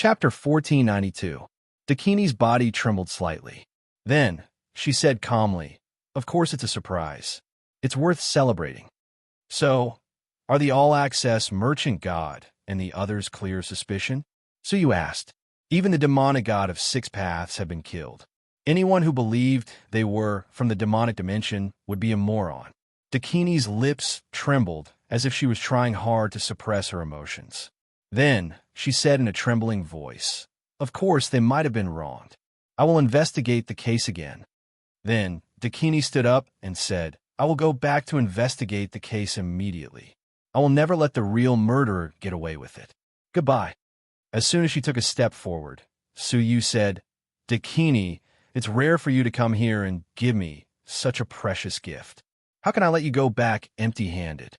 Chapter 1492. Dakini's body trembled slightly. Then, she said calmly, "Of course it's a surprise. It's worth celebrating. So, are the all-access merchant god and the others clear suspicion?" So you asked. Even the demonic god of six paths have been killed. Anyone who believed they were from the demonic dimension would be a moron. Dakini's lips trembled as if she was trying hard to suppress her emotions. Then, she said in a trembling voice, "Of course, they might have been wronged. I will investigate the case again." Then, Dakini stood up and said, "I will go back to investigate the case immediately. I will never let the real murderer get away with it. Goodbye." As soon as she took a step forward, Suyu said, "Dakini, it's rare for you to come here and give me such a precious gift. How can I let you go back empty-handed?"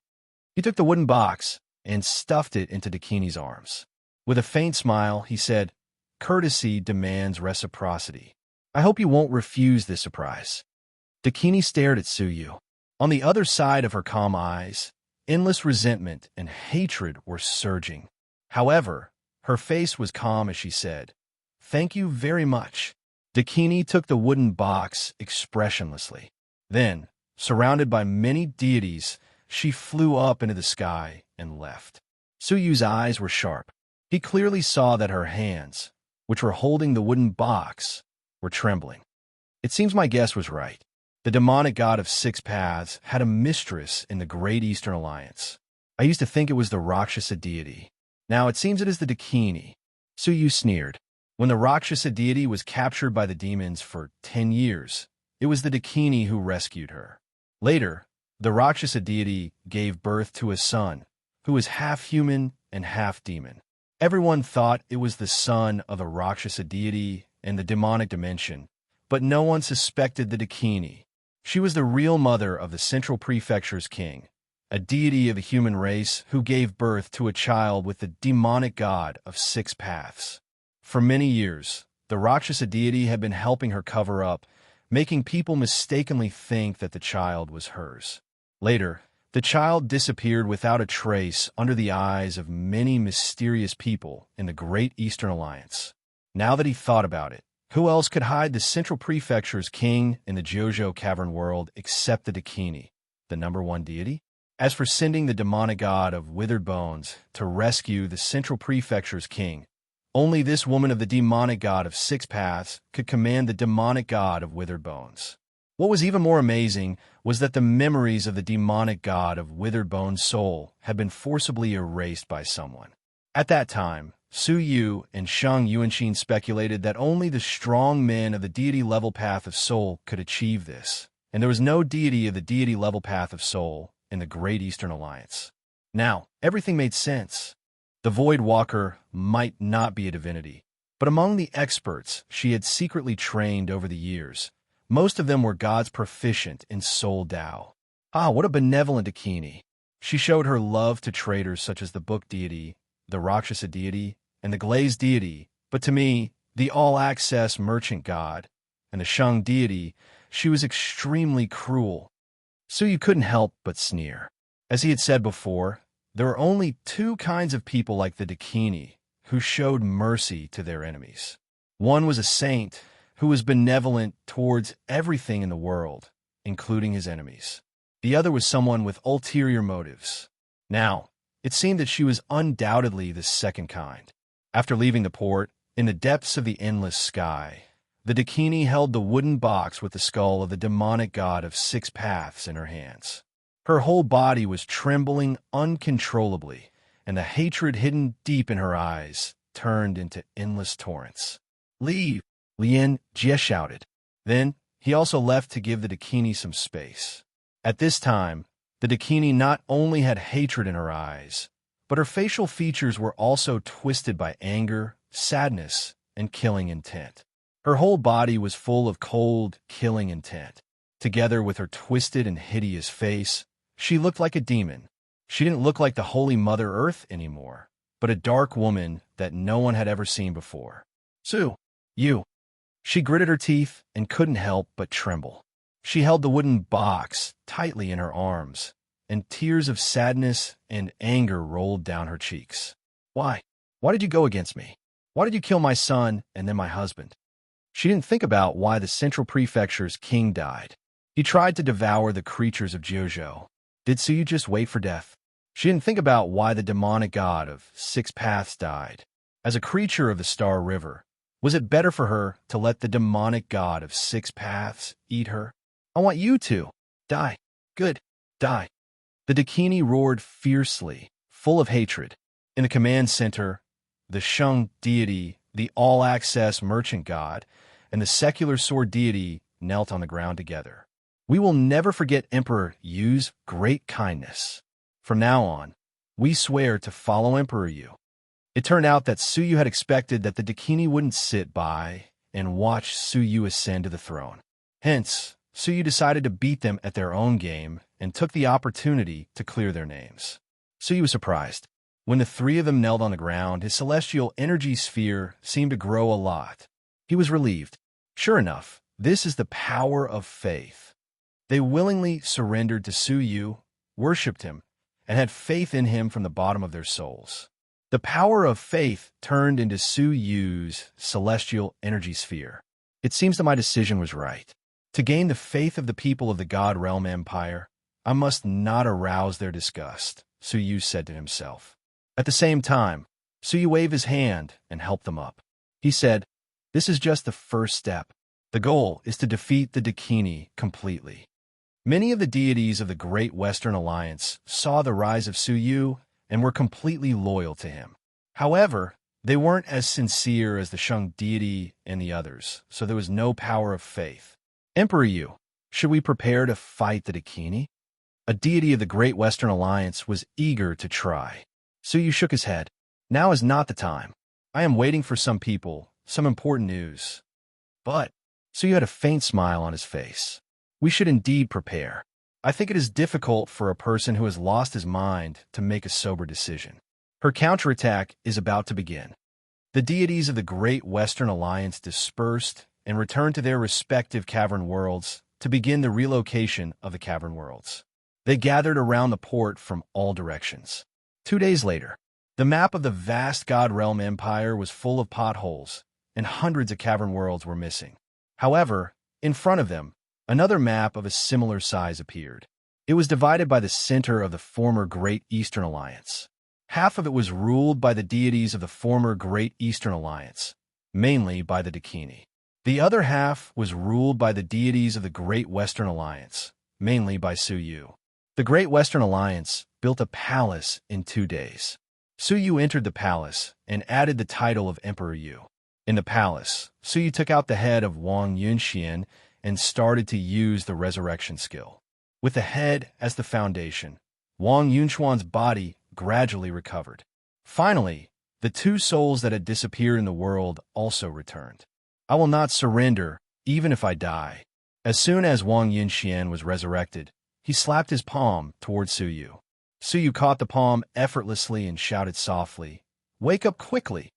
He took the wooden box and stuffed it into Dakini's arms. With a faint smile, he said, "Courtesy demands reciprocity. I hope you won't refuse this surprise." Dakini stared at Suyu. On the other side of her calm eyes, endless resentment and hatred were surging. However, her face was calm as she said, "Thank you very much." Dakini took the wooden box expressionlessly. Then, surrounded by many deities, she flew up into the sky and left. Suyu's eyes were sharp. He clearly saw that her hands, which were holding the wooden box, were trembling. It seems my guess was right. The demonic god of six paths had a mistress in the Great Eastern Alliance. I used to think it was the Rakshasa deity. Now it seems it is the Dakini. Suyu sneered. When the Rakshasa deity was captured by the demons for 10 years, it was the Dakini who rescued her. Later, the Rakshasa deity gave birth to a son, who was half human and half demon. Everyone thought it was the son of the Rakshasa deity in the demonic dimension, but no one suspected the Dakini. She was the real mother of the Central Prefecture's king, a deity of the human race who gave birth to a child with the demonic god of six paths. For many years, the Rakshasa deity had been helping her cover up, making people mistakenly think that the child was hers. Later, the child disappeared without a trace under the eyes of many mysterious people in the Great Eastern Alliance. Now that he thought about it, who else could hide the Central Prefecture's king in the Jojo Cavern world except the Dakini, the #1 deity? As for sending the demonic god of withered bones to rescue the Central Prefecture's king, only this woman of the demonic god of six paths could command the demonic god of withered bones. What was even more amazing was that the memories of the demonic god of withered bones' soul had been forcibly erased by someone. At that time, Suyu and Shang Yuanxin speculated that only the strong men of the deity-level path of soul could achieve this, and there was no deity of the deity-level path of soul in the Great Eastern Alliance. Now, everything made sense. The Void Walker might not be a divinity, but among the experts she had secretly trained over the years, most of them were gods proficient in soul Tao. Ah, what a benevolent Dakini. She showed her love to traitors such as the Book deity, the Rakshasa deity, and the Glaze deity, but to me, the all-access merchant god, and the Shang deity, she was extremely cruel. So you couldn't help but sneer. As he had said before, there are only two kinds of people like the Dakini who showed mercy to their enemies. One was a saint who was benevolent towards everything in the world, including his enemies. The other was someone with ulterior motives. Now, it seemed that she was undoubtedly the second kind. After leaving the port, in the depths of the endless sky, the Dakini held the wooden box with the skull of the demonic god of six paths in her hands. Her whole body was trembling uncontrollably, and the hatred hidden deep in her eyes turned into endless torrents. "Leave!" Lien Jie shouted. Then, he also left to give the Dakini some space. At this time, the Dakini not only had hatred in her eyes, but her facial features were also twisted by anger, sadness, and killing intent. Her whole body was full of cold, killing intent. Together with her twisted and hideous face, she looked like a demon. She didn't look like the Holy Mother Earth anymore, but a dark woman that no one had ever seen before. "Su, you." She gritted her teeth and couldn't help but tremble. She held the wooden box tightly in her arms, and tears of sadness and anger rolled down her cheeks. Why did you go against me?" Why did you kill my son and then my husband? She didn't think about why the central prefecture's king died. He tried to devour the creatures of Jojo. Did Suyu just wait for death? She didn't think about why the demonic god of six paths died. As a creature of the Star River, was it better for her to let the demonic god of six paths eat her? I want you to. Die. Good. Die. The Dakini roared fiercely, full of hatred. In the command center, the Shung deity, the all-access merchant god, and the secular sword deity knelt on the ground together. We will never forget Emperor Yu's great kindness. From now on, we swear to follow Emperor Yu. It turned out that Suyu had expected that the Dakini wouldn't sit by and watch Suyu ascend to the throne. Hence, Suyu decided to beat them at their own game and took the opportunity to clear their names. Suyu was surprised. When the three of them knelt on the ground, his celestial energy sphere seemed to grow a lot. He was relieved. Sure enough, this is the power of faith. They willingly surrendered to Suyu, worshipped him, and had faith in him from the bottom of their souls. The power of faith turned into Suyu's celestial energy sphere. It seems that my decision was right. To gain the faith of the people of the God Realm Empire, I must not arouse their disgust, Suyu said to himself. At the same time, Suyu waved his hand and helped them up. He said, "This is just the first step. The goal is to defeat the Dakini completely." Many of the deities of the Great Western Alliance saw the rise of Suyu and were completely loyal to him. However, they weren't as sincere as the Shung deity and the others, so there was no power of faith. Emperor Yu, should we prepare to fight the Dakini? A deity of the Great Western Alliance was eager to try. Suyu shook his head. Now is not the time. I am waiting for some people, some important news. But Suyu had a faint smile on his face. We should indeed prepare. I think it is difficult for a person who has lost his mind to make a sober decision. Her counterattack is about to begin. The deities of the Great Western Alliance dispersed and returned to their respective cavern worlds to begin the relocation of the cavern worlds. They gathered around the port from all directions. 2 days later, the map of the vast God Realm Empire was full of potholes, and hundreds of cavern worlds were missing. However, in front of them, another map of a similar size appeared. It was divided by the center of the former Great Eastern Alliance. Half of it was ruled by the deities of the former Great Eastern Alliance, mainly by the Dakini. The other half was ruled by the deities of the Great Western Alliance, mainly by Suyu. The Great Western Alliance built a palace in 2 days. Suyu entered the palace and added the title of Emperor Yu. In the palace, Suyu took out the head of Wang Yunxian and started to use the resurrection skill. With the head as the foundation, Wang Yunxuan's body gradually recovered. Finally, the 2 souls that had disappeared in the world also returned. I will not surrender, even if I die. As soon as Wang Yunxian was resurrected, he slapped his palm towards Suyu. Suyu caught the palm effortlessly and shouted softly, "Wake up quickly!"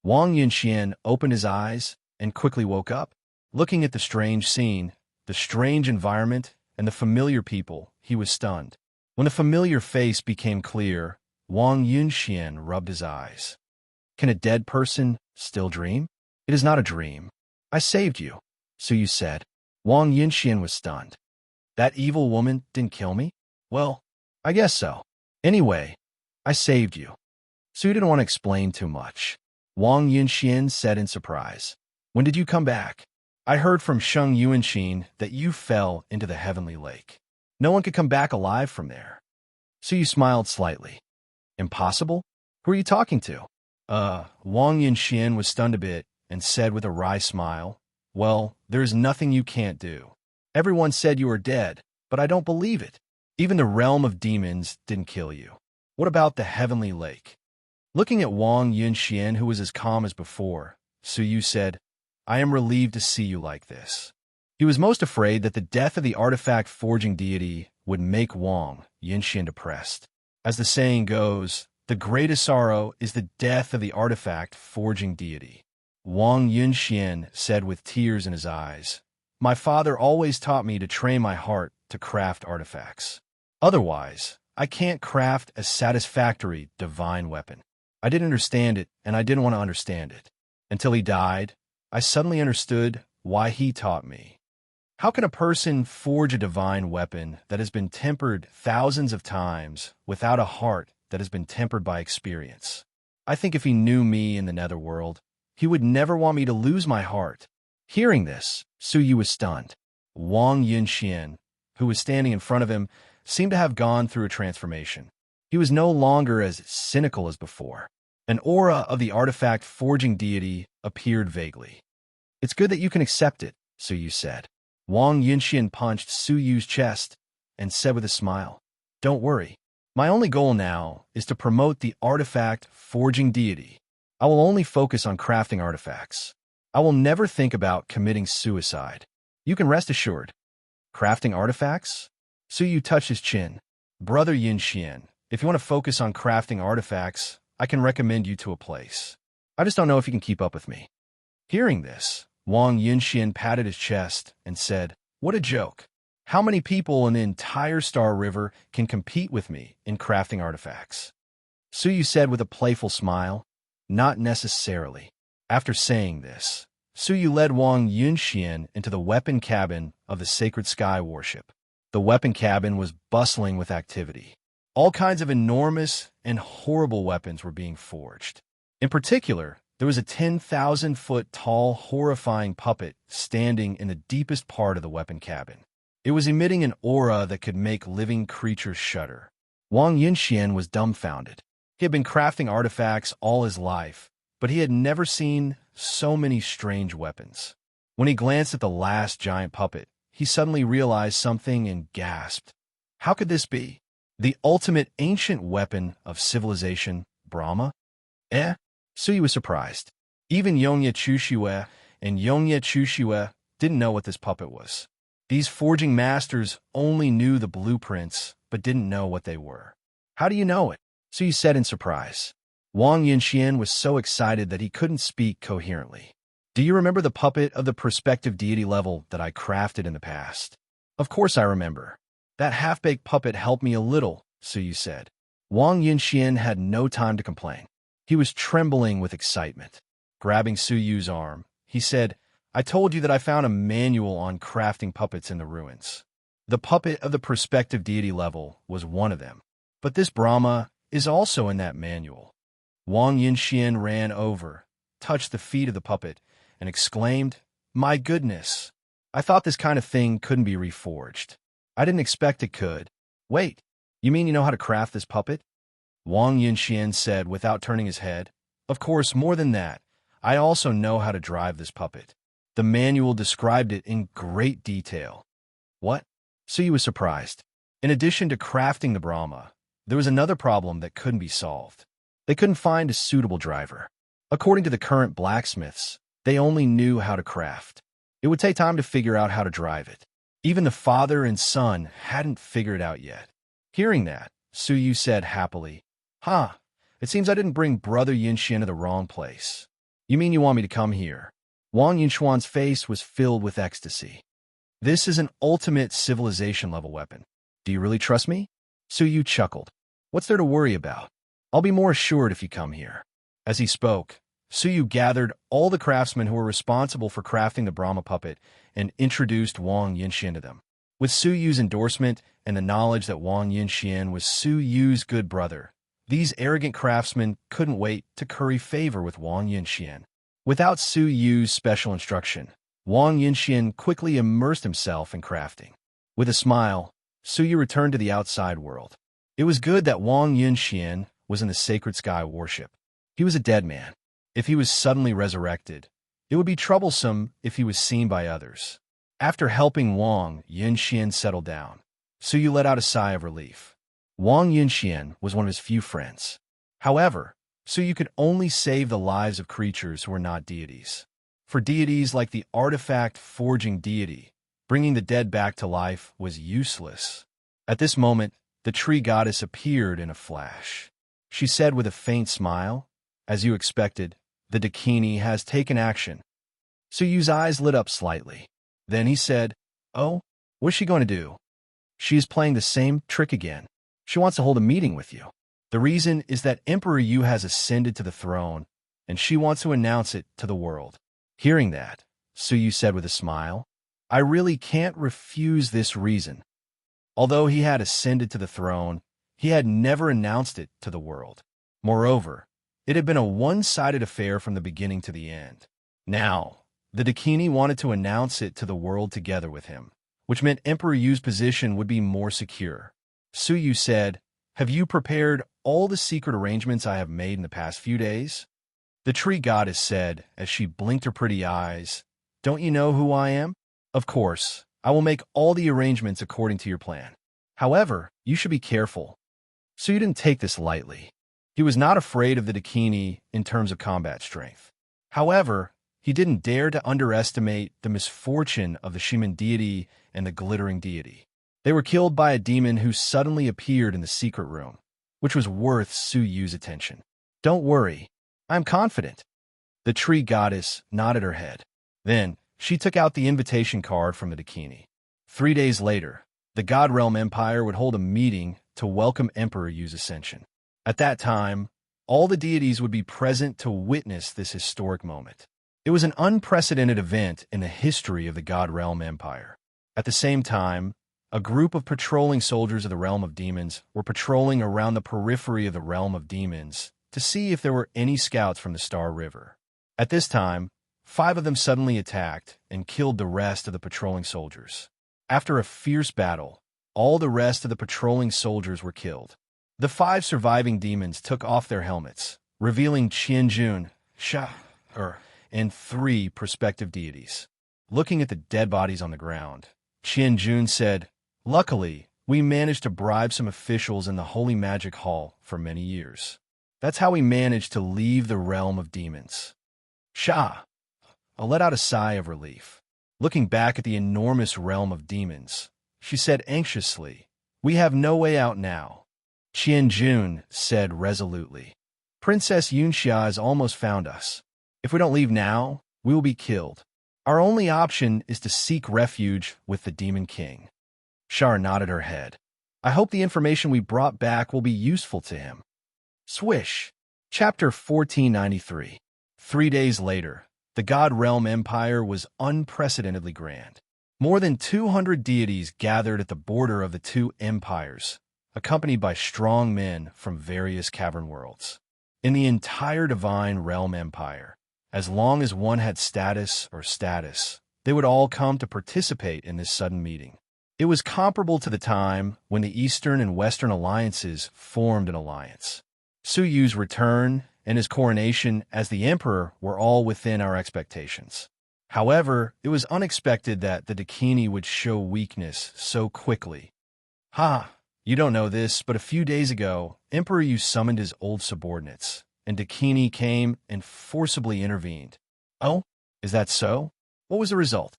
Wang Yunxian opened his eyes and quickly woke up. Looking at the strange scene, the strange environment, and the familiar people, he was stunned. When the familiar face became clear, Wang Yunxian rubbed his eyes. Can a dead person still dream? It is not a dream. I saved you, Suyu said. Wang Yunxian was stunned. That evil woman didn't kill me? Well, I guess so. Anyway, I saved you. Suyu didn't want to explain too much. Wang Yunxian said in surprise, "When did you come back? I heard from Shung Yuanxin that you fell into the heavenly lake. No one could come back alive from there." Suyu smiled slightly. Impossible? Who are you talking to? Wang Yunxian was stunned a bit and said with a wry smile, "Well, there is nothing you can't do. Everyone said you were dead, but I don't believe it. Even the realm of demons didn't kill you. What about the heavenly lake?" Looking at Wang Yunxian, who was as calm as before, Suyu said, "I am relieved to see you like this." He was most afraid that the death of the artifact forging deity would make Wang Yunxian depressed. As the saying goes, the greatest sorrow is the death of the artifact forging deity. Wang Yunxian said with tears in his eyes, "My father always taught me to train my heart to craft artifacts. Otherwise, I can't craft a satisfactory divine weapon." I didn't understand it, and I didn't want to understand it. Until he died, I suddenly understood why he taught me. How can a person forge a divine weapon that has been tempered thousands of times without a heart that has been tempered by experience? I think if he knew me in the netherworld, he would never want me to lose my heart. Hearing this, Su Yu was stunned. Wang Yunxian, who was standing in front of him, seemed to have gone through a transformation. He was no longer as cynical as before. An aura of the artifact forging deity appeared vaguely. It's good that you can accept it, Su Yu said. Wang Yunxian punched Su Yu's chest and said with a smile, "Don't worry. My only goal now is to promote the artifact forging deity. I will only focus on crafting artifacts. I will never think about committing suicide. You can rest assured." Crafting artifacts? Su Yu touched his chin. Brother Yunxian, if you want to focus on crafting artifacts, I can recommend you to a place. I just don't know if you can keep up with me. Hearing this, Wang Yunxian patted his chest and said, "What a joke. How many people in the entire Star River can compete with me in crafting artifacts?" Su Yu said with a playful smile, "Not necessarily." After saying this, Su Yu led Wang Yunxian into the weapon cabin of the Sacred Sky Warship. The weapon cabin was bustling with activity. All kinds of enormous and horrible weapons were being forged. In particular, there was a 10,000-foot tall, horrifying puppet standing in the deepest part of the weapon cabin. It was emitting an aura that could make living creatures shudder. Wang Yunxian was dumbfounded. He had been crafting artifacts all his life, but he had never seen so many strange weapons. When he glanced at the last giant puppet, he suddenly realized something and gasped. How could this be? The ultimate ancient weapon of civilization, Brahma? Su Yu was surprised. Even Yongye Chushiwe and Yongye Chushiwe didn't know what this puppet was. These forging masters only knew the blueprints, but didn't know what they were. How do you know it? Su Yu said in surprise. Wang Yunxian was so excited that he couldn't speak coherently. Do you remember the puppet of the prospective deity level that I crafted in the past? Of course I remember. That half-baked puppet helped me a little, Su Yu said. Wang Yunxian had no time to complain. He was trembling with excitement. Grabbing Su Yu's arm, he said, "I told you that I found a manual on crafting puppets in the ruins. The puppet of the prospective deity level was one of them. But this Brahma is also in that manual." Wang Yunxian ran over, touched the feet of the puppet, and exclaimed, "My goodness! I thought this kind of thing couldn't be reforged. I didn't expect it could. Wait, you mean you know how to craft this puppet?" Wang Yunxian said without turning his head, "Of course, more than that, I also know how to drive this puppet." The manual described it in great detail. What? Su Yu was surprised. In addition to crafting the Brahma, there was another problem that couldn't be solved. They couldn't find a suitable driver. According to the current blacksmiths, they only knew how to craft. It would take time to figure out how to drive it. Even the father and son hadn't figured it out yet. Hearing that, Su Yu said happily, It seems I didn't bring Brother Yunxian to the wrong place. You mean you want me to come here?" Wang Yunxuan's face was filled with ecstasy. "This is an ultimate civilization-level weapon. Do you really trust me?" Su Yu chuckled. "What's there to worry about? I'll be more assured if you come here." As he spoke, Su Yu gathered all the craftsmen who were responsible for crafting the Brahma puppet and introduced Wang Yunxian to them. With Su Yu's endorsement and the knowledge that Wang Yunxian was Su Yu's good brother, these arrogant craftsmen couldn't wait to curry favor with Wang Yunxian. Without Su Yu's special instruction, Wang Yunxian quickly immersed himself in crafting. With a smile, Su Yu returned to the outside world. It was good that Wang Yunxian was in the Sacred Sky Warship. He was a dead man. If he was suddenly resurrected, it would be troublesome if he was seen by others. After helping Wang Yunxian settle down, Su Yu let out a sigh of relief. Wang Yunxian was one of his few friends. However, Su Yu could only save the lives of creatures who were not deities. For deities like the artifact forging deity, bringing the dead back to life was useless. At this moment, the tree goddess appeared in a flash. She said with a faint smile, "As you expected, the Dakini has taken action." Su Yu's eyes lit up slightly. Then he said, "Oh, what's she going to do?" "She is playing the same trick again. She wants to hold a meeting with you." The reason is that Emperor Yu has ascended to the throne, and she wants to announce it to the world. Hearing that, Suyu said with a smile, I really can't refuse this reason. Although he had ascended to the throne, he had never announced it to the world. Moreover, it had been a one-sided affair from the beginning to the end. Now, the Dakini wanted to announce it to the world together with him, which meant Emperor Yu's position would be more secure. Suyu said, Have you prepared all the secret arrangements I have made in the past few days? The tree goddess said, as she blinked her pretty eyes, Don't you know who I am? Of course, I will make all the arrangements according to your plan. However, you should be careful. Suyu didn't take this lightly. He was not afraid of the Dakini in terms of combat strength. However, he didn't dare to underestimate the misfortune of the Shiman deity and the glittering deity. They were killed by a demon who suddenly appeared in the secret room, which was worth Suyu's attention. Don't worry, I'm confident. The tree goddess nodded her head. Then, she took out the invitation card from the Dakini. 3 days later, the God Realm Empire would hold a meeting to welcome Emperor Yu's ascension. At that time, all the deities would be present to witness this historic moment. It was an unprecedented event in the history of the God Realm Empire. At the same time, a group of patrolling soldiers of the Realm of Demons were patrolling around the periphery of the Realm of Demons to see if there were any scouts from the Star River. At this time, 5 of them suddenly attacked and killed the rest of the patrolling soldiers. After a fierce battle, all the rest of the patrolling soldiers were killed. The 5 surviving demons took off their helmets, revealing Qianjun, Sha, and 3 prospective deities. Looking at the dead bodies on the ground, Qianjun said, Luckily, we managed to bribe some officials in the Holy Magic Hall for many years. That's how we managed to leave the realm of demons. Sha let out a sigh of relief. Looking back at the enormous realm of demons, she said anxiously, We have no way out now. Qianjun said resolutely, Princess Yunxia has almost found us. If we don't leave now, we will be killed. Our only option is to seek refuge with the Demon King. Shar nodded her head. I hope the information we brought back will be useful to him. Swish. Chapter 1493. 3 days later, the God Realm Empire was unprecedentedly grand. More than 200 deities gathered at the border of the 2 empires, accompanied by strong men from various cavern worlds. In the entire Divine Realm Empire, as long as one had status, they would all come to participate in this sudden meeting. It was comparable to the time when the Eastern and Western alliances formed an alliance. Suyu's return and his coronation as the emperor were all within our expectations. However, it was unexpected that the Dakini would show weakness so quickly. You don't know this, but a few days ago, Emperor Yu summoned his old subordinates, and Dakini came and forcibly intervened. Oh, is that so? What was the result?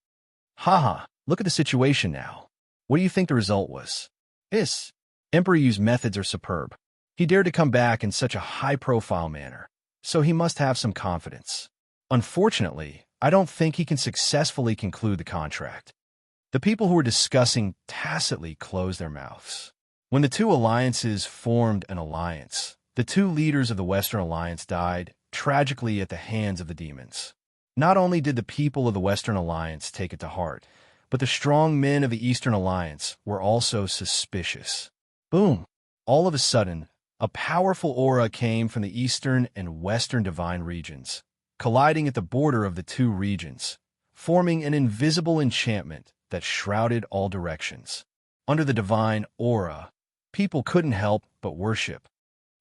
Look at the situation now. What do you think the result was? Emperor Yu's methods are superb. He dared to come back in such a high-profile manner, so he must have some confidence. Unfortunately, I don't think he can successfully conclude the contract. The people who were discussing tacitly closed their mouths. When the 2 alliances formed an alliance, the 2 leaders of the Western Alliance died tragically at the hands of the demons. Not only did the people of the Western Alliance take it to heart, but the strong men of the Eastern Alliance were also suspicious. Boom! All of a sudden, a powerful aura came from the Eastern and Western divine regions, colliding at the border of the 2 regions, forming an invisible enchantment that shrouded all directions. Under the divine aura, people couldn't help but worship.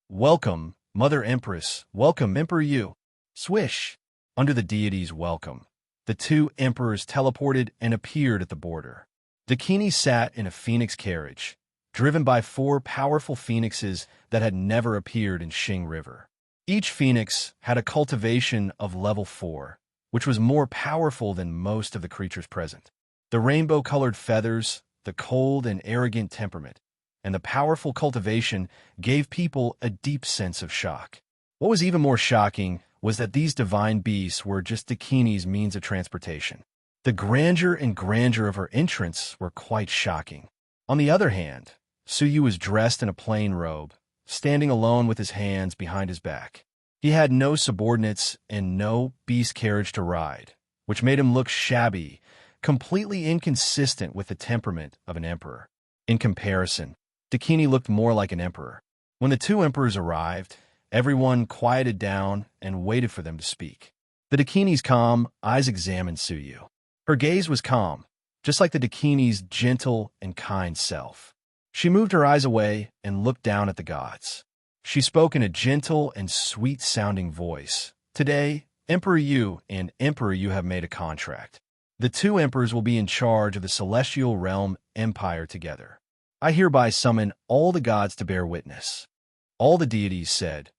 Welcome, Mother Empress. Welcome, Emperor Yu. Swish! Under the deity's welcome, the 2 emperors teleported and appeared at the border. Dakini sat in a phoenix carriage, driven by 4 powerful phoenixes that had never appeared in Xing River. Each phoenix had a cultivation of level 4, which was more powerful than most of the creatures present. The rainbow-colored feathers, the cold and arrogant temperament, and the powerful cultivation gave people a deep sense of shock. What was even more shocking was that these divine beasts were just Dakini's means of transportation. The grandeur of her entrance were quite shocking. On the other hand, Suyu was dressed in a plain robe, standing alone with his hands behind his back. He had no subordinates and no beast carriage to ride, which made him look shabby, completely inconsistent with the temperament of an emperor. In comparison, Dakini looked more like an emperor. When the two emperors arrived, everyone quieted down and waited for them to speak. The Dakini's calm eyes examined Suyu. Her gaze was calm, just like the Dakini's gentle and kind self. She moved her eyes away and looked down at the gods. She spoke in a gentle and sweet-sounding voice. Today, Emperor Yu and Emperor Yu have made a contract. The two emperors will be in charge of the celestial realm empire together. I hereby summon all the gods to bear witness. All the deities said,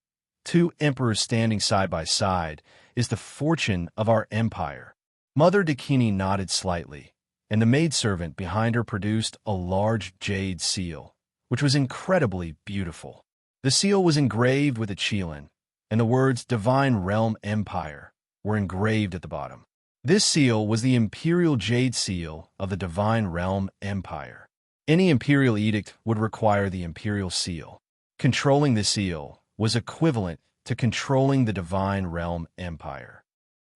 two emperors standing side by side is the fortune of our empire. Mother Dakini nodded slightly, and the maidservant behind her produced a large jade seal, which was incredibly beautiful. The seal was engraved with a qilin, and the words Divine Realm Empire were engraved at the bottom. This seal was the imperial jade seal of the Divine Realm Empire. Any imperial edict would require the imperial seal. Controlling the seal was equivalent to controlling the Divine Realm Empire.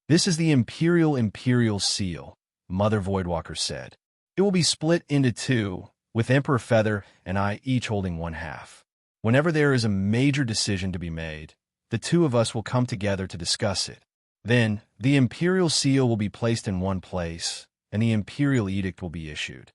This is the imperial seal, Mother Voidwalker said. It will be split into two, with Emperor Feather and I each holding one half. Whenever there is a major decision to be made, the two of us will come together to discuss it. Then, the imperial seal will be placed in one place, and the imperial edict will be issued.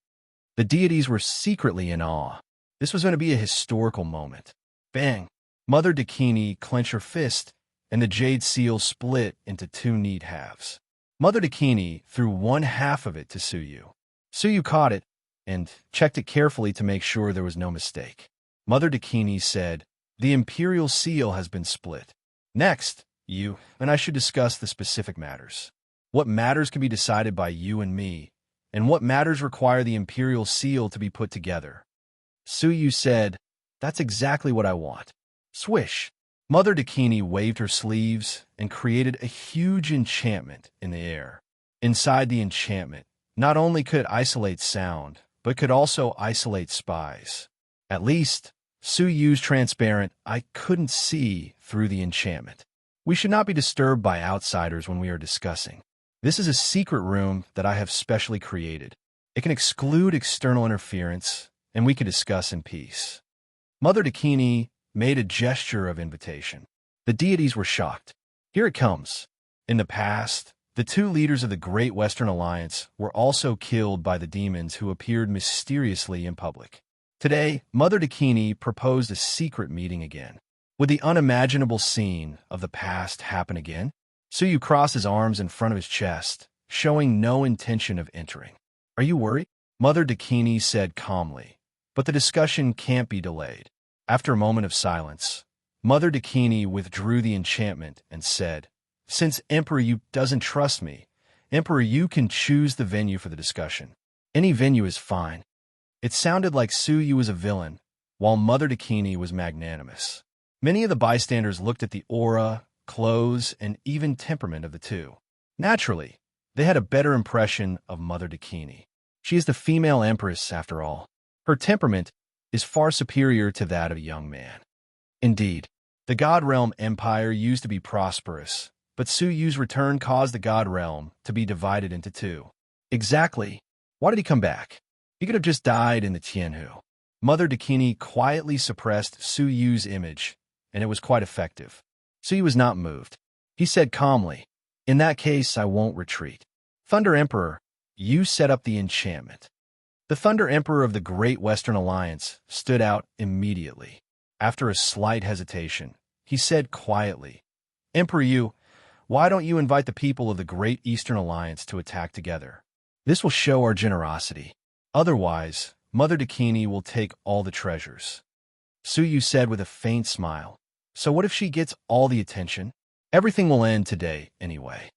The deities were secretly in awe. This was going to be a historical moment. Bang! Mother Dakini clenched her fist, and the jade seal split into two neat halves. Mother Dakini threw one half of it to Suyu. Suyu caught it and checked it carefully to make sure there was no mistake. Mother Dakini said, "The imperial seal has been split. Next, you and I should discuss the specific matters. What matters can be decided by you and me, and what matters require the imperial seal to be put together." Suyu said, "That's exactly what I want." Swish! Mother Dakini waved her sleeves and created a huge enchantment in the air. Inside the enchantment, not only could it isolate sound, but could also isolate spies. At least, Suyu's transparent, I couldn't see through the enchantment. We should not be disturbed by outsiders when we are discussing. This is a secret room that I have specially created. It can exclude external interference, and we can discuss in peace. Mother Dakini made a gesture of invitation. The deities were shocked. Here it comes. In the past, the two leaders of the Great Western Alliance were also killed by the demons who appeared mysteriously in public. Today, Mother Dakini proposed a secret meeting again. Would the unimaginable scene of the past happen again? Suyu crossed his arms in front of his chest, showing no intention of entering. "Are you worried?" Mother Dakini said calmly, "But the discussion can't be delayed." After a moment of silence, Mother Dakini withdrew the enchantment and said, "Since Emperor Yu doesn't trust me, Emperor Yu can choose the venue for the discussion. Any venue is fine." It sounded like Suyu was a villain, while Mother Dakini was magnanimous. Many of the bystanders looked at the aura, clothes, and even temperament of the two. Naturally, they had a better impression of Mother Dakini. She is the female empress, after all. Her temperament is far superior to that of a young man. Indeed, the God Realm Empire used to be prosperous, but Suyu's return caused the God Realm to be divided into two. Exactly. Why did he come back? He could have just died in the Tianhu. Mother Dakini quietly suppressed Suyu's image, and it was quite effective. Suyu was not moved. He said calmly, "In that case, I won't retreat. Thunder Emperor, you set up the enchantment." The Thunder Emperor of the Great Western Alliance stood out immediately. After a slight hesitation, he said quietly, "Emperor Yu, why don't you invite the people of the Great Eastern Alliance to attack together? This will show our generosity. Otherwise, Mother Dakini will take all the treasures." Suyu said with a faint smile, "So what if she gets all the attention? Everything will end today, anyway."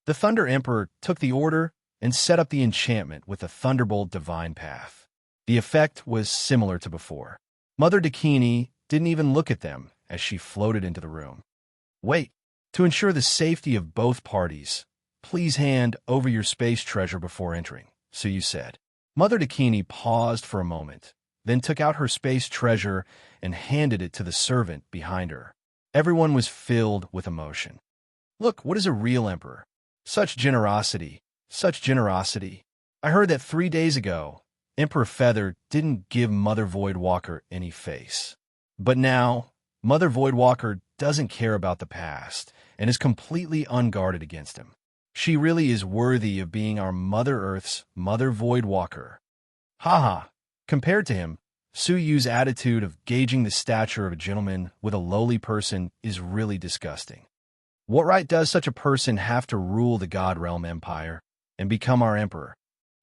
The Thunder Emperor took the order and set up the enchantment with the Thunderbolt Divine Path. The effect was similar to before. Mother Dakini didn't even look at them as she floated into the room. "Wait, to ensure the safety of both parties, please hand over your space treasure before entering," Suyu said. Mother Dakini paused for a moment, then took out her space treasure and handed it to the servant behind her. Everyone was filled with emotion. Look, what is a real emperor? Such generosity, such generosity. I heard that 3 days ago, Emperor Feather didn't give Mother Voidwalker any face. But now, Mother Voidwalker doesn't care about the past and is completely unguarded against him. She really is worthy of being our Mother Earth's Mother Voidwalker. Haha. Compared to him, Su Yu's attitude of gauging the stature of a gentleman with a lowly person is really disgusting. What right does such a person have to rule the God Realm Empire and become our emperor?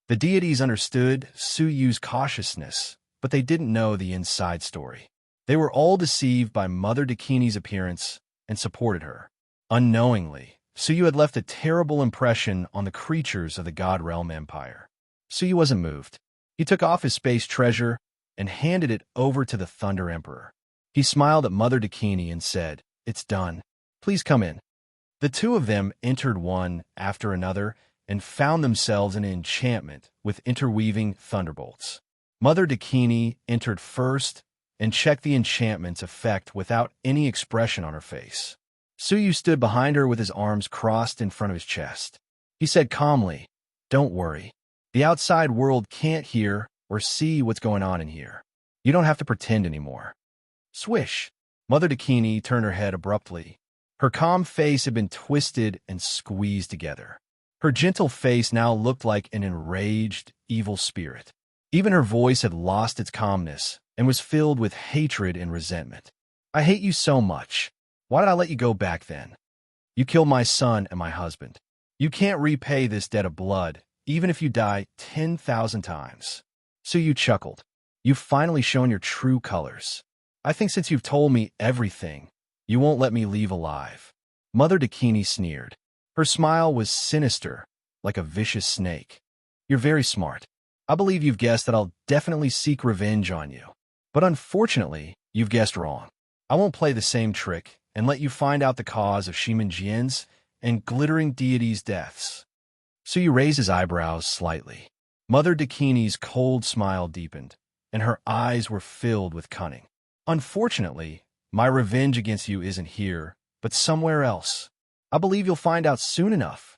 The deities understood Su Yu's cautiousness, but they didn't know the inside story. They were all deceived by Mother Dakini's appearance and supported her. Unknowingly, Su Yu had left a terrible impression on the creatures of the God Realm Empire. Su Yu wasn't moved. He took off his space treasure and handed it over to the Thunder Emperor. He smiled at Mother Dakini and said, "It's done. Please come in." The two of them entered one after another and found themselves in an enchantment with interweaving thunderbolts. Mother Dakini entered first and checked the enchantment's effect without any expression on her face. Su Yu stood behind her with his arms crossed in front of his chest. He said calmly, "Don't worry. The outside world can't hear or see what's going on in here. You don't have to pretend anymore." Swish! Mother Dakini turned her head abruptly. Her calm face had been twisted and squeezed together. Her gentle face now looked like an enraged, evil spirit. Even her voice had lost its calmness and was filled with hatred and resentment. "I hate you so much. Why did I let you go back then? You killed my son and my husband. You can't repay this debt of blood, even if you die 10,000 times. Su Yu chuckled. "You've finally shown your true colors. I think since you've told me everything, you won't let me leave alive." Mother Dakini sneered. Her smile was sinister, like a vicious snake. "You're very smart. I believe you've guessed that I'll definitely seek revenge on you. But unfortunately, you've guessed wrong. I won't play the same trick and let you find out the cause of Shiman Jian's and glittering deities' deaths." Su Yu raised his eyebrows slightly. Mother Dakini's cold smile deepened, and her eyes were filled with cunning. "Unfortunately, my revenge against you isn't here, but somewhere else. I believe you'll find out soon enough."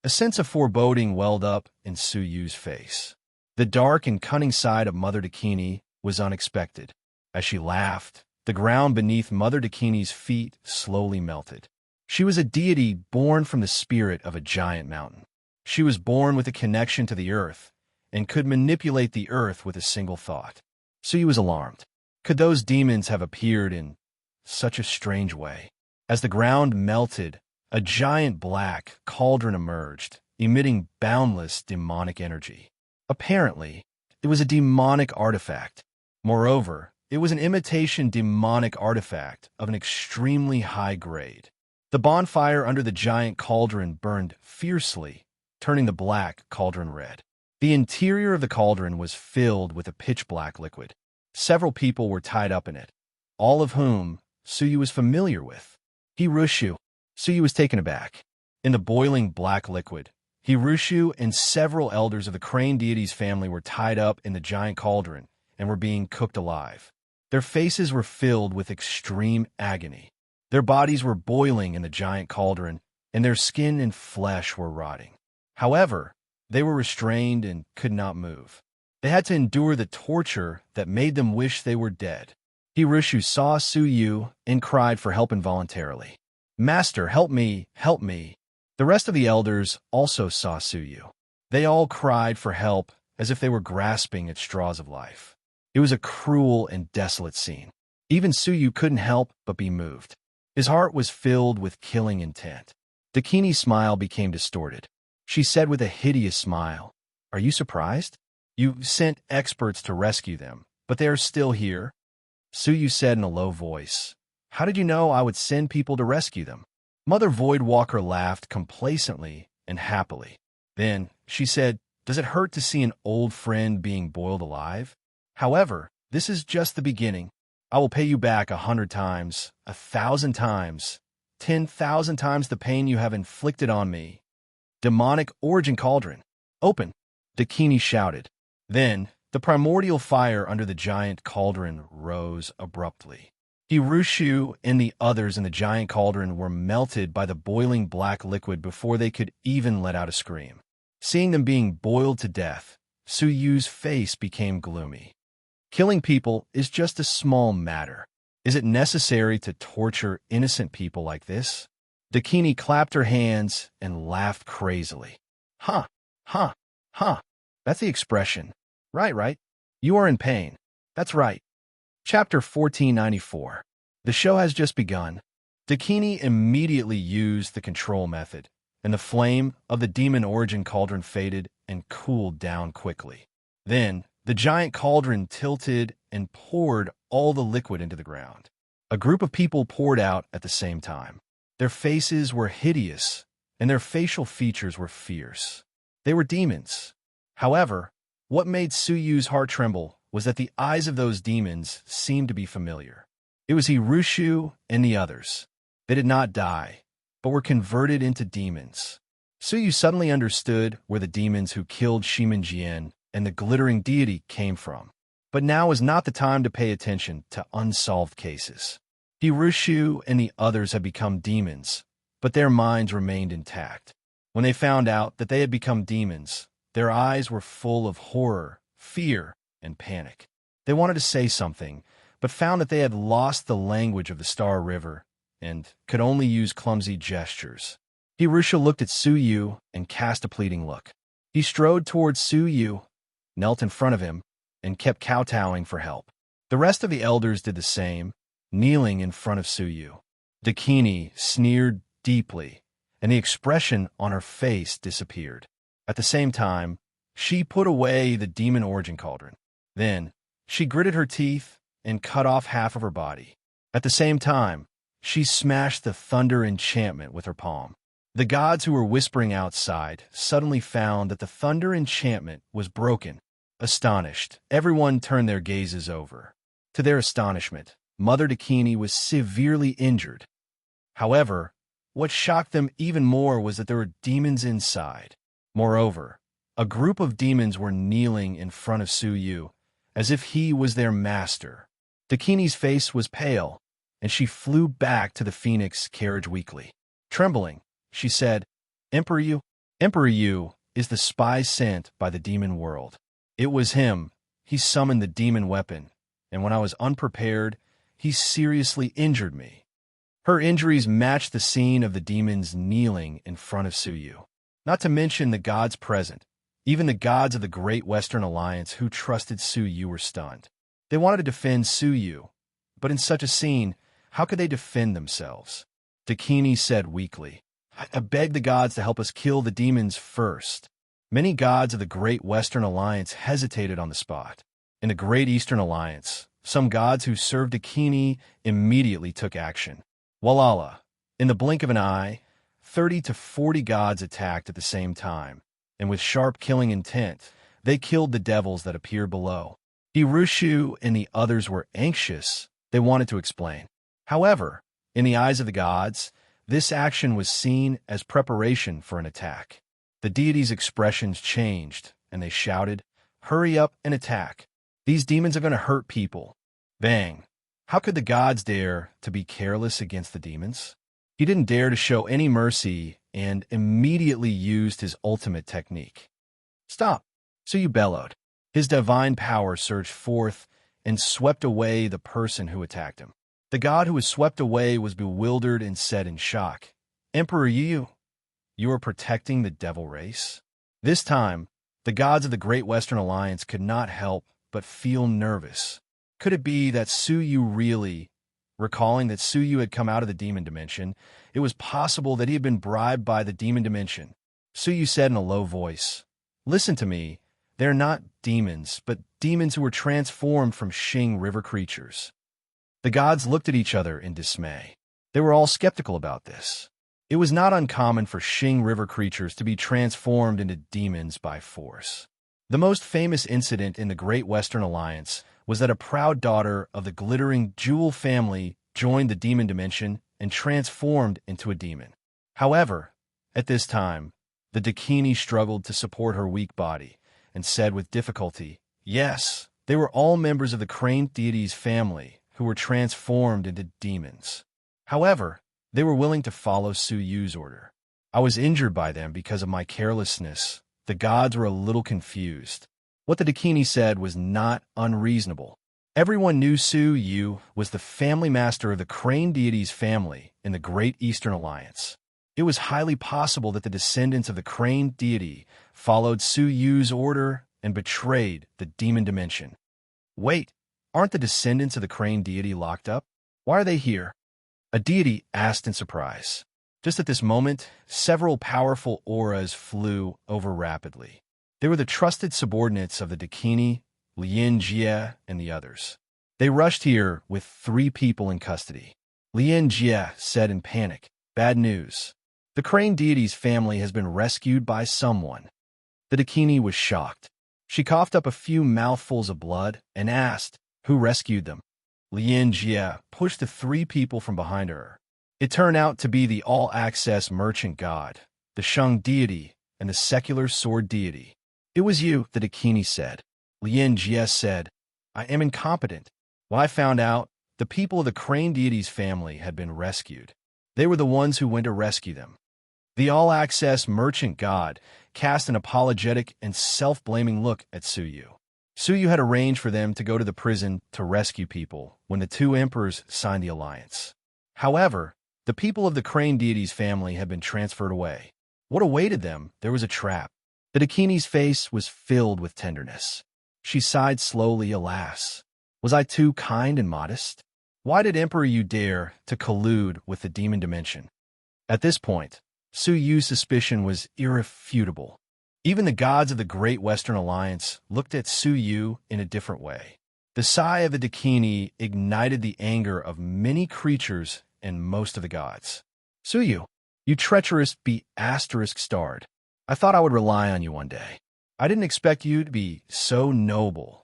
A sense of foreboding welled up in Su Yu's face. The dark and cunning side of Mother Dakini was unexpected. As she laughed, the ground beneath Mother Dakini's feet slowly melted. She was a deity born from the spirit of a giant mountain. She was born with a connection to the earth and could manipulate the earth with a single thought. Su Yu was alarmed. Could those demons have appeared in such a strange way? As the ground melted, a giant black cauldron emerged, emitting boundless demonic energy. Apparently, it was a demonic artifact. Moreover, it was an imitation demonic artifact of an extremely high grade. The bonfire under the giant cauldron burned fiercely, turning the black cauldron red. The interior of the cauldron was filled with a pitch-black liquid. Several people were tied up in it, all of whom Su Yu was familiar with. Hirushu. Su Yu was taken aback. In the boiling black liquid, Hirushu and several elders of the crane deity's family were tied up in the giant cauldron and were being cooked alive. Their faces were filled with extreme agony. Their bodies were boiling in the giant cauldron, and their skin and flesh were rotting. However, they were restrained and could not move. They had to endure the torture that made them wish they were dead. Hirushu saw Su Yu and cried for help involuntarily. "Master, help me, help me." The rest of the elders also saw Su Yu. They all cried for help as if they were grasping at straws of life. It was a cruel and desolate scene. Even Su Yu couldn't help but be moved. His heart was filled with killing intent. Dakini's smile became distorted. She said with a hideous smile, "Are you surprised? You sent experts to rescue them, but they are still here." Su Yu said in a low voice, "How did you know I would send people to rescue them?" Mother Voidwalker laughed complacently and happily. Then she said, "Does it hurt to see an old friend being boiled alive? However, this is just the beginning. I will pay you back 100 times, 1,000 times, 10,000 times the pain you have inflicted on me." Demonic origin cauldron. "Open!" Dakini shouted. Then, The primordial fire under the giant cauldron rose abruptly. Hirushu and the others in the giant cauldron were melted by the boiling black liquid before they could even let out a scream. Seeing them being boiled to death, Suyu's face became gloomy. Killing people is just a small matter. Is it necessary to torture innocent people like this? Dakini clapped her hands and laughed crazily. Huh, huh, huh. That's the expression. Right. You are in pain. That's right. Chapter 1494. The show has just begun. Dakini immediately used the control method, and the flame of the demon origin cauldron faded and cooled down quickly. Then, the giant cauldron tilted and poured all the liquid into the ground. A group of people poured out at the same time. Their faces were hideous, and their facial features were fierce. They were demons. However, what made Suyu's heart tremble was that the eyes of those demons seemed to be familiar. It was Hirushu and the others. They did not die, but were converted into demons. Suyu suddenly understood where the demons who killed Shimanjian and the glittering deity came from. But now was not the time to pay attention to unsolved cases. Hirushu and the others had become demons, but their minds remained intact. When they found out that they had become demons, their eyes were full of horror, fear, and panic. They wanted to say something, but found that they had lost the language of the Star River and could only use clumsy gestures. Hirushu looked at Suyu and cast a pleading look. He strode towards Suyu, knelt in front of him, and kept kowtowing for help. The rest of the elders did the same, kneeling in front of Suyu. Dakini sneered deeply, and the expression on her face disappeared. At the same time, she put away the demon origin cauldron. Then, she gritted her teeth and cut off half of her body. At the same time, she smashed the thunder enchantment with her palm. The gods who were whispering outside suddenly found that the thunder enchantment was broken. Astonished, everyone turned their gazes over. To their astonishment, Mother Dakini was severely injured. However, what shocked them even more was that there were demons inside. Moreover, a group of demons were kneeling in front of Suyu, as if he was their master. Dakini's face was pale, and she flew back to the phoenix carriage weakly. Trembling, she said, Emperor Yu is the spy sent by the demon world. It was him. He summoned the demon weapon, and when I was unprepared, he seriously injured me. Her injuries matched the scene of the demons kneeling in front of Suyu. Not to mention the gods present. Even the gods of the Great Western Alliance who trusted Suyu were stunned. They wanted to defend Suyu, but in such a scene, how could they defend themselves? Dakini said weakly, I beg the gods to help us kill the demons first. Many gods of the Great Western Alliance hesitated on the spot. In the Great Eastern Alliance, some gods who served Dakini immediately took action. Walala, in the blink of an eye, 30 to 40 gods attacked at the same time, and with sharp killing intent, they killed the devils that appeared below. Hirushu and the others were anxious. They wanted to explain. However, in the eyes of the gods, this action was seen as preparation for an attack. The deities' expressions changed, and they shouted, Hurry up and attack. These demons are going to hurt people. Bang. How could the gods dare to be careless against the demons? He didn't dare to show any mercy and immediately used his ultimate technique. Stop! Suyu bellowed. His divine power surged forth and swept away the person who attacked him. The god who was swept away was bewildered and said in shock, Emperor Yu, you are protecting the devil race? This time, the gods of the Great Western Alliance could not help but feel nervous. Could it be that Suyu really... Recalling that Suyu had come out of the demon dimension, it was possible that he had been bribed by the demon dimension. Suyu said in a low voice, Listen to me, they're not demons, but demons who were transformed from Xing River creatures. The gods looked at each other in dismay. They were all skeptical about this. It was not uncommon for Xing River creatures to be transformed into demons by force. The most famous incident in the Great Western Alliance was that a proud daughter of the glittering Jewel family joined the demon dimension and transformed into a demon. However, at this time, the Dakini struggled to support her weak body and said with difficulty, Yes, they were all members of the crane deity's family who were transformed into demons. However, they were willing to follow Su Yu's order. I was injured by them because of my carelessness. The gods were a little confused. What the Dakini said was not unreasonable. Everyone knew Su Yu was the family master of the crane deity's family in the Great Eastern Alliance. It was highly possible that the descendants of the crane deity followed Su Yu's order and betrayed the demon dimension. Wait, aren't the descendants of the crane deity locked up? Why are they here? A deity asked in surprise. Just at this moment, several powerful auras flew over rapidly. They were the trusted subordinates of the Dakini, Lien Jie, and the others. They rushed here with 3 people in custody. Lien Jie said in panic, "Bad news. The crane deity's family has been rescued by someone." The Dakini was shocked. She coughed up a few mouthfuls of blood and asked, "Who rescued them?" Lien Jie pushed the 3 people from behind her. It turned out to be the all-access merchant god, the Sheng deity, and the secular sword deity. "It was you," the Dakini said. Lien Jie said, "I am incompetent." When I found out, the people of the crane deity's family had been rescued. They were the ones who went to rescue them. The all-access merchant god cast an apologetic and self-blaming look at Su Yu. Su Yu had arranged for them to go to the prison to rescue people when the 2 emperors signed the alliance. However, the people of the crane deity's family had been transferred away. What awaited them? There was a trap. The Dakini's face was filled with tenderness. She sighed slowly, "Alas, was I too kind and modest? Why did Emperor Yu dare to collude with the demon dimension?" At this point, Su Yu's suspicion was irrefutable. Even the gods of the Great Western Alliance looked at Su Yu in a different way. The sigh of the Dakini ignited the anger of many creatures and most of the gods. "Su Yu, you treacherous be***starred. I thought I would rely on you one day. I didn't expect you to be so noble."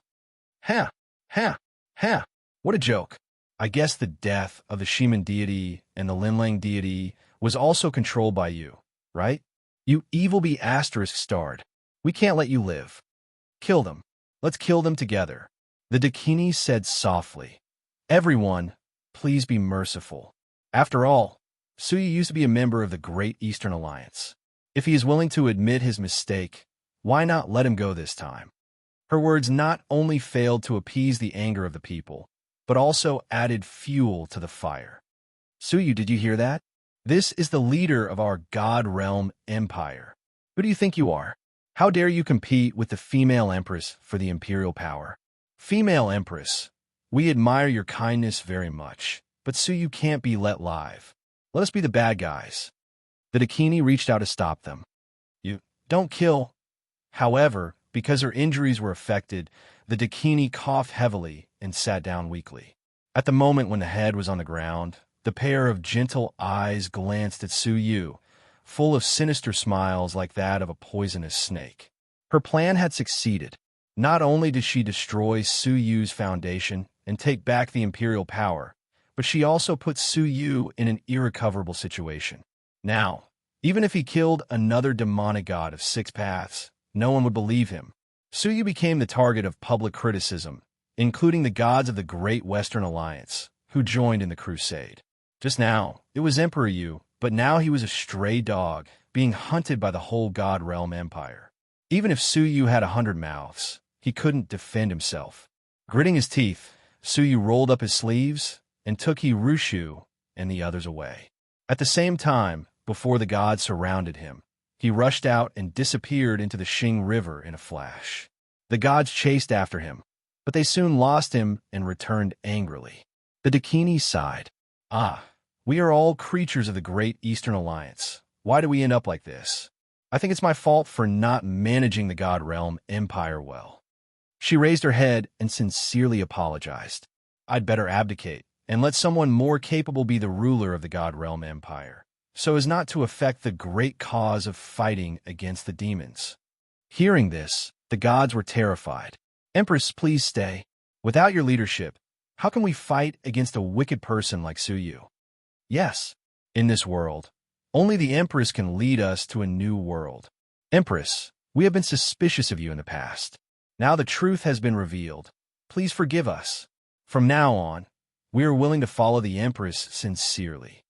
Ha, ha, ha, what a joke. I guess the death of the Shiman deity and the Linlang deity was also controlled by you, right? You evil be***starred. We can't let you live. Kill them. Let's kill them together. The Dakini said softly. "Everyone, please be merciful. After all, Su Yu used to be a member of the Great Eastern Alliance. If he is willing to admit his mistake, why not let him go this time?" Her words not only failed to appease the anger of the people, but also added fuel to the fire. "Su Yu, did you hear that? This is the leader of our God Realm Empire. Who do you think you are? How dare you compete with the female empress for the imperial power? Female empress, we admire your kindness very much, but Su Yu can't be let live. Let us be the bad guys." The Dakini reached out to stop them. "You don't kill." However, because her injuries were affected, the Dakini coughed heavily and sat down weakly. At the moment when the head was on the ground, the pair of gentle eyes glanced at Su Yu, full of sinister smiles like that of a poisonous snake. Her plan had succeeded. Not only did she destroy Su Yu's foundation and take back the imperial power, but she also put Su Yu in an irrecoverable situation. Now, even if he killed another demonic god of 6 paths, no one would believe him. Su Yu became the target of public criticism, including the gods of the Great Western Alliance, who joined in the crusade. Just now, it was Emperor Yu, but now he was a stray dog, being hunted by the whole God Realm Empire. Even if Su Yu had 100 mouths, he couldn't defend himself. Gritting his teeth, Su Yu rolled up his sleeves and took Rushu and the others away. At the same time, before the gods surrounded him, he rushed out and disappeared into the Xing River in a flash. The gods chased after him, but they soon lost him and returned angrily. The Dakini sighed. "Ah, we are all creatures of the Great Eastern Alliance. Why do we end up like this? I think it's my fault for not managing the God Realm Empire well." She raised her head and sincerely apologized. "I'd better abdicate and let someone more capable be the ruler of the God Realm Empire, so as not to affect the great cause of fighting against the demons." Hearing this, the gods were terrified. "Empress, please stay. Without your leadership, how can we fight against a wicked person like Su Yu?" "Yes, in this world, only the Empress can lead us to a new world. Empress, we have been suspicious of you in the past. Now the truth has been revealed. Please forgive us. From now on, we are willing to follow the Empress sincerely.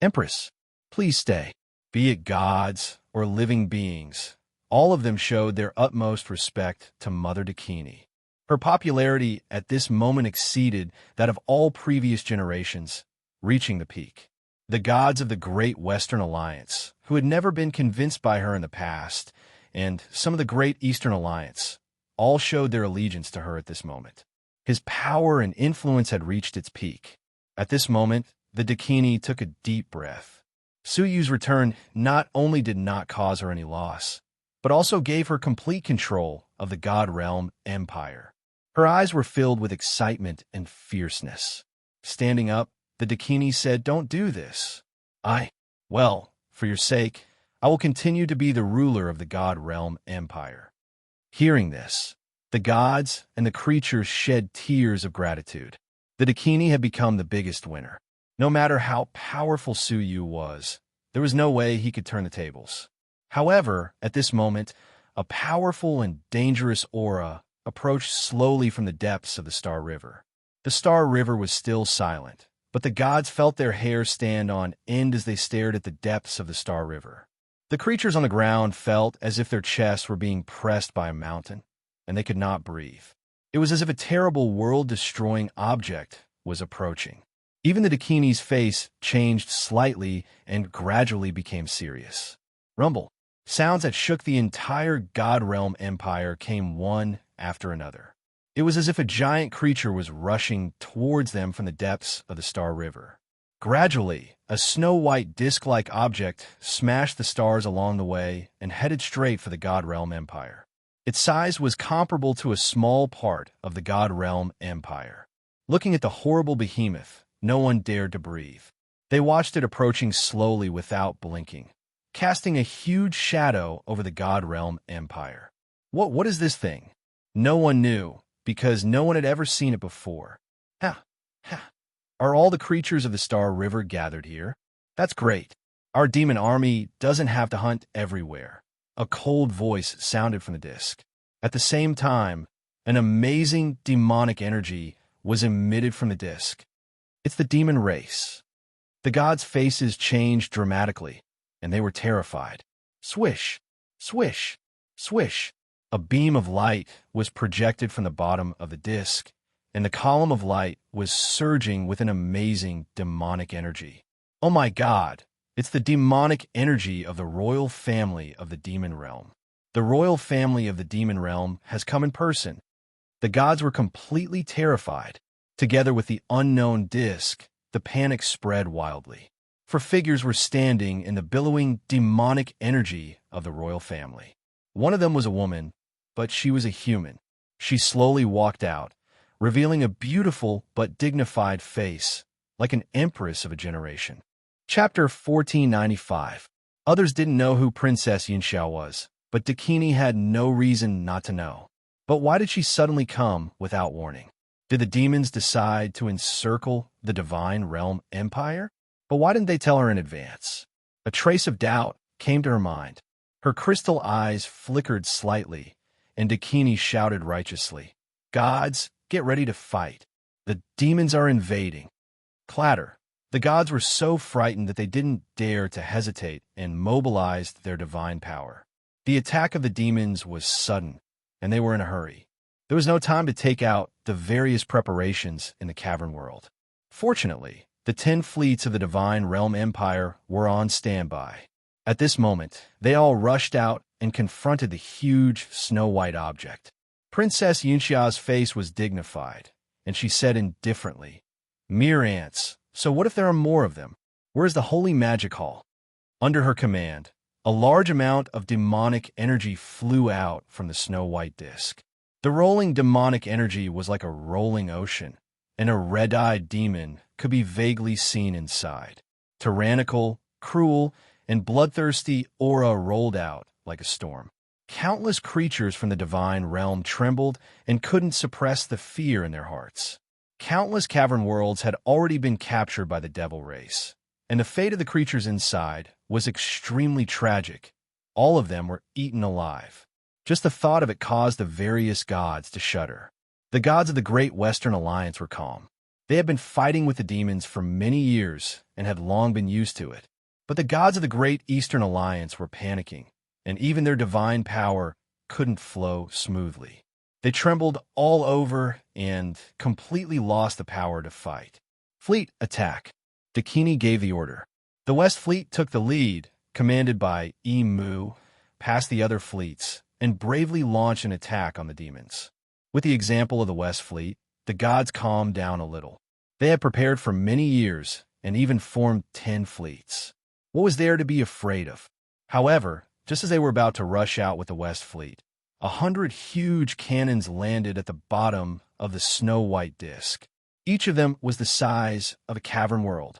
Empress, please stay. Be it gods or living beings, all of them showed their utmost respect to Mother Dakini. Her popularity at this moment exceeded that of all previous generations, reaching the peak. The gods of the Great Western Alliance, who had never been convinced by her in the past, and some of the Great Eastern Alliance, all showed their allegiance to her at this moment. His power and influence had reached its peak. At this moment, the Dakini took a deep breath. Suyu's return not only did not cause her any loss, but also gave her complete control of the God Realm Empire. Her eyes were filled with excitement and fierceness. Standing up, the Dakini said, "Don't do this. Well, for your sake, I will continue to be the ruler of the God Realm Empire." Hearing this, the gods and the creatures shed tears of gratitude. The Dakini had become the biggest winner. No matter how powerful Suyu was, there was no way he could turn the tables. However, at this moment, a powerful and dangerous aura approached slowly from the depths of the Star River. The Star River was still silent, but the gods felt their hair stand on end as they stared at the depths of the Star River. The creatures on the ground felt as if their chests were being pressed by a mountain, and they could not breathe. It was as if a terrible world-destroying object was approaching. Even the Dakini's face changed slightly and gradually became serious. Rumble. Sounds that shook the entire God Realm Empire came one after another. It was as if a giant creature was rushing towards them from the depths of the Star River. Gradually, a snow-white disc-like object smashed the stars along the way and headed straight for the God Realm Empire. Its size was comparable to a small part of the God Realm Empire. Looking at the horrible behemoth, no one dared to breathe. They watched it approaching slowly without blinking, casting a huge shadow over the God Realm Empire. What is this thing? No one knew, because no one had ever seen it before. Ha! Are all the creatures of the Star River gathered here? That's great. Our demon army doesn't have to hunt everywhere. A cold voice sounded from the disc. At the same time, an amazing demonic energy was emitted from the disc. It's the demon race. The gods' faces changed dramatically, and they were terrified. Swish, swish, swish. A beam of light was projected from the bottom of the disc, and the column of light was surging with an amazing demonic energy. Oh my God! It's the demonic energy of the royal family of the demon realm. The royal family of the demon realm has come in person. The gods were completely terrified. Together with the unknown disc, the panic spread wildly. For figures were standing in the billowing demonic energy of the royal family. One of them was a woman, but she was a human. She slowly walked out, revealing a beautiful but dignified face, like an empress of a generation. Chapter 1495. Others didn't know who Princess Yinxiao was, but Dakini had no reason not to know. But why did she suddenly come without warning? Did the demons decide to encircle the Divine Realm Empire? But why didn't they tell her in advance? A trace of doubt came to her mind. Her crystal eyes flickered slightly, and Dakini shouted righteously, "Gods, get ready to fight. The demons are invading." Clatter. The gods were so frightened that they didn't dare to hesitate and mobilized their divine power. The attack of the demons was sudden, and they were in a hurry. There was no time to take out the various preparations in the cavern world. Fortunately, the 10 fleets of the Divine Realm Empire were on standby. At this moment, they all rushed out and confronted the huge snow-white object. Princess Yunxia's face was dignified, and she said indifferently, "Mere ants. So what if there are more of them? Where's the holy magic hall?" Under her command, a large amount of demonic energy flew out from the snow-white disc. The rolling demonic energy was like a rolling ocean, and a red-eyed demon could be vaguely seen inside. Tyrannical, cruel, and bloodthirsty aura rolled out like a storm. Countless creatures from the divine realm trembled and couldn't suppress the fear in their hearts. Countless cavern worlds had already been captured by the devil race, and the fate of the creatures inside was extremely tragic. All of them were eaten alive. Just the thought of it caused the various gods to shudder. The gods of the Great Western Alliance were calm. They had been fighting with the demons for many years and had long been used to it. But the gods of the Great Eastern Alliance were panicking, and even their divine power couldn't flow smoothly. They trembled all over and completely lost the power to fight. Fleet, attack. Dakini gave the order. The West Fleet took the lead, commanded by Emu, past the other fleets, and bravely launched an attack on the demons. With the example of the West Fleet, the gods calmed down a little. They had prepared for many years and even formed 10 fleets. What was there to be afraid of? However, just as they were about to rush out with the West Fleet, 100 huge cannons landed at the bottom of the snow-white disk. Each of them was the size of a cavern world.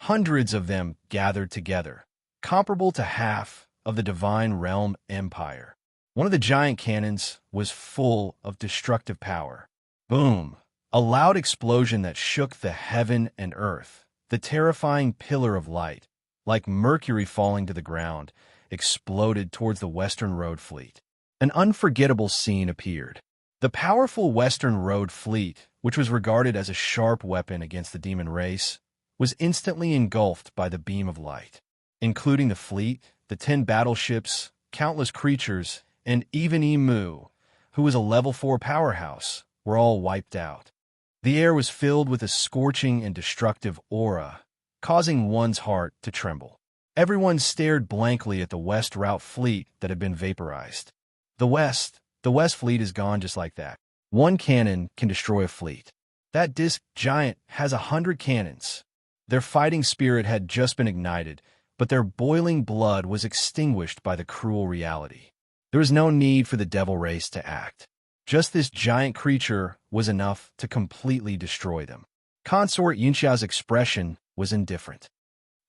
Hundreds of them gathered together, comparable to half of the Divine Realm Empire. One of the giant cannons was full of destructive power. Boom! A loud explosion that shook the heaven and earth. The terrifying pillar of light, like Mercury falling to the ground, exploded towards the Western Road Fleet. An unforgettable scene appeared. The powerful Western Road Fleet, which was regarded as a sharp weapon against the demon race, was instantly engulfed by the beam of light. Including the fleet, the 10 battleships, countless creatures, and even Emu, who was a level 4 powerhouse, were all wiped out. The air was filled with a scorching and destructive aura, causing one's heart to tremble. Everyone stared blankly at the West Route Fleet that had been vaporized. The West Fleet is gone just like that. One cannon can destroy a fleet. That disk giant has 100 cannons. Their fighting spirit had just been ignited, but their boiling blood was extinguished by the cruel reality. There was no need for the devil race to act. Just this giant creature was enough to completely destroy them. Consort Yunxia's expression was indifferent.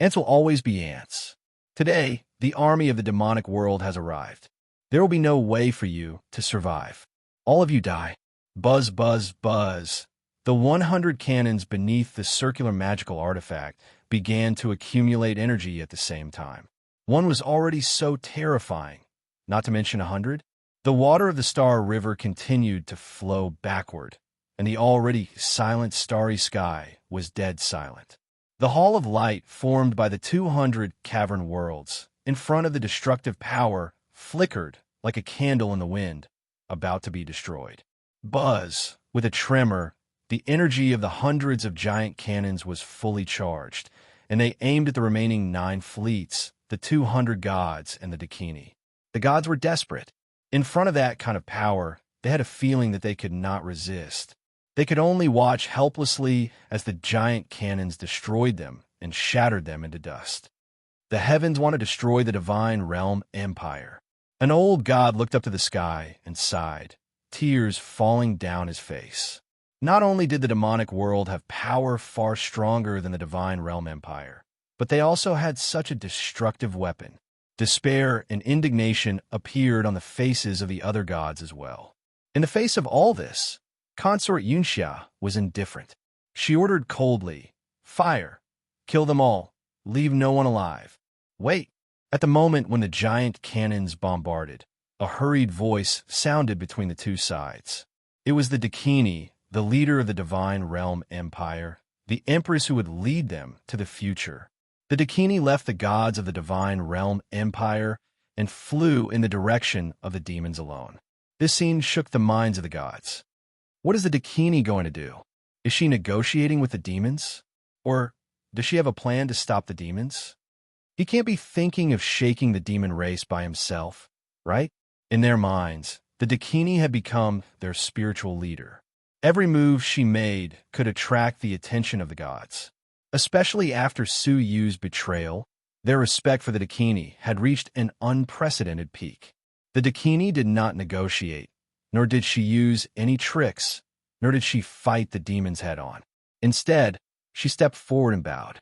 Ants will always be ants. Today, the army of the demonic world has arrived. There will be no way for you to survive. All of you die. Buzz, buzz, buzz. The 100 cannons beneath the circular magical artifact began to accumulate energy at the same time. One was already so terrifying, not to mention 100. The water of the Star River continued to flow backward, and the already silent starry sky was dead silent. The Hall of Light formed by the 200 cavern worlds in front of the destructive power flickered like a candle in the wind, about to be destroyed. Buzz, with a tremor, the energy of the hundreds of giant cannons was fully charged, and they aimed at the remaining 9 fleets, the 200 gods and the Dakini. The gods were desperate. In front of that kind of power, they had a feeling that they could not resist. They could only watch helplessly as the giant cannons destroyed them and shattered them into dust. The heavens want to destroy the Divine Realm Empire. An old god looked up to the sky and sighed, tears falling down his face. Not only did the demonic world have power far stronger than the Divine Realm Empire, but they also had such a destructive weapon. Despair and indignation appeared on the faces of the other gods as well. In the face of all this, Consort Yunxia was indifferent. She ordered coldly, "Fire! Kill them all! Leave no one alive!" Wait! At the moment when the giant cannons bombarded, a hurried voice sounded between the two sides. It was the Dakini, the leader of the Divine Realm Empire, the empress who would lead them to the future. The Dakini left the gods of the Divine Realm Empire and flew in the direction of the demons alone. This scene shook the minds of the gods. What is the Dakini going to do? Is she negotiating with the demons? Or does she have a plan to stop the demons? He can't be thinking of shaking the demon race by himself, right? In their minds, the Dakini had become their spiritual leader. Every move she made could attract the attention of the gods. Especially after Su Yu's betrayal, their respect for the Dakini had reached an unprecedented peak. The Dakini did not negotiate, nor did she use any tricks, nor did she fight the demons head-on. Instead, she stepped forward and bowed.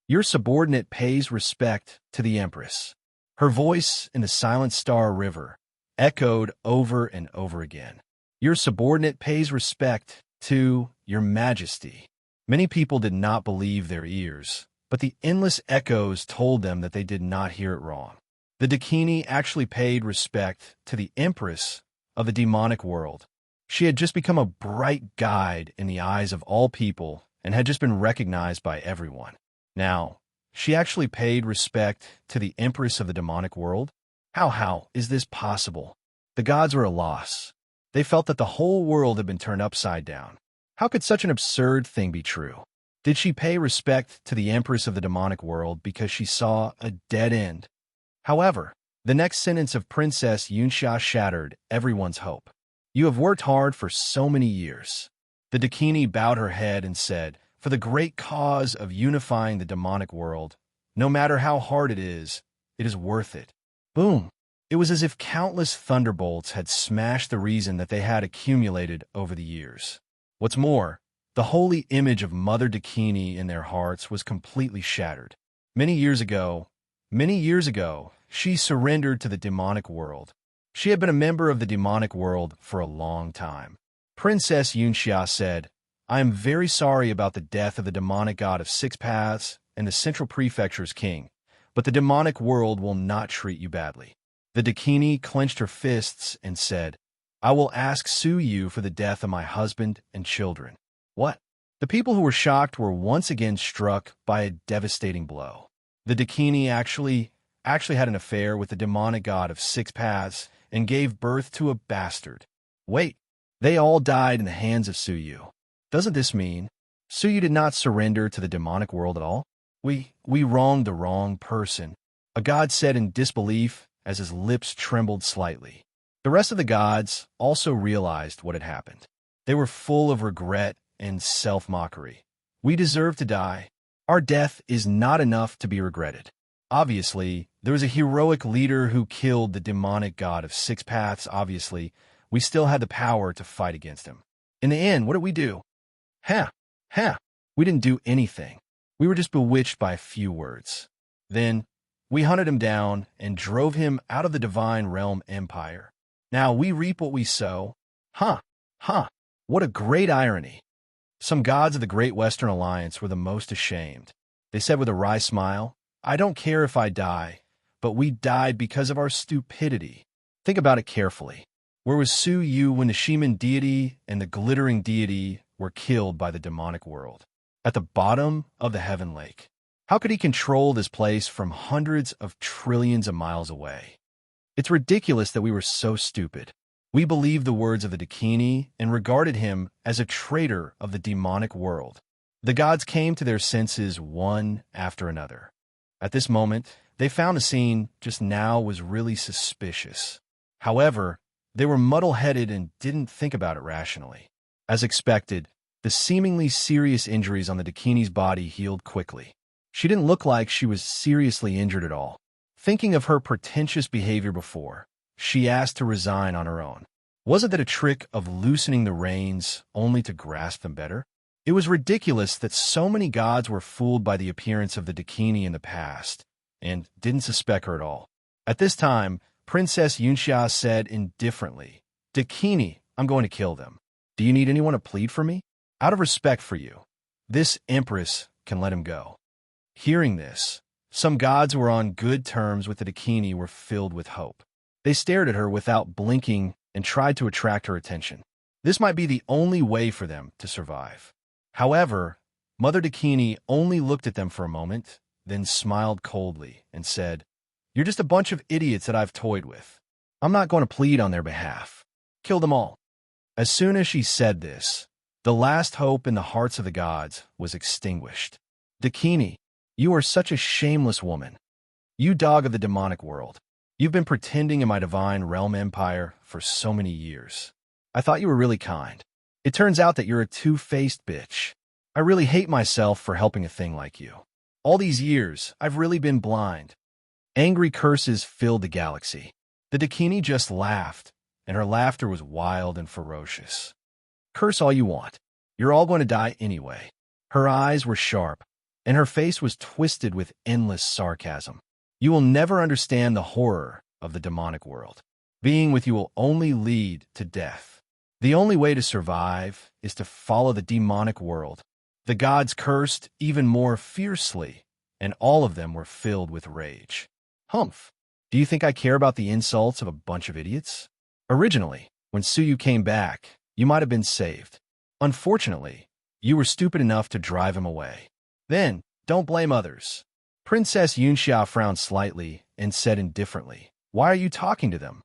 "Your subordinate pays respect to the Empress." Her voice in the silent Star River echoed over and over again. "Your subordinate pays respect to Your Majesty." Many people did not believe their ears, but the endless echoes told them that they did not hear it wrong. The Dakini actually paid respect to the empress of the demonic world. She had just become a bright guide in the eyes of all people and had just been recognized by everyone. Now, she actually paid respect to the empress of the demonic world? How is this possible? The gods were at a loss. They felt that the whole world had been turned upside down. How could such an absurd thing be true? Did she pay respect to the empress of the demonic world because she saw a dead end? However, the next sentence of Princess Yunxia shattered everyone's hope. You have worked hard for so many years. The Dakini bowed her head and said, for the great cause of unifying the demonic world, no matter how hard it is worth it. Boom! It was as if countless thunderbolts had smashed the reason that they had accumulated over the years. What's more, the holy image of Mother Dakini in their hearts was completely shattered. Many years ago, she surrendered to the demonic world. She had been a member of the demonic world for a long time. Princess Yunxia said, I am very sorry about the death of the demonic god of six paths and the central prefecture's king, but the demonic world will not treat you badly. The Dakini clenched her fists and said, I will ask Su Yu for the death of my husband and children. What? The people who were shocked were once again struck by a devastating blow. The Dakini actually had an affair with the demonic god of six paths and gave birth to a bastard. Wait, they all died in the hands of Su Yu. Doesn't this mean Su Yu did not surrender to the demonic world at all? We wronged the wrong person, a god said in disbelief as his lips trembled slightly. The rest of the gods also realized what had happened. They were full of regret and self-mockery. We deserve to die. Our death is not enough to be regretted. Obviously, there was a heroic leader who killed the demonic god of six paths. Obviously, we still had the power to fight against him. In the end, what did we do? We didn't do anything. We were just bewitched by a few words. Then, we hunted him down and drove him out of the divine realm empire. Now we reap what we sow. What a great irony. Some gods of the Great Western Alliance were the most ashamed. They said with a wry smile, I don't care if I die, but we died because of our stupidity. Think about it carefully. Where was Su Yu when the Shaman deity and the glittering deity were killed by the demonic world? At the bottom of the Heaven Lake. How could he control this place from hundreds of trillions of miles away? It's ridiculous that we were so stupid. We believed the words of the Dakini and regarded him as a traitor of the demonic world. The gods came to their senses one after another. At this moment, they found the scene just now was really suspicious. However, they were muddle-headed and didn't think about it rationally. As expected, the seemingly serious injuries on the Dakini's body healed quickly. She didn't look like she was seriously injured at all. Thinking of her pretentious behavior before, she asked to resign on her own. Wasn't that a trick of loosening the reins only to grasp them better? It was ridiculous that so many gods were fooled by the appearance of the Dakini in the past, and didn't suspect her at all. At this time, Princess Yunxia said indifferently, Dakini, I'm going to kill them. Do you need anyone to plead for me? Out of respect for you, this empress can let him go. Hearing this, some gods who were on good terms with the Dakini were filled with hope. They stared at her without blinking and tried to attract her attention. This might be the only way for them to survive. However, Mother Dakini only looked at them for a moment, then smiled coldly and said, You're just a bunch of idiots that I've toyed with. I'm not going to plead on their behalf. Kill them all. As soon as she said this, the last hope in the hearts of the gods was extinguished. Dakini, you are such a shameless woman. You dog of the demonic world. You've been pretending in my divine realm empire for so many years. I thought you were really kind. It turns out that you're a two-faced bitch. I really hate myself for helping a thing like you. All these years, I've really been blind. Angry curses filled the galaxy. The Dakini just laughed, and her laughter was wild and ferocious. Curse all you want. You're all going to die anyway. Her eyes were sharp, and her face was twisted with endless sarcasm. You will never understand the horror of the demonic world. Being with you will only lead to death. The only way to survive is to follow the demonic world. The gods cursed even more fiercely, and all of them were filled with rage. Humph! Do you think I care about the insults of a bunch of idiots? Originally, when Suyu came back, you might have been saved. Unfortunately, you were stupid enough to drive him away. Then, don't blame others. Princess Yunxia frowned slightly and said indifferently, "Why are you talking to them?"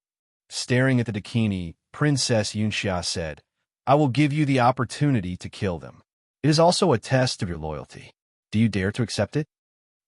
Staring at the Dakini, Princess Yunxia said, "I will give you the opportunity to kill them. It is also a test of your loyalty. Do you dare to accept it?"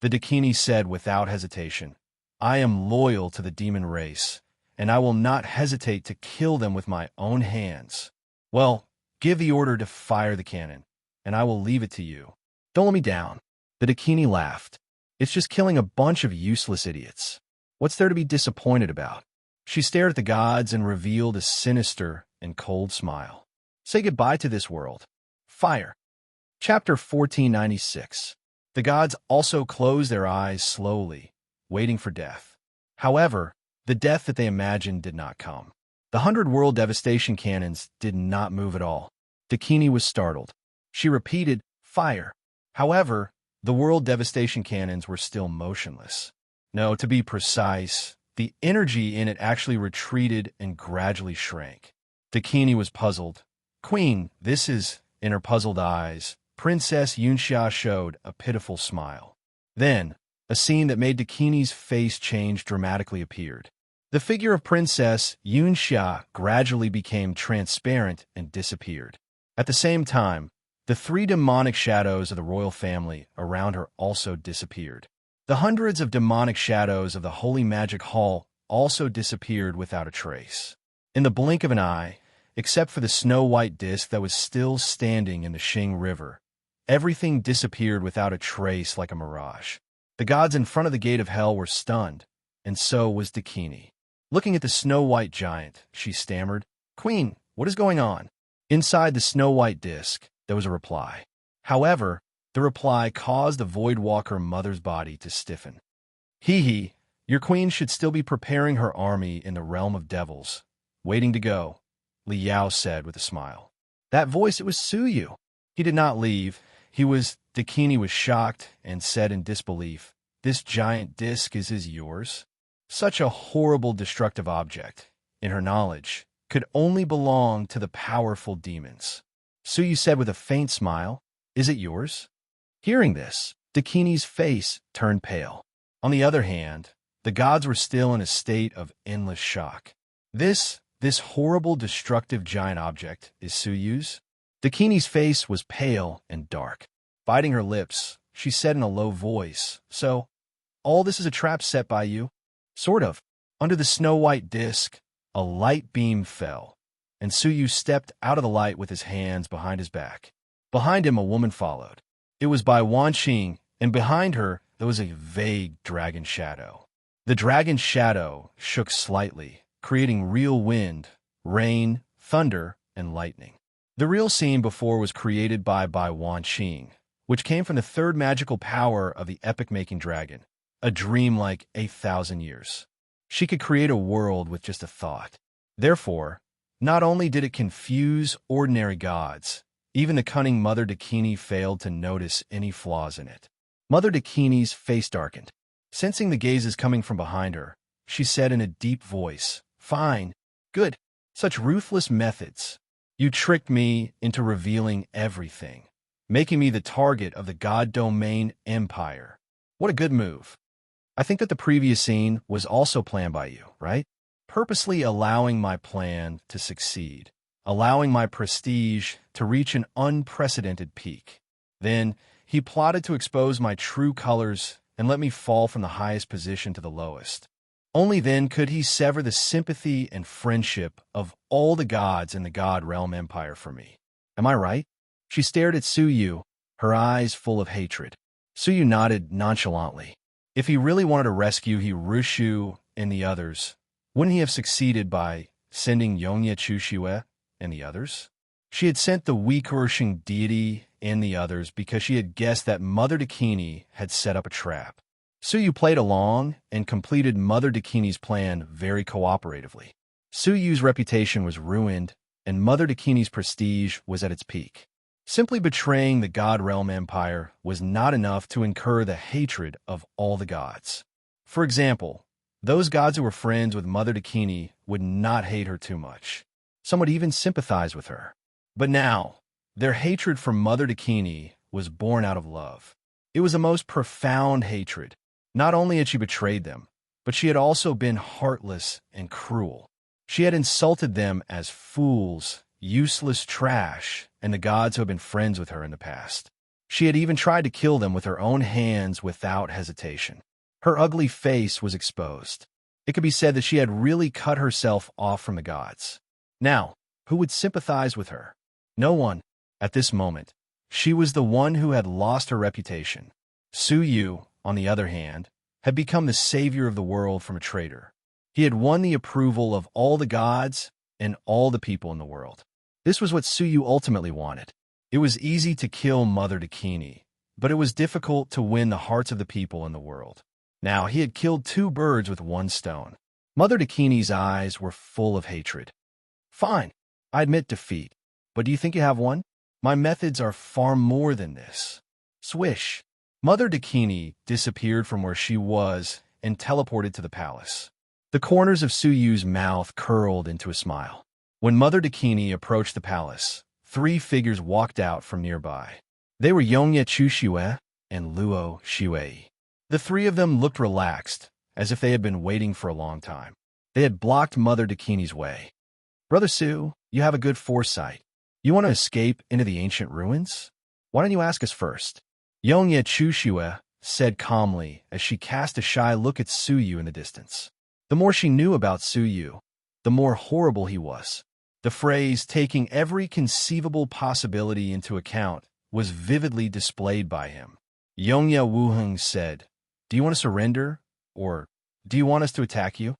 The Dakini said without hesitation, "I am loyal to the demon race, and I will not hesitate to kill them with my own hands." "Well, give the order to fire the cannon, and I will leave it to you. Don't let me down." The Dakini laughed. "It's just killing a bunch of useless idiots. What's there to be disappointed about?" She stared at the gods and revealed a sinister and cold smile. "Say goodbye to this world. Fire." Chapter 1496. The gods also closed their eyes slowly, waiting for death. However, the death that they imagined did not come. The 100-world devastation cannons did not move at all. Dakini was startled. She repeated, "Fire." However, the world devastation cannons were still motionless. No, to be precise, the energy in it actually retreated and gradually shrank. Dakini was puzzled. "Queen, this is..." In her puzzled eyes, Princess Yunxia showed a pitiful smile. Then, a scene that made Dakini's face change dramatically appeared. The figure of Princess Yunxia gradually became transparent and disappeared. At the same time, the 3 demonic shadows of the royal family around her also disappeared. The hundreds of demonic shadows of the Holy Magic Hall also disappeared without a trace. In the blink of an eye, except for the snow-white disk that was still standing in the Xing River, everything disappeared without a trace like a mirage. The gods in front of the gate of hell were stunned, and so was Dakini. Looking at the snow-white giant, she stammered, "Queen, what is going on?" Inside the snow-white disk, there was a reply. However, the reply caused the Voidwalker mother's body to stiffen. "Hee, your queen should still be preparing her army in the realm of devils, waiting to go," Li Yao said with a smile. That voice, it was Suyu. He did not leave. Dakini was shocked and said in disbelief, "This giant disk is yours?" Such a horrible, destructive object, in her knowledge, could only belong to the powerful demons. Suyu said with a faint smile, "Is it yours?" Hearing this, Dakini's face turned pale. On the other hand, the gods were still in a state of endless shock. This horrible, destructive giant object is Suyu's? Dakini's face was pale and dark. Biting her lips, she said in a low voice, "So, all this is a trap set by you?" "Sort of." Under the snow-white disk, a light beam fell, and Suyu stepped out of the light with his hands behind his back. Behind him, a woman followed. It was by Wanqing, and behind her, there was a vague dragon shadow. The dragon shadow shook slightly, creating real wind, rain, thunder, and lightning. The real scene before was created by Wanqing, which came from the 3rd magical power of the epic-making dragon, a dream like 8,000 years. She could create a world with just a thought. Therefore, not only did it confuse ordinary gods, even the cunning Mother Dakini failed to notice any flaws in it. Mother Dakini's face darkened. Sensing the gazes coming from behind her, she said in a deep voice, "Fine. Good. Such ruthless methods. You tricked me into revealing everything, making me the target of the God Domain Empire. What a good move. I think that the previous scene was also planned by you, right? Purposely allowing my plan to succeed, allowing my prestige to reach an unprecedented peak. Then, he plotted to expose my true colors and let me fall from the highest position to the lowest. Only then could he sever the sympathy and friendship of all the gods in the God Realm Empire for me. Am I right?" She stared at Suyu, her eyes full of hatred. Suyu nodded nonchalantly. If he really wanted to rescue Hirushu and the others, wouldn't he have succeeded by sending Yongye Chushue and the others? She had sent the weak-Urshan deity and the others because she had guessed that Mother Dakini had set up a trap. Suyu played along and completed Mother Dakini's plan very cooperatively. Suyu's reputation was ruined, and Mother Dakini's prestige was at its peak. Simply betraying the God Realm Empire was not enough to incur the hatred of all the gods. For example, Those gods who were friends with Mother Dakini would not hate her too much. Some would even sympathize with her. But now, their hatred for Mother Dakini was born out of love. It was a most profound hatred. Not only had she betrayed them, but she had also been heartless and cruel. She had insulted them as fools, useless trash, and the gods who had been friends with her in the past. She had even tried to kill them with her own hands without hesitation. Her ugly face was exposed. It could be said that she had really cut herself off from the gods. Now, who would sympathize with her? No one. At this moment, she was the one who had lost her reputation. Su Yu, on the other hand, had become the savior of the world from a traitor. He had won the approval of all the gods and all the people in the world. This was what Su Yu ultimately wanted. It was easy to kill Mother Dakini, but it was difficult to win the hearts of the people in the world. Now he had killed 2 birds with 1 stone. Mother Dakini's eyes were full of hatred. Fine, I admit defeat, but do you think you have won? My methods are far more than this. Swish. Mother Dakini disappeared from where she was and teleported to the palace. The corners of Su Yu's mouth curled into a smile. When Mother Dakini approached the palace, 3 figures walked out from nearby. They were Yongye Chushue and Luo Shuei. The 3 of them looked relaxed, as if they had been waiting for a long time. They had blocked Mother Dakini's way. Brother Su, you have a good foresight. You want to escape into the ancient ruins? Why don't you ask us first? Yongye Chushue said calmly as she cast a shy look at Su Yu in the distance. The more she knew about Su Yu, the more horrible he was. The phrase, taking every conceivable possibility into account, was vividly displayed by him. Yongye Wuheng said, "Do you want to surrender, or do you want us to attack you?"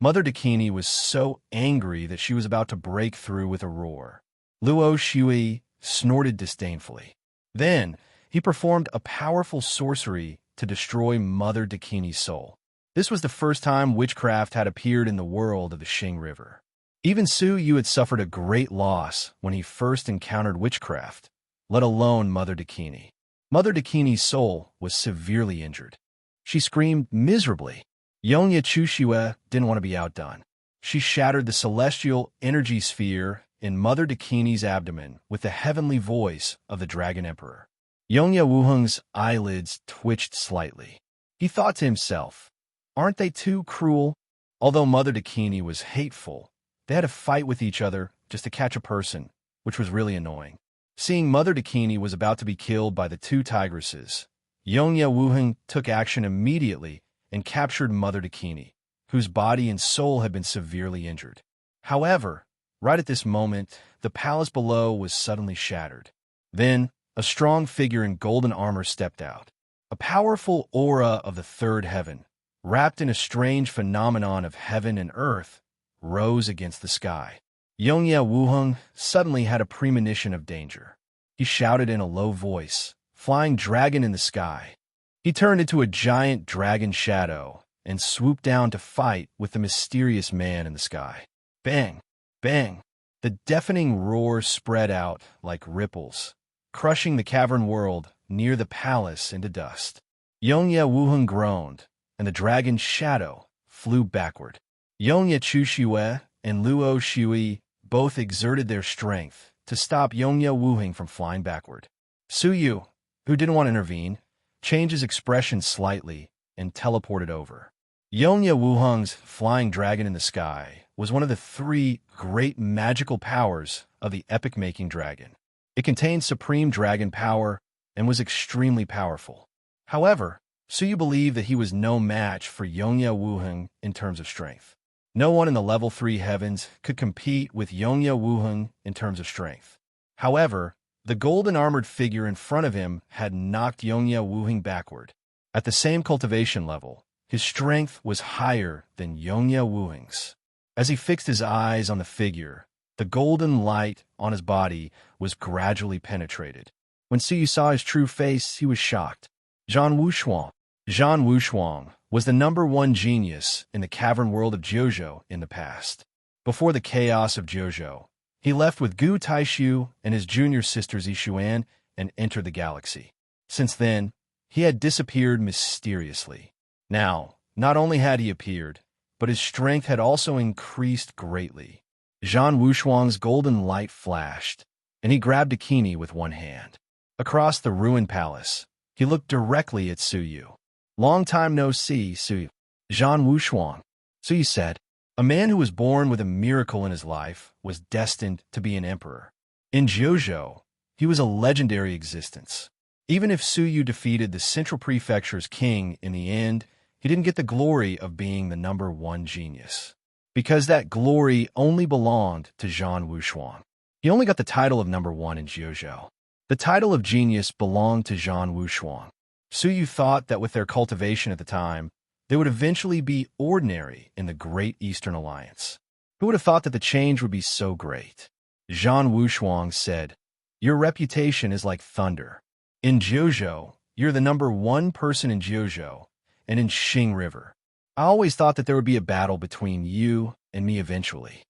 Mother Dakini was so angry that she was about to break through with a roar. Luo Shui snorted disdainfully. Then, he performed a powerful sorcery to destroy Mother Dakini's soul. This was the first time witchcraft had appeared in the world of the Xing River. Even Su Yu had suffered a great loss when he first encountered witchcraft, let alone Mother Dakini. Mother Dakini's soul was severely injured. She screamed miserably. Yongye Chushue didn't want to be outdone. She shattered the celestial energy sphere in Mother Dakini's abdomen with the heavenly voice of the Dragon Emperor. Yongye Wuheng's eyelids twitched slightly. He thought to himself, aren't they too cruel? Although Mother Dakini was hateful, they had to fight with each other just to catch a person, which was really annoying. Seeing Mother Dakini was about to be killed by the 2 tigresses, Yongye Wuheng took action immediately and captured Mother Dakini, whose body and soul had been severely injured. However, right at this moment, the palace below was suddenly shattered. Then, a strong figure in golden armor stepped out. A powerful aura of the 3rd heaven, wrapped in a strange phenomenon of heaven and earth, rose against the sky. Yongye Wuheng suddenly had a premonition of danger. He shouted in a low voice, "Flying dragon in the sky." He turned into a giant dragon shadow and swooped down to fight with the mysterious man in the sky. Bang! Bang! The deafening roar spread out like ripples, crushing the cavern world near the palace into dust. Yongye Wuheng groaned, and the dragon's shadow flew backward. Yongye Chushue and Luo Shui both exerted their strength to stop Yongye Wuheng from flying backward. Su Yu, who didn't want to intervene, changed his expression slightly and teleported over. Yongye Wuheng's flying dragon in the sky was one of the 3 great magical powers of the epic-making dragon. It contained supreme dragon power and was extremely powerful. However, Su Yu believed that he was no match for Yongye Wuheng in terms of strength. No one in the level 3 heavens could compete with Yongye Wuheng in terms of strength. However, the golden armored figure in front of him had knocked Yongye Wuheng backward. At the same cultivation level, his strength was higher than Yongye Wuheng's. As he fixed his eyes on the figure, the golden light on his body was gradually penetrated. When Su Yu saw his true face, he was shocked. Zhan Wushuang was the #1 genius in the cavern world of Jiuzhou in the past. Before the chaos of Jiuzhou, he left with Gu Taishu and his junior sister Zishuan and entered the galaxy. Since then, he had disappeared mysteriously. Now, Not only had he appeared, but his strength had also increased greatly. Zhan Wushuang's golden light flashed, and he grabbed Dakini with one hand. Across the ruined palace, he looked directly at Su Yu. "Long time no see, Su Yu." "Zhan Wushuang," Su Yu said. A man who was born with a miracle in his life was destined to be an emperor. In Jiuzhou, he was a legendary existence. Even if Su Yu defeated the Central Prefecture's king in the end, he didn't get the glory of being the #1 genius, because that glory only belonged to Zhan Wushuang. He only got the title of #1 in Jiuzhou. The title of genius belonged to Zhan Wushuang. Su Yu thought that with their cultivation at the time, they would eventually be ordinary in the Great Eastern Alliance. Who would have thought that the change would be so great? Zhan Wushuang said, "Your reputation is like thunder. In Jiuzhou, you're the #1 person in Jiuzhou and in Xing River. I always thought that there would be a battle between you and me eventually.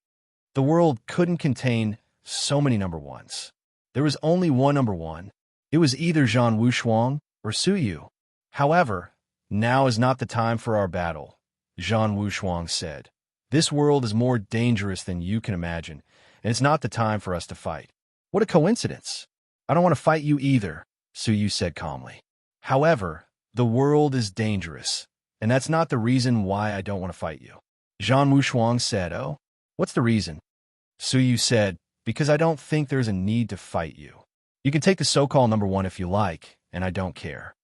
The world couldn't contain so many #1s. There was only one #1. It was either Zhan Wushuang or Su Yu. However, now is not the time for our battle," Zhan Wushuang said. "This world is more dangerous than you can imagine, and it's not the time for us to fight." "What a coincidence. I don't want to fight you either," Su Yu said calmly. "However, the world is dangerous, and that's not the reason why I don't want to fight you." Zhan Wushuang said, "Oh, what's the reason?" Su Yu said, "Because I don't think there's a need to fight you. You can take the so-called #1 if you like, and I don't care."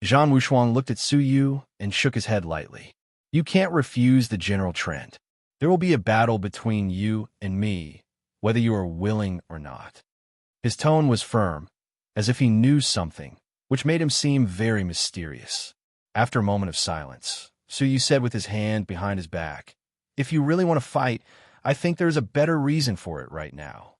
Zhan Wushuang looked at Su Yu and shook his head lightly. "You can't refuse the general trend. There will be a battle between you and me, whether you are willing or not." His tone was firm, as if he knew something, which made him seem very mysterious. After a moment of silence, Su Yu said with his hand behind his back, "If you really want to fight, I think there's a better reason for it right now."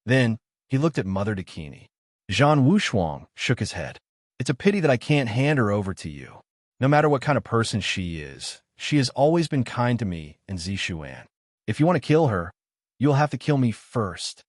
Then he looked at Mother Dakini. Zhan Wushuang shook his head. "It's a pity that I can't hand her over to you. No matter what kind of person she has always been kind to me and Zishuan. If you want to kill her, you'll have to kill me first."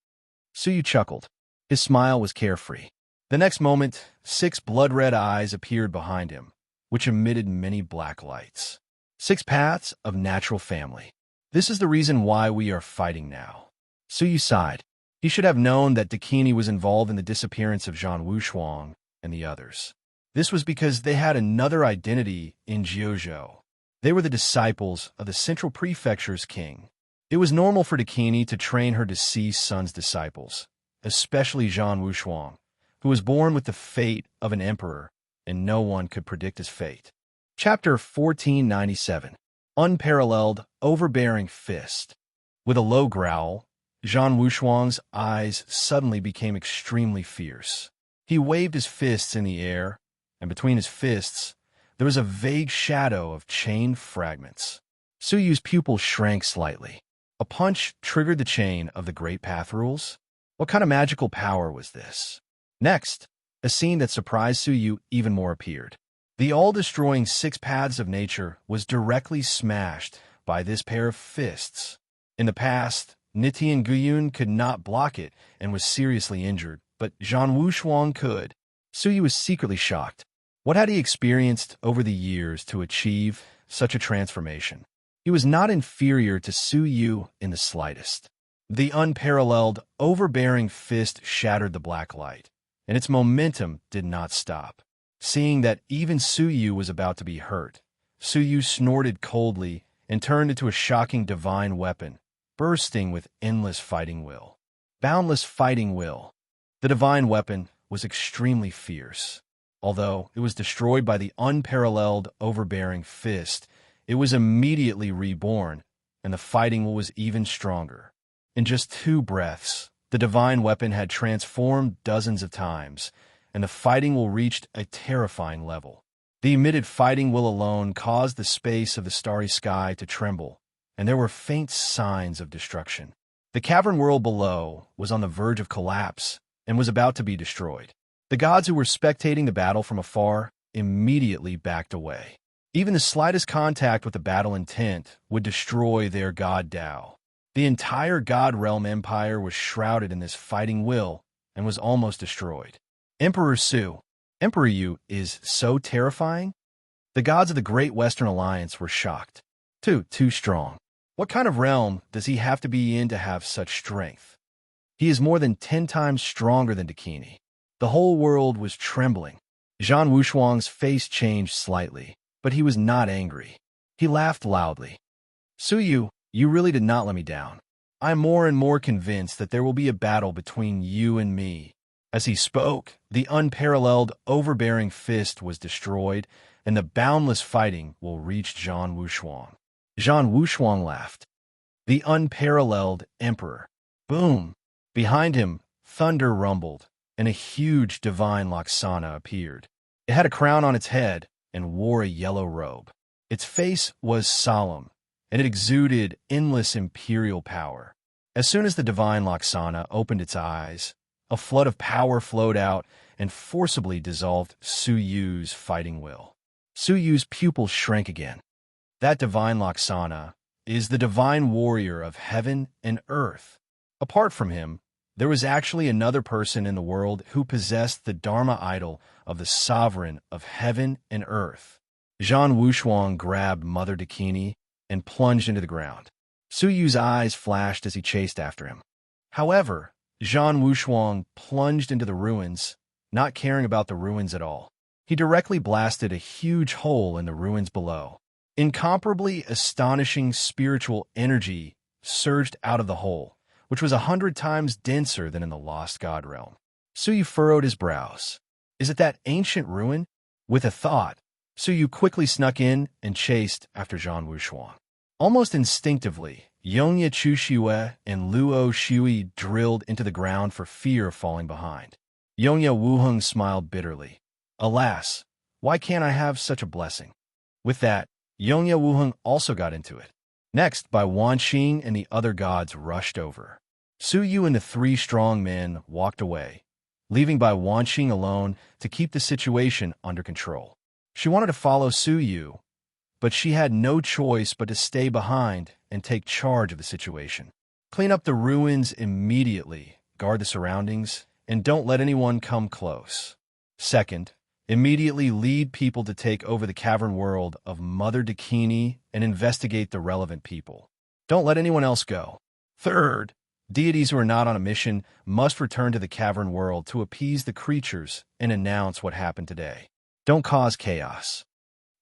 Su Yu chuckled. His smile was carefree. The next moment, 6 blood-red eyes appeared behind him, which emitted many black lights. 6 paths of natural family. This is the reason why we are fighting now. Su Yu sighed. He should have known that Dakini was involved in the disappearance of Zhan Wushuang and the others. This was because they had another identity in Jiuzhou. They were the disciples of the Central Prefecture's king. It was normal for Dakini to train her deceased son's disciples, especially Zhan Wushuang, who was born with the fate of an emperor, and no one could predict his fate. Chapter 1497. Unparalleled, Overbearing Fist. With a low growl, Zhan Wushuang's eyes suddenly became extremely fierce. He waved his fists in the air, and between his fists, there was a vague shadow of chain fragments. Su Yu's pupil shrank slightly. A punch triggered the chain of the Great Path rules? What kind of magical power was this? Next, a scene that surprised Su Yu even more appeared. The all-destroying 6 paths of nature was directly smashed by this pair of fists. In the past, Nitian Guyun could not block it and was seriously injured, but Zhan Wushuang could. Su Yu was secretly shocked. What had he experienced over the years to achieve such a transformation? He was not inferior to Su Yu in the slightest. The unparalleled, overbearing fist shattered the black light, and its momentum did not stop. Seeing that even Su Yu was about to be hurt, Su Yu snorted coldly and turned into a shocking divine weapon, bursting with endless fighting will. Boundless fighting will. The divine weapon was extremely fierce. Although it was destroyed by the unparalleled, overbearing fist, it was immediately reborn, and the fighting will was even stronger. In just 2 breaths, the divine weapon had transformed dozens of times, and the fighting will reached a terrifying level. The emitted fighting will alone caused the space of the starry sky to tremble, and there were faint signs of destruction. The cavern world below was on the verge of collapse and was about to be destroyed. The gods who were spectating the battle from afar immediately backed away. Even the slightest contact with the battle intent would destroy their god Tao. The entire God Realm Empire was shrouded in this fighting will and was almost destroyed. Emperor Su, Emperor Yu is so terrifying? The gods of the Great Western Alliance were shocked. Too strong. What kind of realm does he have to be in to have such strength? He is more than 10 times stronger than Dakini. The whole world was trembling. Zhan Wushuang's face changed slightly, but he was not angry. He laughed loudly. Suyu, you really did not let me down. I am more and more convinced that there will be a battle between you and me. As he spoke, the unparalleled, overbearing fist was destroyed, and the boundless fighting will reach Zhan Wushuang. Zhan Wushuang laughed. The unparalleled emperor. Boom! Behind him, thunder rumbled, and a huge divine Laksana appeared. It had a crown on its head and wore a yellow robe. Its face was solemn, and it exuded endless imperial power. As soon as the divine Laksana opened its eyes, a flood of power flowed out and forcibly dissolved Su Yu's fighting will. Su Yu's pupils shrank again. That divine Laksana is the divine warrior of heaven and earth. Apart from him, there was actually another person in the world who possessed the Dharma idol of the sovereign of heaven and earth. Zhan Wushuang grabbed Mother Dakini and plunged into the ground. Su Yu's eyes flashed as he chased after him. However, Zhan Wushuang plunged into the ruins, not caring about the ruins at all. He directly blasted a huge hole in the ruins below. Incomparably astonishing spiritual energy surged out of the hole, which was 100 times denser than in the Lost God realm. Suyu furrowed his brows. Is it that ancient ruin? With a thought, Suyu quickly snuck in and chased after Zhan Wushuang. Almost instinctively, Yongya Chuxiue and Luo Shui drilled into the ground for fear of falling behind. Yongya Wuheng smiled bitterly. Alas, why can't I have such a blessing? With that, Yongya Wuheng also got into it. Next, Bai Wanqing and the other gods rushed over. Su Yu and the 3 strong men walked away, leaving Bai Wanqing alone to keep the situation under control. She wanted to follow Su Yu, but she had no choice but to stay behind and take charge of the situation. Clean up the ruins immediately, guard the surroundings, and don't let anyone come close. Second, immediately lead people to take over the cavern world of Mother Dakini and investigate the relevant people. Don't let anyone else go. Third, deities who are not on a mission must return to the cavern world to appease the creatures and announce what happened today. Don't cause chaos.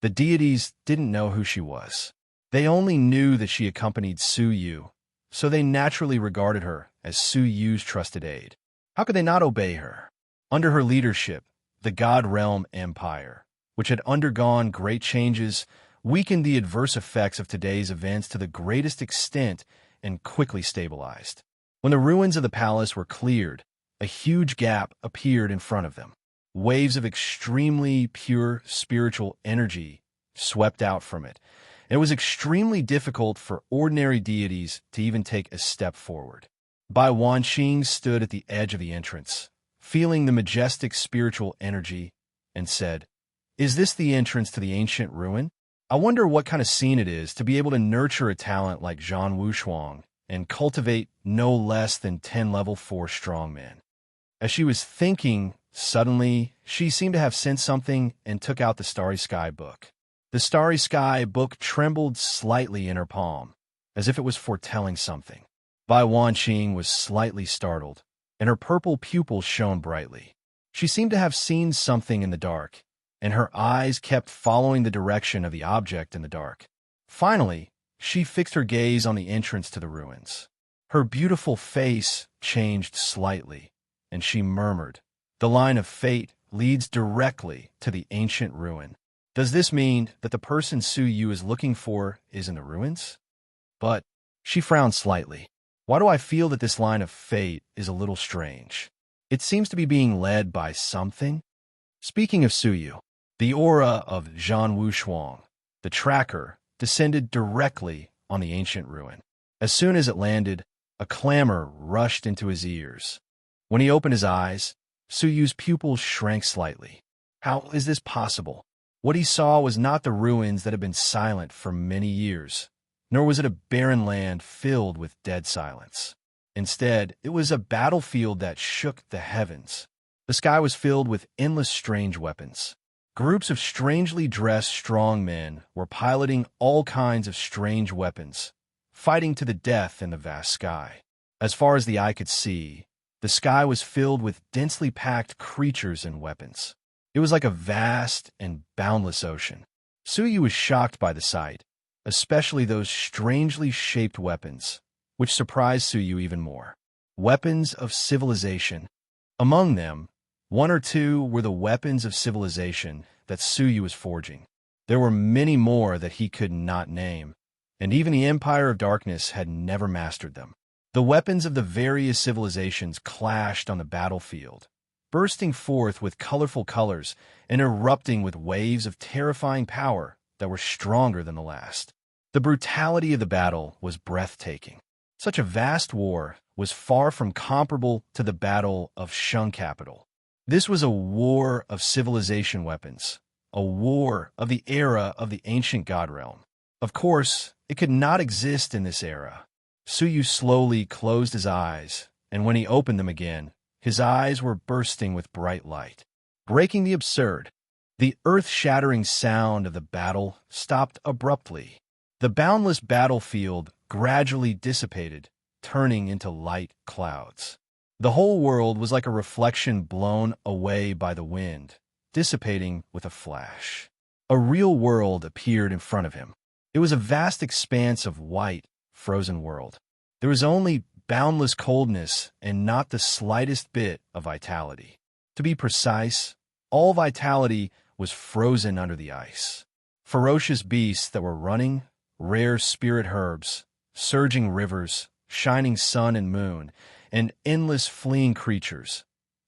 The deities didn't know who she was. They only knew that she accompanied Su Yu, so they naturally regarded her as Su Yu's trusted aide. How could they not obey her? Under her leadership, the God Realm Empire, which had undergone great changes, weakened the adverse effects of today's events to the greatest extent and quickly stabilized. When the ruins of the palace were cleared, a huge gap appeared in front of them. Waves of extremely pure spiritual energy swept out from it. It was extremely difficult for ordinary deities to even take a step forward. Bai Wanqing stood at the edge of the entrance, feeling the majestic spiritual energy, and said, "Is this the entrance to the ancient ruin? I wonder what kind of scene it is to be able to nurture a talent like Zhan Wushuang and cultivate no less than 10 level 4 strongmen." As she was thinking, suddenly, she seemed to have sensed something and took out the Starry Sky book. The Starry Sky book trembled slightly in her palm, as if it was foretelling something. Bai Wanqing was slightly startled, and her purple pupils shone brightly. She seemed to have seen something in the dark, and her eyes kept following the direction of the object in the dark. Finally, she fixed her gaze on the entrance to the ruins. Her beautiful face changed slightly, and she murmured, "The line of fate leads directly to the ancient ruin. Does this mean that the person Su Yu is looking for is in the ruins?" But she frowned slightly. Why do I feel that this line of fate is a little strange? It seems to be being led by something. Speaking of Su Yu, the aura of Zhan Wushuang, the tracker, descended directly on the ancient ruin. As soon as it landed, a clamor rushed into his ears. When he opened his eyes, Su Yu's pupils shrank slightly. How is this possible? What he saw was not the ruins that had been silent for many years, nor was it a barren land filled with dead silence. Instead, it was a battlefield that shook the heavens. The sky was filled with endless strange weapons. Groups of strangely dressed strong men were piloting all kinds of strange weapons, fighting to the death in the vast sky. As far as the eye could see, the sky was filled with densely packed creatures and weapons. It was like a vast and boundless ocean. Suyu was shocked by the sight, especially those strangely shaped weapons, which surprised Suyu even more. Weapons of civilization. Among them, one or two were the weapons of civilization that Suyu was forging. There were many more that he could not name, and even the Empire of Darkness had never mastered them. The weapons of the various civilizations clashed on the battlefield, bursting forth with colorful colors and erupting with waves of terrifying power that were stronger than the last. The brutality of the battle was breathtaking. Such a vast war was far from comparable to the Battle of Shun Capital. This was a war of civilization weapons, a war of the era of the ancient god realm. Of course, it could not exist in this era. Suyu slowly closed his eyes, and when he opened them again, his eyes were bursting with bright light. Breaking the absurd, the earth-shattering sound of the battle stopped abruptly. The boundless battlefield gradually dissipated, turning into light clouds. The whole world was like a reflection blown away by the wind, dissipating with a flash. A real world appeared in front of him. It was a vast expanse of white, frozen world. There was only boundless coldness and not the slightest bit of vitality. To be precise, all vitality was frozen under the ice. Ferocious beasts that were running, rare spirit herbs, surging rivers, shining sun and moon, and endless fleeing creatures.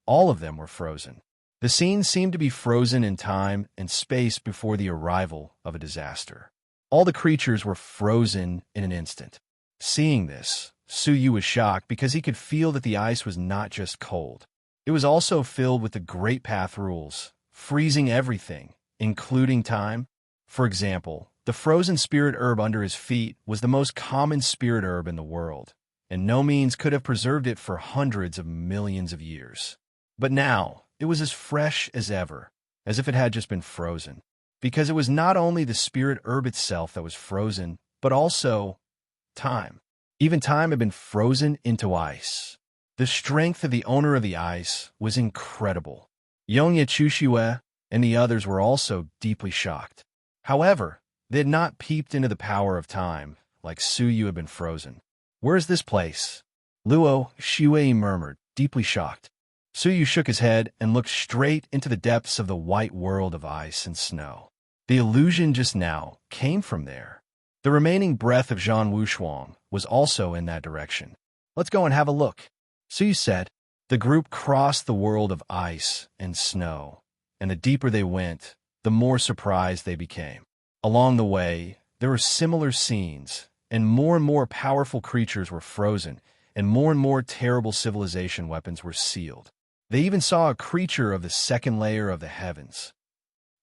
All of them were frozen. The scene seemed to be frozen in time and space before the arrival of a disaster. All the creatures were frozen in an instant. Seeing this, Suyu was shocked because he could feel that the ice was not just cold. It was also filled with the Great Path rules, freezing everything, including time. For example, the frozen spirit herb under his feet was the most common spirit herb in the world, and no means could have preserved it for hundreds of millions of years. But now, it was as fresh as ever, as if it had just been frozen, because it was not only the spirit herb itself that was frozen, but also time. Even time had been frozen into ice. The strength of the owner of the ice was incredible. Yonya Chushiwe and the others were also deeply shocked. However, they had not peeped into the power of time, like Suyu had been frozen. "Where is this place?" Luo Shiwei murmured, deeply shocked. Suyu shook his head and looked straight into the depths of the white world of ice and snow. The illusion just now came from there. The remaining breath of Zhan Wushuang was also in that direction. "Let's go and have a look," Suyu said. The group crossed the world of ice and snow, and the deeper they went, the more surprised they became. Along the way, there were similar scenes, and more powerful creatures were frozen, and more terrible civilization weapons were sealed. They even saw a creature of the second layer of the heavens.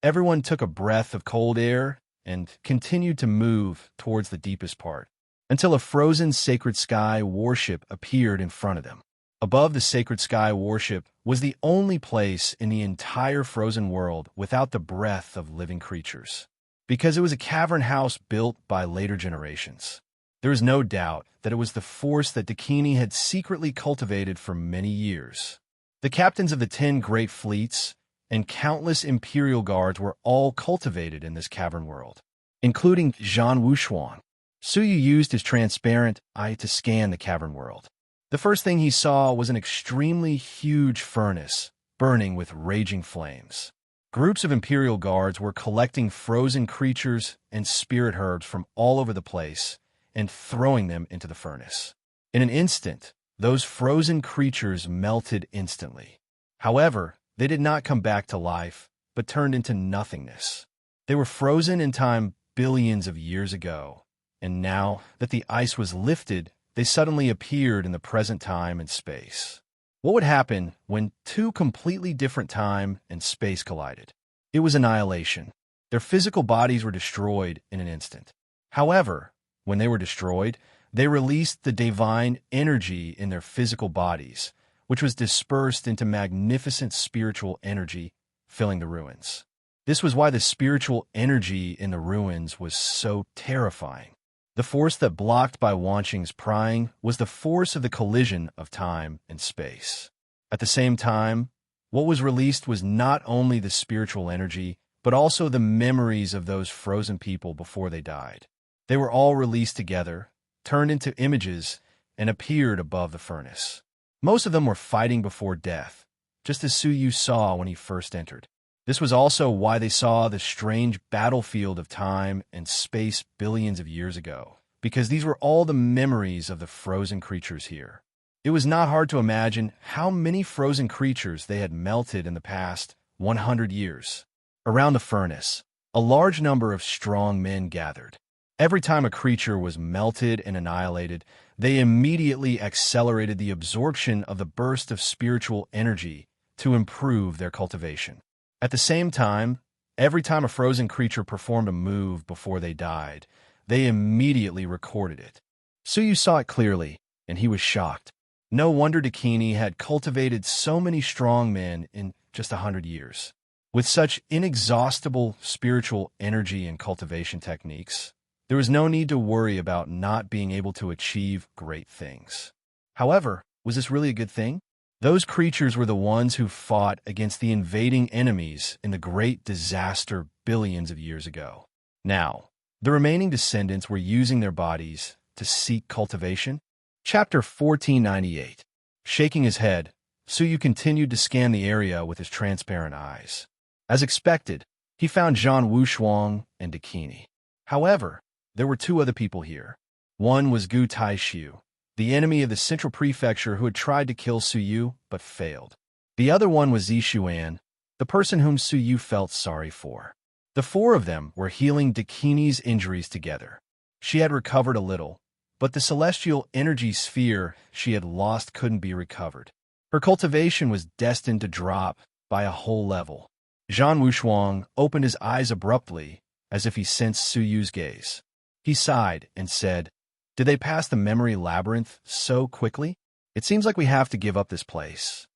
Everyone took a breath of cold air and continued to move towards the deepest part, until a frozen sacred sky warship appeared in front of them. Above the sacred sky warship was the only place in the entire frozen world without the breath of living creatures, because it was a cavern house built by later generations. There is no doubt that it was the force that Dakini had secretly cultivated for many years. The captains of the 10 great fleets and countless imperial guards were all cultivated in this cavern world, including Zhan Wushuang. Suyu used his transparent eye to scan the cavern world. The first thing he saw was an extremely huge furnace, burning with raging flames. Groups of imperial guards were collecting frozen creatures and spirit herbs from all over the place and throwing them into the furnace. In an instant, those frozen creatures melted instantly. However, they did not come back to life, but turned into nothingness. They were frozen in time billions of years ago, and now that the ice was lifted, they suddenly appeared in the present time and space. What would happen when two completely different time and space collided? It was annihilation. Their physical bodies were destroyed in an instant. However, when they were destroyed, they released the divine energy in their physical bodies, which was dispersed into magnificent spiritual energy, filling the ruins. This was why the spiritual energy in the ruins was so terrifying. The force that blocked by Wanqing's prying was the force of the collision of time and space. At the same time, what was released was not only the spiritual energy, but also the memories of those frozen people before they died. They were all released together, turned into images, and appeared above the furnace. Most of them were fighting before death, just as Su Yu saw when he first entered. This was also why they saw the strange battlefield of time and space billions of years ago, because these were all the memories of the frozen creatures here. It was not hard to imagine how many frozen creatures they had melted in the past 100 years. Around the furnace, a large number of strong men gathered. Every time a creature was melted and annihilated, they immediately accelerated the absorption of the burst of spiritual energy to improve their cultivation. At the same time, every time a frozen creature performed a move before they died, they immediately recorded it. Su Yu saw it clearly, and he was shocked. No wonder Dakini had cultivated so many strong men in just 100 years. With such inexhaustible spiritual energy and cultivation techniques, there was no need to worry about not being able to achieve great things. However, was this really a good thing? Those creatures were the ones who fought against the invading enemies in the great disaster billions of years ago. Now, the remaining descendants were using their bodies to seek cultivation. Chapter 1498. Shaking his head, Su Yu continued to scan the area with his transparent eyes. As expected, he found Zhan Wushuang and Dakini. However, there were two other people here. One was Gu Taishu, the enemy of the central prefecture who had tried to kill Su Yu but failed. The other one was Zishuan, the person whom Su Yu felt sorry for. The four of them were healing Dakini's injuries together. She had recovered a little, but the celestial energy sphere she had lost couldn't be recovered. Her cultivation was destined to drop by a whole level. Zhan Wushuang opened his eyes abruptly, as if he sensed Su Yu's gaze. He sighed and said, "Did they pass the memory labyrinth so quickly? It seems like we have to give up this place."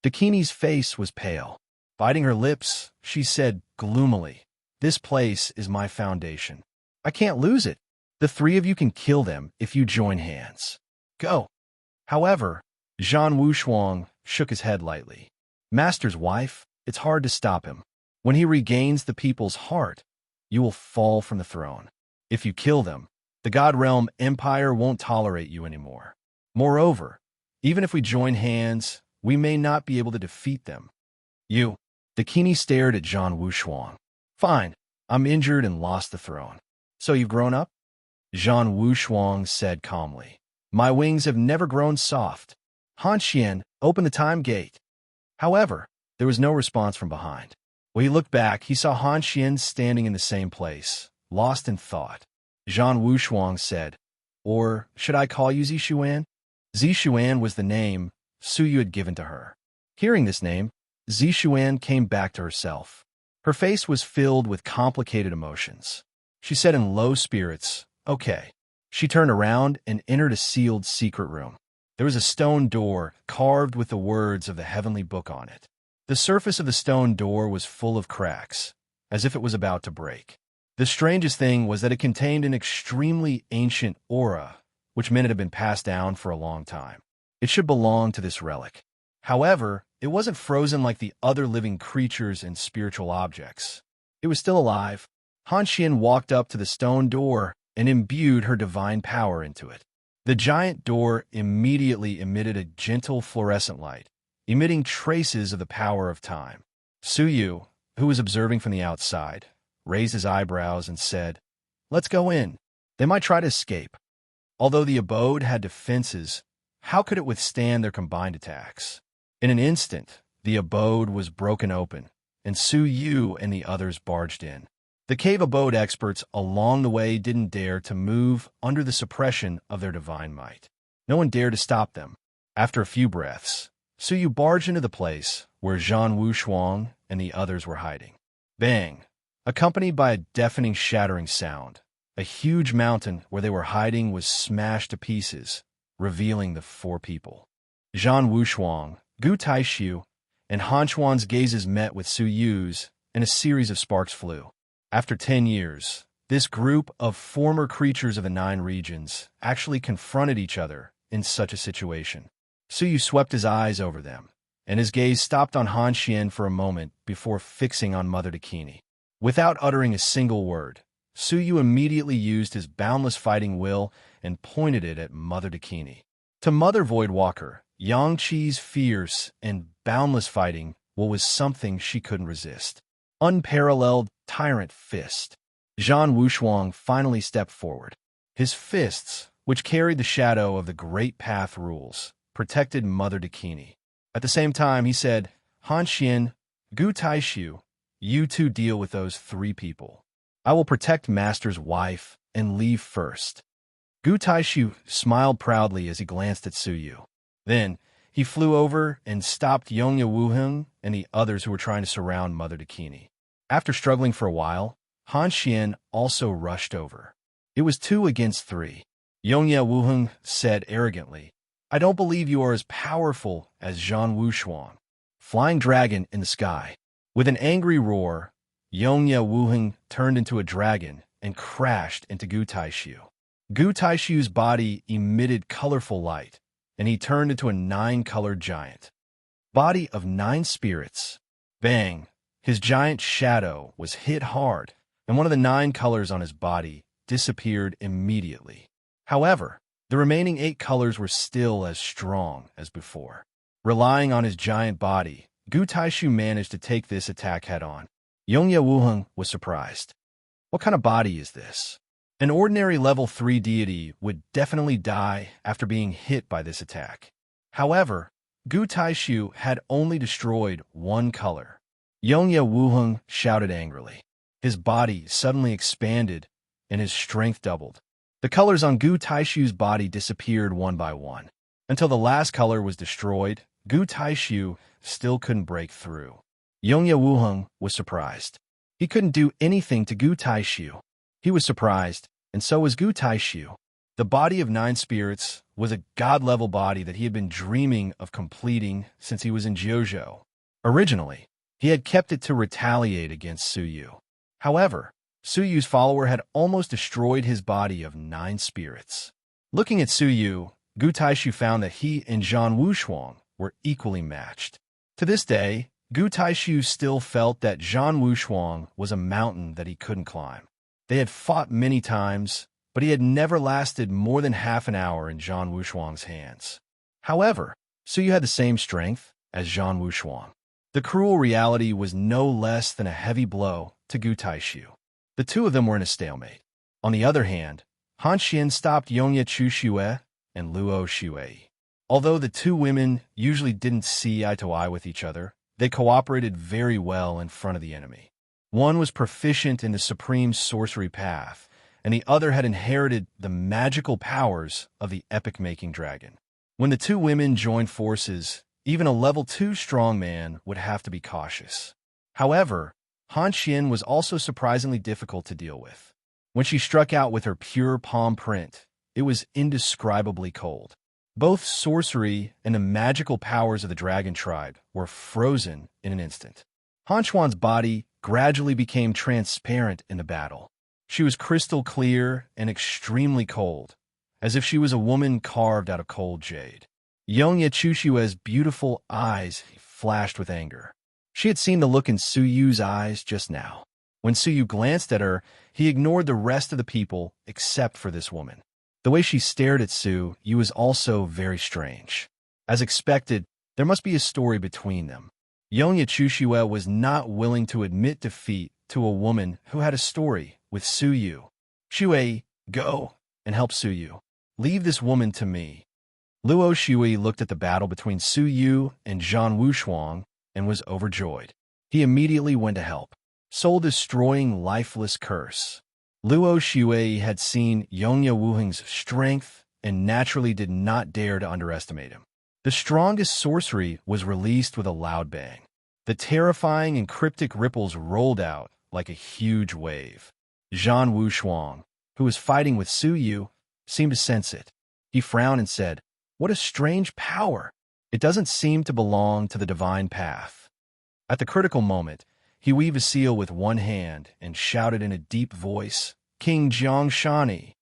Dakini's face was pale. Biting her lips, she said gloomily, "This place is my foundation. I can't lose it. The three of you can kill them if you join hands. Go." However, Zhan Wushuang shook his head lightly. "Master's wife, it's hard to stop him. When he regains the people's heart, you will fall from the throne. If you kill them, the God Realm Empire won't tolerate you anymore. Moreover, even if we join hands, we may not be able to defeat them." Dakini stared at Zhan Wushuang. "Fine, I'm injured and lost the throne. So you've grown up?" Zhan Wushuang said calmly. "My wings have never grown soft. Han Xian, open the time gate." However, there was no response from behind. When he looked back, he saw Han Xian standing in the same place, lost in thought. Zhan Wushuang said, "Or should I call you Zishuan?" Zishuan was the name Su Yu had given to her. Hearing this name, Zishuan came back to herself. Her face was filled with complicated emotions. She said in low spirits, "Okay." She turned around and entered a sealed secret room. There was a stone door carved with the words of the heavenly book on it. The surface of the stone door was full of cracks, as if it was about to break. The strangest thing was that it contained an extremely ancient aura, which meant it had been passed down for a long time. It should belong to this relic. However, it wasn't frozen like the other living creatures and spiritual objects. It was still alive. Han Xian walked up to the stone door and imbued her divine power into it. The giant door immediately emitted a gentle fluorescent light, emitting traces of the power of time. Su Yu, who was observing from the outside, raised his eyebrows and said, "Let's go in. They might try to escape." Although the abode had defenses, how could it withstand their combined attacks? In an instant, the abode was broken open, and Su Yu and the others barged in. The cave abode experts along the way didn't dare to move under the suppression of their divine might. No one dared to stop them. After a few breaths, Su Yu barged into the place where Zhan Wushuang and the others were hiding. Bang! Accompanied by a deafening shattering sound, a huge mountain where they were hiding was smashed to pieces, revealing the four people. Zhan Wushuang, Gu Taishu, and Han Chuan's gazes met with Su Yu's, and a series of sparks flew. After 10 years, this group of former creatures of the 9 regions actually confronted each other in such a situation. Suyu swept his eyes over them, and his gaze stopped on Han Xian for a moment before fixing on Mother Dakini. Without uttering a single word, Suyu immediately used his boundless fighting will and pointed it at Mother Dakini. To Mother Voidwalker, Yang Qi's fierce and boundless fighting was something she couldn't resist. Unparalleled tyrant fist. Zhan Wushuang finally stepped forward. His fists, which carried the shadow of the Great Path rules, protected Mother Dakini. At the same time, he said, Han Xian, Gu Taishu, you two deal with those 3 people. I will protect Master's wife and leave first. Gu Taishu smiled proudly as he glanced at Suyu. Then, he flew over and stopped Yongya Wuheng and the others who were trying to surround Mother Dakini. After struggling for a while, Han Xian also rushed over. It was 2 against 3. Yongya Wuheng said arrogantly, I don't believe you are as powerful as Zhan Wushuang. Flying dragon in the sky. With an angry roar, Yongya Wuheng turned into a dragon and crashed into Gu Taishu. Gu Taishu's body emitted colorful light, and he turned into a 9-colored giant. Body of 9 spirits. Bang! His giant shadow was hit hard, and one of the 9 colors on his body disappeared immediately. However, the remaining 8 colors were still as strong as before. Relying on his giant body, Gu Taishu managed to take this attack head-on. Yongya Wuheng was surprised. What kind of body is this? An ordinary level 3 deity would definitely die after being hit by this attack. However, Gu Taishu had only destroyed 1 color. Yongya Wuheng shouted angrily. His body suddenly expanded, and his strength doubled. The colors on Gu Taishu's body disappeared one by one. Until the last color was destroyed, Gu Taishu still couldn't break through. Yongya Wuheng was surprised. He couldn't do anything to Gu Taishu. He was surprised, and so was Gu Taishu. The body of 9 spirits was a god-level body that he had been dreaming of completing since he was in Jiuzhou. Originally, he had kept it to retaliate against Suyu. However, Suyu's follower had almost destroyed his body of 9 spirits. Looking at Suyu, Gu Taishu found that he and Zhan Wushuang were equally matched. To this day, Gu Taishu still felt that Zhan Wushuang was a mountain that he couldn't climb. They had fought many times, but he had never lasted more than half an hour in Zhan Wushuang's hands. However, Suyu had the same strength as Zhan Wushuang. The cruel reality was no less than a heavy blow to Gu Taishu. The 2 of them were in a stalemate. On the other hand, Han Xian stopped Yongya Chuxue and Luo Shuei. Although the 2 women usually didn't see eye to eye with each other, they cooperated very well in front of the enemy. One was proficient in the supreme sorcery path, and the other had inherited the magical powers of the epic-making dragon. When the 2 women joined forces, even a level 2 strongman would have to be cautious. However, Han Xian was also surprisingly difficult to deal with. When she struck out with her pure palm print, it was indescribably cold. Both sorcery and the magical powers of the dragon tribe were frozen in an instant. Han Xuan's body gradually became transparent in the battle. She was crystal clear and extremely cold, as if she was a woman carved out of cold jade. Yongya Chushue's beautiful eyes flashed with anger. She had seen the look in Suyu's eyes just now. When Suyu glanced at her, he ignored the rest of the people except for this woman. The way she stared at Suyu was also very strange. As expected, there must be a story between them. Yongya Chushue was not willing to admit defeat to a woman who had a story with Suyu. Shui, go and help Suyu. Leave this woman to me. Luo Shui looked at the battle between Suyu and Zhan Wushuang and was overjoyed. He immediately went to help. Soul-destroying lifeless curse. Luo Shui had seen Yongya Wuheng's strength and naturally did not dare to underestimate him. The strongest sorcery was released with a loud bang. The terrifying and cryptic ripples rolled out like a huge wave. Zhan Wushuang, who was fighting with Suyu, seemed to sense it. He frowned and said, "What a strange power! It doesn't seem to belong to the divine path." At the critical moment, He weaved a seal with one hand and shouted in a deep voice, "King Jiangshani!"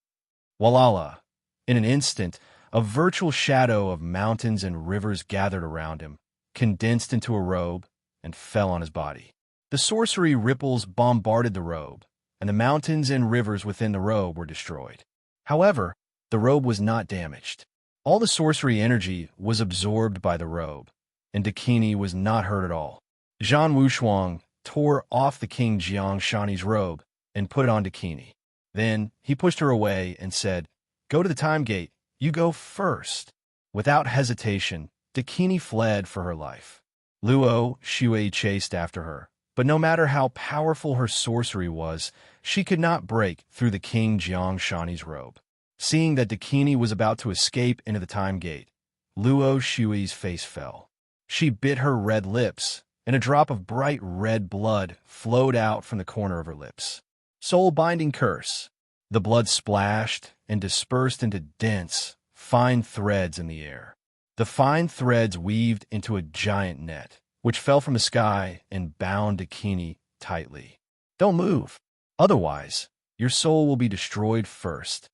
Walala! In an instant, a virtual shadow of mountains and rivers gathered around him, condensed into a robe, and fell on his body. The sorcery ripples bombarded the robe, and the mountains and rivers within the robe were destroyed. However, the robe was not damaged. All the sorcery energy was absorbed by the robe, and Dakini was not hurt at all. Zhan Wushuang tore off the King Jiangshani's robe and put it on Dakini. Then he pushed her away and said, "Go to the time gate. You go first." Without hesitation, Dakini fled for her life. Luo Shui chased after her, but no matter how powerful her sorcery was, she could not break through the King Jiangshani's robe. Seeing that Dakini was about to escape into the time gate, Luo Shui's face fell. She bit her red lips, and a drop of bright red blood flowed out from the corner of her lips. Soul-binding curse. The blood splashed and dispersed into dense, fine threads in the air. The fine threads weaved into a giant net, which fell from the sky and bound Dakini tightly. "Don't move. Otherwise, your soul will be destroyed first."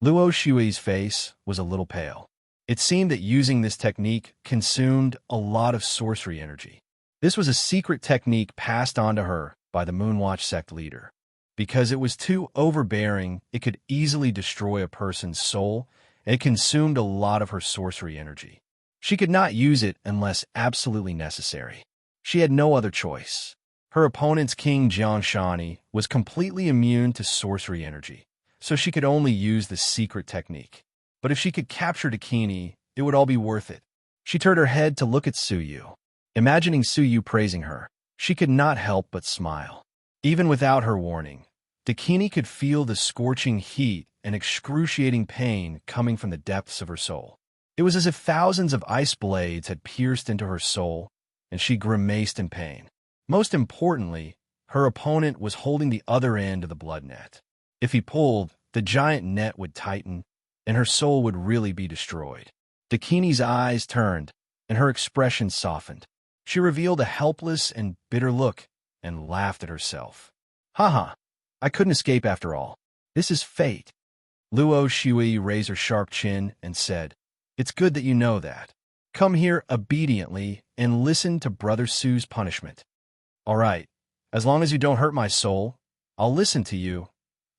Luo Shui's face was a little pale. It seemed that using this technique consumed a lot of sorcery energy. This was a secret technique passed on to her by the Moonwatch sect leader. Because it was too overbearing, it could easily destroy a person's soul, and it consumed a lot of her sorcery energy. She could not use it unless absolutely necessary. She had no other choice. Her opponent's King Jiangshani was completely immune to sorcery energy, so she could only use the secret technique. But if she could capture Dakini, it would all be worth it. She turned her head to look at Suyu. Imagining Suyu praising her, she could not help but smile. Even without her warning, Dakini could feel the scorching heat and excruciating pain coming from the depths of her soul. It was as if thousands of ice blades had pierced into her soul, and she grimaced in pain. Most importantly, her opponent was holding the other end of the blood net. If he pulled, the giant net would tighten, and her soul would really be destroyed. Dakini's eyes turned, and her expression softened. She revealed a helpless and bitter look and laughed at herself. "Haha, I couldn't escape after all. This is fate." Luo Shui raised her sharp chin and said, "It's good that you know that. Come here obediently and listen to Brother Su's punishment." "All right, as long as you don't hurt my soul, I'll listen to you,"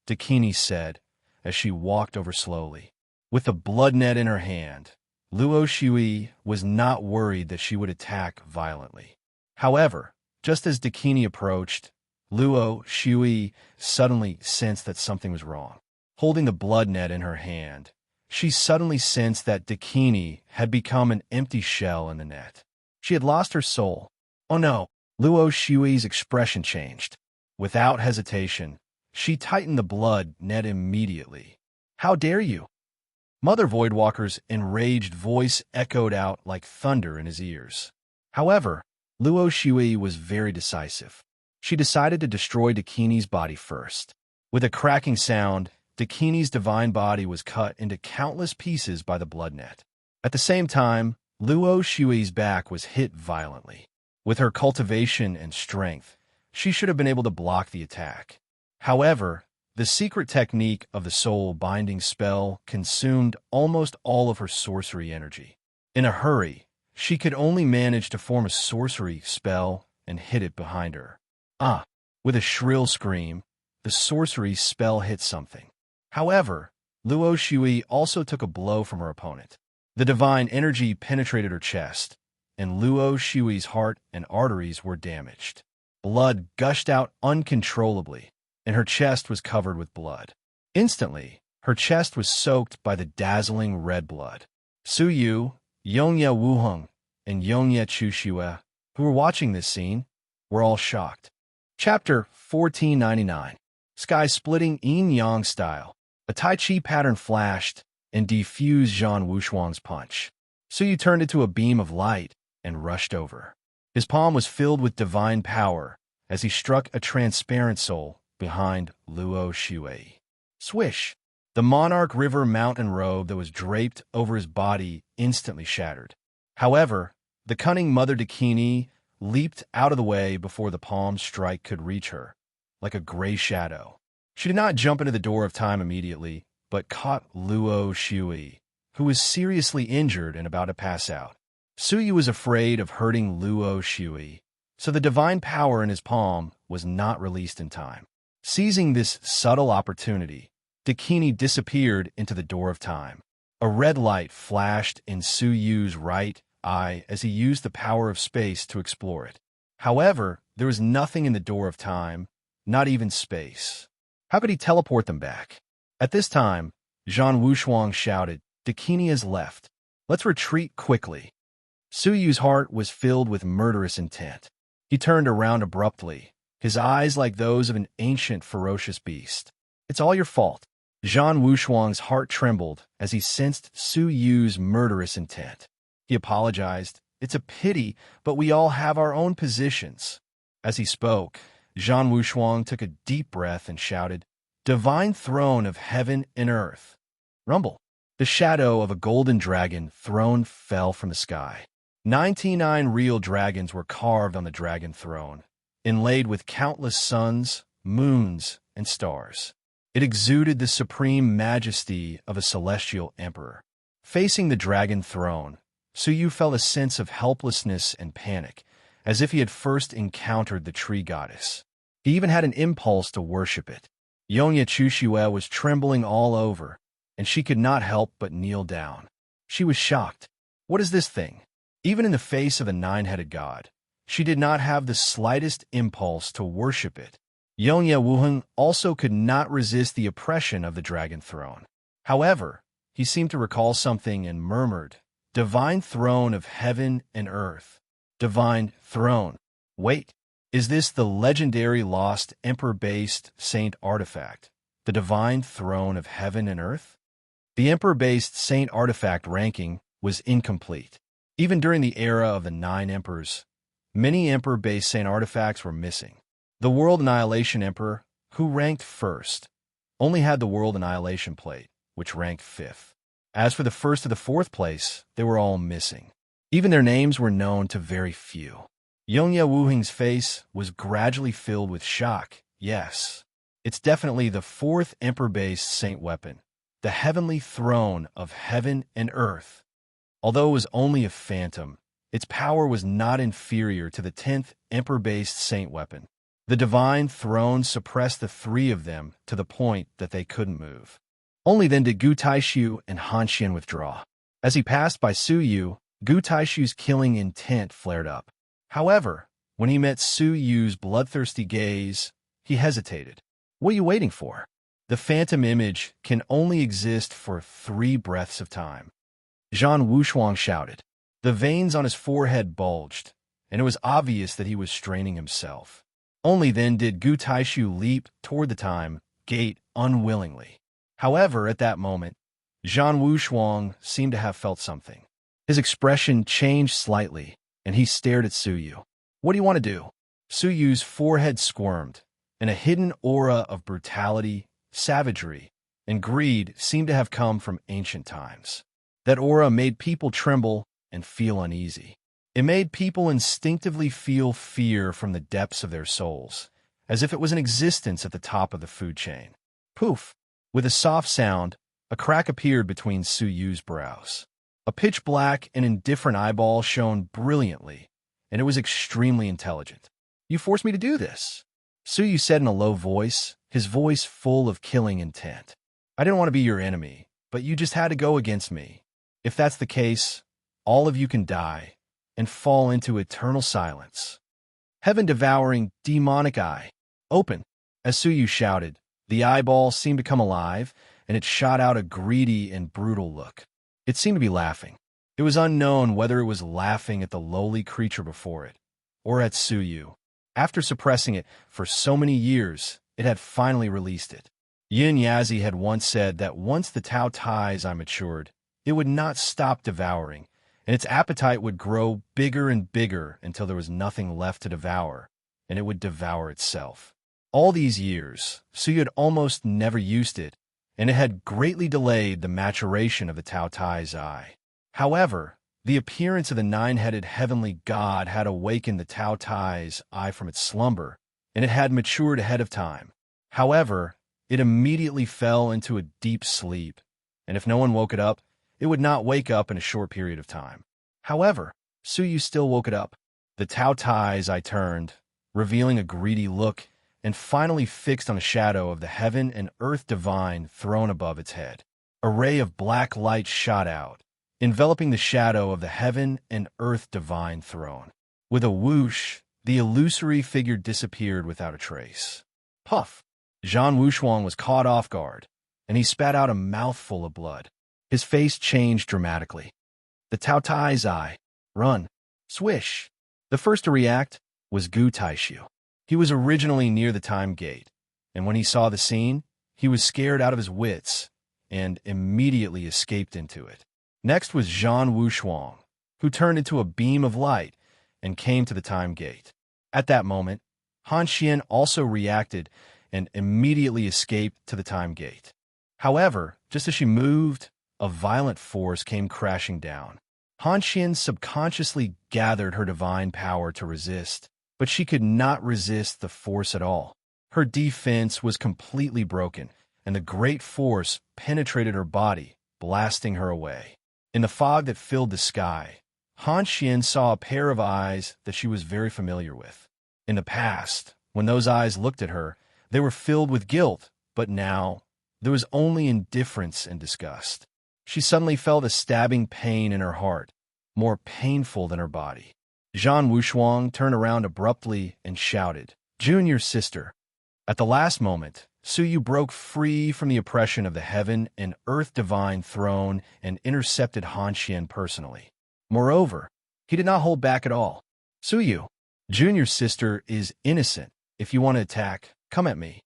Dakini said as she walked over slowly. With the blood net in her hand, Luo Shui was not worried that she would attack violently. However, just as Dakini approached, Luo Shui suddenly sensed that something was wrong. Holding the blood net in her hand, she suddenly sensed that Dakini had become an empty shell in the net. She had lost her soul. "Oh no!" Luo Shui's expression changed. Without hesitation, she tightened the blood net immediately. "How dare you!" Mother Voidwalker's enraged voice echoed out like thunder in his ears. However, Luo Shui was very decisive. She decided to destroy Dakini's body first. With a cracking sound, Dakini's divine body was cut into countless pieces by the blood net. At the same time, Luo Shui's back was hit violently. With her cultivation and strength, she should have been able to block the attack. However, the secret technique of the soul-binding spell consumed almost all of her sorcery energy. In a hurry, she could only manage to form a sorcery spell and hit it behind her. Ah! With a shrill scream, the sorcery spell hit something. However, Luo Shui also took a blow from her opponent. The divine energy penetrated her chest, and Luo Shui's heart and arteries were damaged. Blood gushed out uncontrollably, and her chest was covered with blood. Instantly, her chest was soaked by the dazzling red blood. Suyu, Yongye Wuheng, and Yongye Chushue, who were watching this scene, were all shocked. Chapter 1499. Sky-splitting yin-yang style. A Tai Chi pattern flashed and defused Zhan Wushuang's punch. Suyu turned into a beam of light and rushed over. His palm was filled with divine power as he struck a transparent soul behind Luo Shui. Swish! The Monarch River mountain robe that was draped over his body instantly shattered. However, the cunning Mother Dakini leaped out of the way before the palm strike could reach her, like a gray shadow. She did not jump into the door of time immediately, but caught Luo Shui, who was seriously injured and about to pass out. Suyu was afraid of hurting Luo Shui, so the divine power in his palm was not released in time. Seizing this subtle opportunity, Dakini disappeared into the door of time. A red light flashed in Suyu's right eye as he used the power of space to explore it. However, there was nothing in the door of time, not even space. How could he teleport them back? At this time, Zhang Wushuang shouted, "Dakini has left. Let's retreat quickly." Suyu's heart was filled with murderous intent. He turned around abruptly, his eyes like those of an ancient, ferocious beast. "It's all your fault." Zhang Wushuang's heart trembled as he sensed Suyu's murderous intent. He apologized. "It's a pity, but we all have our own positions." As he spoke, Zhang Wushuang took a deep breath and shouted, "Divine throne of heaven and earth." Rumble. The shadow of a golden dragon throne fell from the sky. 99 real dragons were carved on the dragon throne, inlaid with countless suns, moons, and stars. It exuded the supreme majesty of a celestial emperor. Facing the dragon throne, Suyu felt a sense of helplessness and panic, as if he had first encountered the tree goddess. He even had an impulse to worship it. Yonya Chushue was trembling all over, and she could not help but kneel down. She was shocked. What is this thing? Even in the face of the nine-headed god, she did not have the slightest impulse to worship it. Yonya Wuheng also could not resist the oppression of the dragon throne. However, he seemed to recall something and murmured, "Divine throne of heaven and earth. Divine throne. Wait, is this the legendary lost emperor-based saint artifact, the divine throne of heaven and earth?" The emperor-based saint artifact ranking was incomplete. Even during the era of the 9 emperors, many emperor-based saint artifacts were missing. The World Annihilation Emperor, who ranked first, only had the World Annihilation Plate, which ranked 5th. As for the first to the 4th place, they were all missing. Even their names were known to very few. Yonya Wuheng's face was gradually filled with shock. Yes, it's definitely the 4th emperor-based saint weapon, the heavenly throne of heaven and earth. Although it was only a phantom, its power was not inferior to the 10th emperor-based saint weapon. The divine throne suppressed the 3 of them to the point that they couldn't move. Only then did Gu Taishu and Han Xian withdraw. As he passed by Suyu, Gu Taishu's killing intent flared up. However, when he met Suyu's bloodthirsty gaze, he hesitated. "What are you waiting for?" The phantom image can only exist for 3 breaths of time. Zhang Wushuang shouted. The veins on his forehead bulged, and it was obvious that he was straining himself. Only then did Gu Taishu leap toward the time gate unwillingly. However, at that moment, Zhang Wushuang seemed to have felt something. His expression changed slightly, and he stared at Suyu. "What do you want to do?" Suyu's forehead squirmed, and a hidden aura of brutality, savagery, and greed seemed to have come from ancient times. That aura made people tremble and feel uneasy. It made people instinctively feel fear from the depths of their souls, as if it was an existence at the top of the food chain. Poof! With a soft sound, a crack appeared between Suyu's brows. A pitch-black and indifferent eyeball shone brilliantly, and it was extremely intelligent. "You forced me to do this," Suyu said in a low voice, his voice full of killing intent. "I didn't want to be your enemy, but you just had to go against me. If that's the case, all of you can die and fall into eternal silence." Heaven-devouring, demonic eye. "Open!" As Suyu shouted, the eyeball seemed to come alive, and it shot out a greedy and brutal look. It seemed to be laughing. It was unknown whether it was laughing at the lowly creature before it, or at Suyu. After suppressing it for so many years, it had finally released it. Yin Yazi had once said that once the Tao Tai's eye matured, it would not stop devouring, and its appetite would grow bigger and bigger until there was nothing left to devour, and it would devour itself. All these years, Suyu had almost never used it, and it had greatly delayed the maturation of the Tao Tai's eye. However, The appearance of the nine-headed heavenly god had awakened the Tao Tai's eye from its slumber, and it had matured ahead of time. However, it immediately fell into a deep sleep, and if no one woke it up, it would not wake up in a short period of time. However, Suyu still woke it up. The Tao Tai's eye turned, revealing a greedy look, and finally fixed on a shadow of the heaven and earth divine thrown above its head. A ray of black light shot out, enveloping the shadow of the heaven and earth divine throne. With a whoosh, the illusory figure disappeared without a trace. Puff! Zhan Wushuang was caught off guard, and he spat out a mouthful of blood. His face changed dramatically. The Tao Tai's eye. Run. Swish. The first to react was Gu Taishu. He was originally near the time gate, and when he saw the scene, he was scared out of his wits and immediately escaped into it. Next was Zhan Wushuang, who turned into a beam of light and came to the time gate. At that moment, Han Xian also reacted and immediately escaped to the time gate. However, just as she moved, a violent force came crashing down. Han Xian subconsciously gathered her divine power to resist, but she could not resist the force at all. Her defense was completely broken, and the great force penetrated her body, blasting her away. In the fog that filled the sky, Han Xian saw a pair of eyes that she was very familiar with. In the past, when those eyes looked at her, they were filled with guilt, but now there was only indifference and disgust. She suddenly felt a stabbing pain in her heart, more painful than her body. Zhan Wushuang turned around abruptly and shouted, "Junior sister!" At the last moment, Suyu broke free from the oppression of the heaven and earth divine throne and intercepted Han Xian personally. Moreover, he did not hold back at all. "Suyu, Junior sister is innocent. If you want to attack, come at me."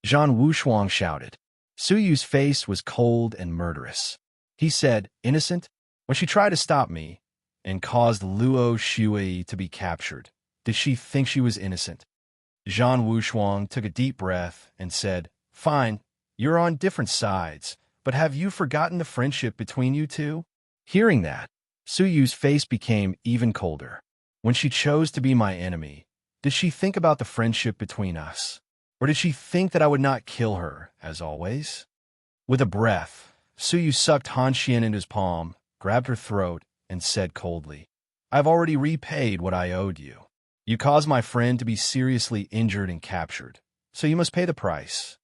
Zhan Wushuang shouted. Suyu's face was cold and murderous. He said, "Innocent? When she tried to stop me and caused Luo Shui to be captured, did she think she was innocent?" Zhan Wushuang took a deep breath and said, "Fine, you're on different sides, but have you forgotten the friendship between you two?" Hearing that, Suyu's face became even colder. When she chose to be my enemy, did she think about the friendship between us? Or did she think that I would not kill her, as always? With a breath, Suyu sucked Han Xian into his palm, grabbed her throat, and said coldly, "I've already repaid what I owed you. You caused my friend to be seriously injured and captured, so you must pay the price."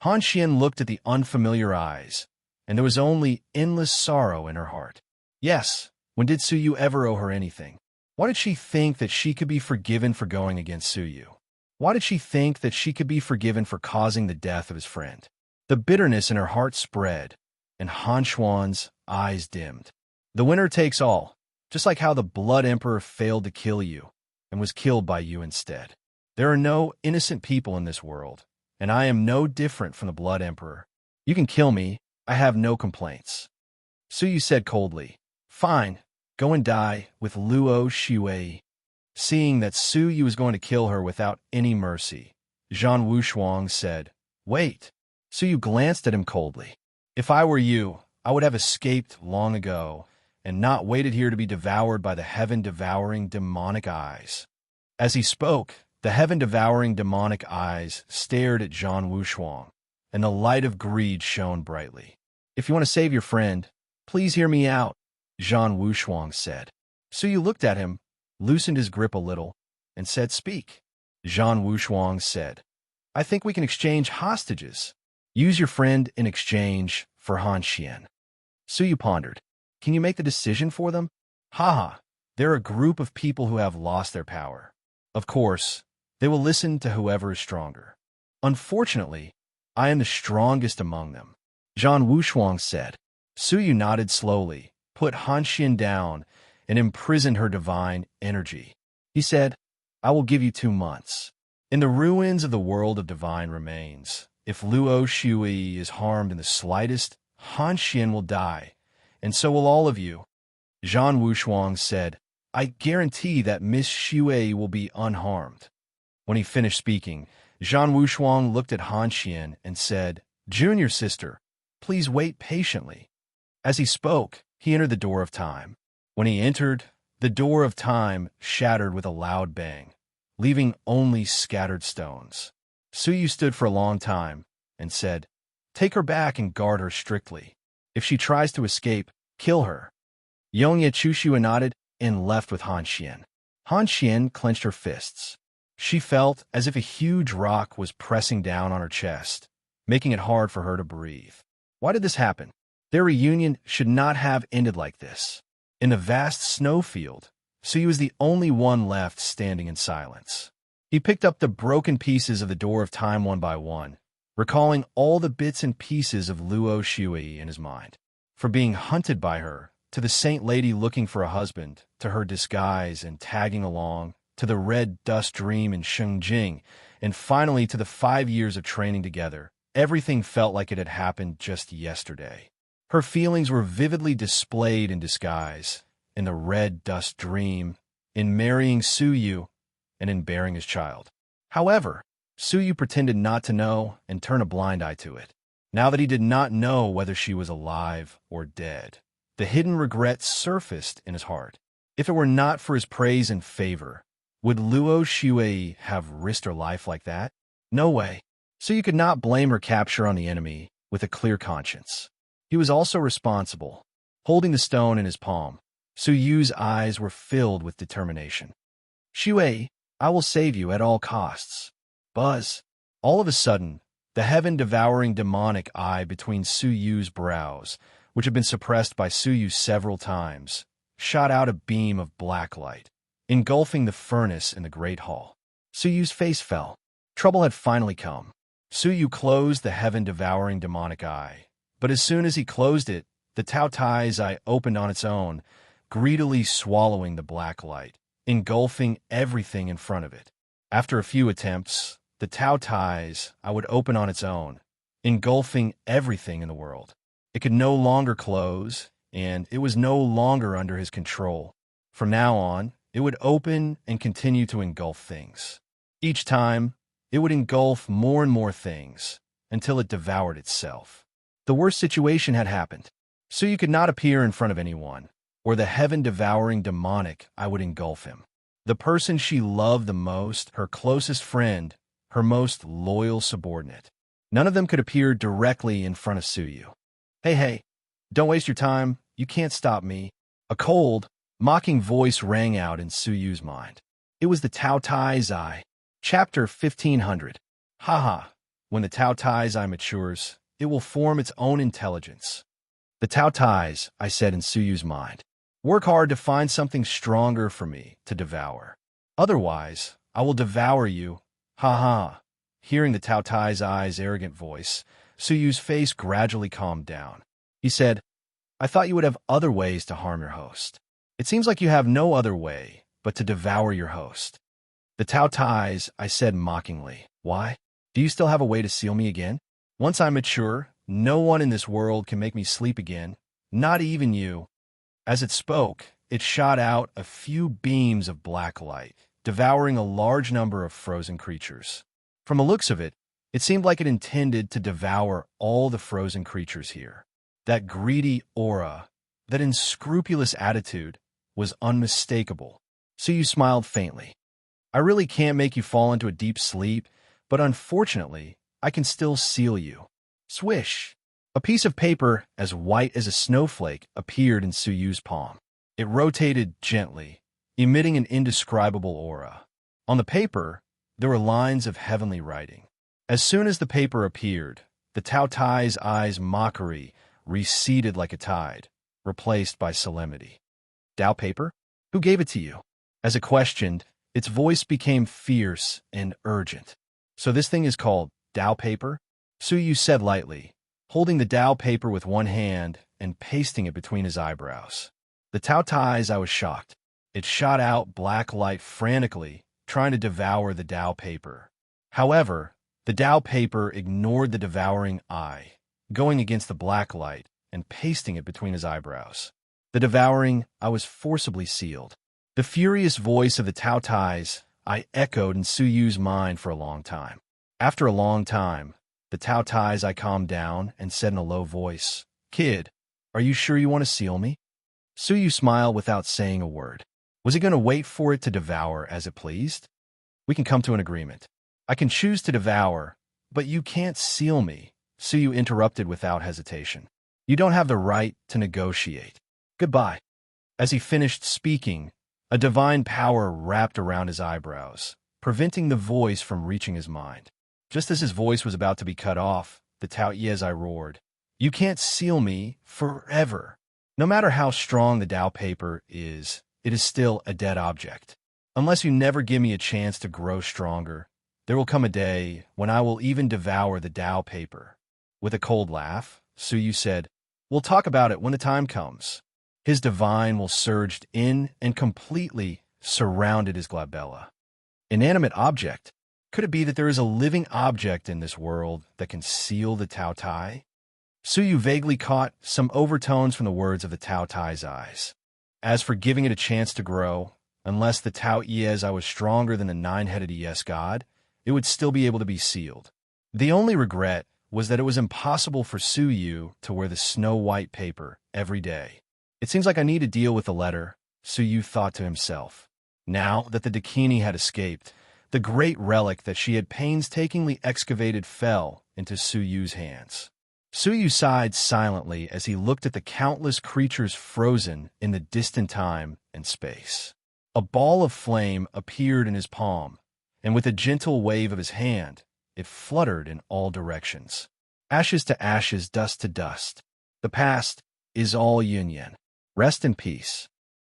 Han Xian looked at the unfamiliar eyes, and there was only endless sorrow in her heart. Yes, when did Suyu ever owe her anything? Why did she think that she could be forgiven for going against Suyu? Why did she think that she could be forgiven for causing the death of his friend? The bitterness in her heart spread, and Han Xuan's eyes dimmed. The winner takes all, just like how the Blood Emperor failed to kill you and was killed by you instead. There are no innocent people in this world, and I am no different from the Blood Emperor. You can kill me, I have no complaints." Suyu said coldly, "Fine, go and die with Luo Shui." Seeing that Suyu was going to kill her without any mercy, Zhan Wushuang said, "Wait." Suyu glanced at him coldly. "If I were you, I would have escaped long ago and not waited here to be devoured by the heaven-devouring demonic eyes." As he spoke, the heaven-devouring demonic eyes stared at Zhan Wushuang, and the light of greed shone brightly. "If you want to save your friend, please hear me out," Zhan Wushuang said. Suyu looked at him, loosened his grip a little, and said, "Speak." Zhan Wushuang said, "I think we can exchange hostages. Use your friend in exchange for Han Xian." Suyu pondered. "Can you make the decision for them?" "Haha, they're a group of people who have lost their power. Of course, they will listen to whoever is stronger. Unfortunately, I am the strongest among them," Zhan Wushuang said. Suyu nodded slowly, put Han Xian down, and imprisoned her divine energy. He said, "I will give you 2 months. In the ruins of the world of divine remains, if Luo Shui is harmed in the slightest, Han Xian will die, and so will all of you." Zhan Wushuang said, "I guarantee that Miss Shui will be unharmed." When he finished speaking, Zhan Wushuang looked at Han Xian and said, "Junior sister, please wait patiently." As he spoke, he entered the door of time. When he entered, the door of time shattered with a loud bang, leaving only scattered stones. Suyu stood for a long time and said, "Take her back and guard her strictly. If she tries to escape, kill her." Yongye Chushua nodded and left with Han Xian. Han Xian clenched her fists. She felt as if a huge rock was pressing down on her chest, making it hard for her to breathe. Why did this happen? Their reunion should not have ended like this. In the vast snowfield, Suyu was the only one left standing in silence. He picked up the broken pieces of the door of time one by one, recalling all the bits and pieces of Luo Shui in his mind. For being hunted by her, to the saint lady looking for a husband, to her disguise and tagging along, to the red dust dream in Shengjing, and finally to the 5 years of training together, everything felt like it had happened just yesterday. Her feelings were vividly displayed in disguise, in the red dust dream, in marrying Suyu, and in bearing his child. However, Suyu pretended not to know and turned a blind eye to it. Now that he did not know whether she was alive or dead, the hidden regret surfaced in his heart. If it were not for his praise and favor, would Luo Shui have risked her life like that? No way. Suyu could not blame her capture on the enemy with a clear conscience. He was also responsible. Holding the stone in his palm, Suyu's eyes were filled with determination. "Shui, I will save you at all costs." Buzz. All of a sudden, the heaven-devouring demonic eye between Suyu's brows, which had been suppressed by Suyu several times, shot out a beam of black light, engulfing the furnace in the great hall. Suyu's face fell. Trouble had finally come. Suyu closed the heaven-devouring demonic eye, but as soon as he closed it, the Tao Tai's eye opened on its own, greedily swallowing the black light, engulfing everything in front of it. After a few attempts, the Tao Tai's eye would open on its own, engulfing everything in the world. It could no longer close, and it was no longer under his control. From now on, it would open and continue to engulf things. Each time, it would engulf more and more things, until it devoured itself. The worst situation had happened. Suyu could not appear in front of anyone, or the heaven-devouring demonic eye would engulf him. The person she loved the most, her closest friend, her most loyal subordinate. None of them could appear directly in front of Suyu. Hey, don't waste your time. You can't stop me." A cold, mocking voice rang out in Suyu's mind. It was the Tao Tai's eye. Chapter 1500. Haha. When the Tao Tai's eye matures, it will form its own intelligence. The Tao Tai's, I said in Suyu's mind. Work hard to find something stronger for me to devour. Otherwise, I will devour you. Ha. Hearing the Tao Tai's eye's arrogant voice, Suyu's face gradually calmed down. He said, "I thought you would have other ways to harm your host. It seems like you have no other way but to devour your host." The Tao Tai's, I said mockingly. "Why? Do you still have a way to seal me again? Once I mature, no one in this world can make me sleep again, not even you." As it spoke, it shot out a few beams of black light, devouring a large number of frozen creatures. From the looks of it, it seemed like it intended to devour all the frozen creatures here. That greedy aura, that unscrupulous attitude, was unmistakable. Suyu smiled faintly. "I really can't make you fall into a deep sleep, but unfortunately, I can still seal you." Swish! A piece of paper as white as a snowflake appeared in Suyu's palm. It rotated gently, emitting an indescribable aura. On the paper, there were lines of heavenly writing. As soon as the paper appeared, the Tao Tai's eye's mockery receded like a tide, replaced by solemnity. "Tao paper? Who gave it to you?" As it questioned, its voice became fierce and urgent. "So this thing is called Tao paper?" Suyu said lightly, holding the Tao paper with one hand and pasting it between his eyebrows. The Tao Tai's eye was shocked. It shot out black light frantically, trying to devour the Tao paper. However, the Tao paper ignored the devouring eye, going against the black light and pasting it between his eyebrows. The devouring eye was forcibly sealed. The furious voice of the Tao Tai's eye echoed in Suyu's mind for a long time. After a long time, the Tao Tai's eye calmed down and said in a low voice, "Kid, are you sure you want to seal me?" Suyu smiled without saying a word. Was he going to wait for it to devour as it pleased? We can come to an agreement. I can choose to devour, but you can't seal me, Suyu interrupted without hesitation. You don't have the right to negotiate. Goodbye. As he finished speaking, a divine power wrapped around his eyebrows, preventing the voice from reaching his mind. Just as his voice was about to be cut off, the Tao Yezai roared, "You can't seal me forever. No matter how strong the Tao paper is, it is still a dead object. Unless you never give me a chance to grow stronger, there will come a day when I will even devour the Tao paper." With a cold laugh, Suyu said, "We'll talk about it when the time comes." His divine will surged in and completely surrounded his glabella. Inanimate object? Could it be that there is a living object in this world that can seal the Tao Tai? Suyu vaguely caught some overtones from the words of the Tao Tai's eyes. As for giving it a chance to grow, unless the Tao Yezai was stronger than the nine-headed Yes God, it would still be able to be sealed. The only regret was that it was impossible for Suyu to wear the snow-white paper every day. It seems like I need to deal with the letter, Suyu thought to himself. Now that the Dakini had escaped, the great relic that she had painstakingly excavated fell into Suyu's hands. Suyu sighed silently as he looked at the countless creatures frozen in the distant time and space. A ball of flame appeared in his palm, and with a gentle wave of his hand, it fluttered in all directions. Ashes to ashes, dust to dust. The past is all yin-yang. Rest in peace.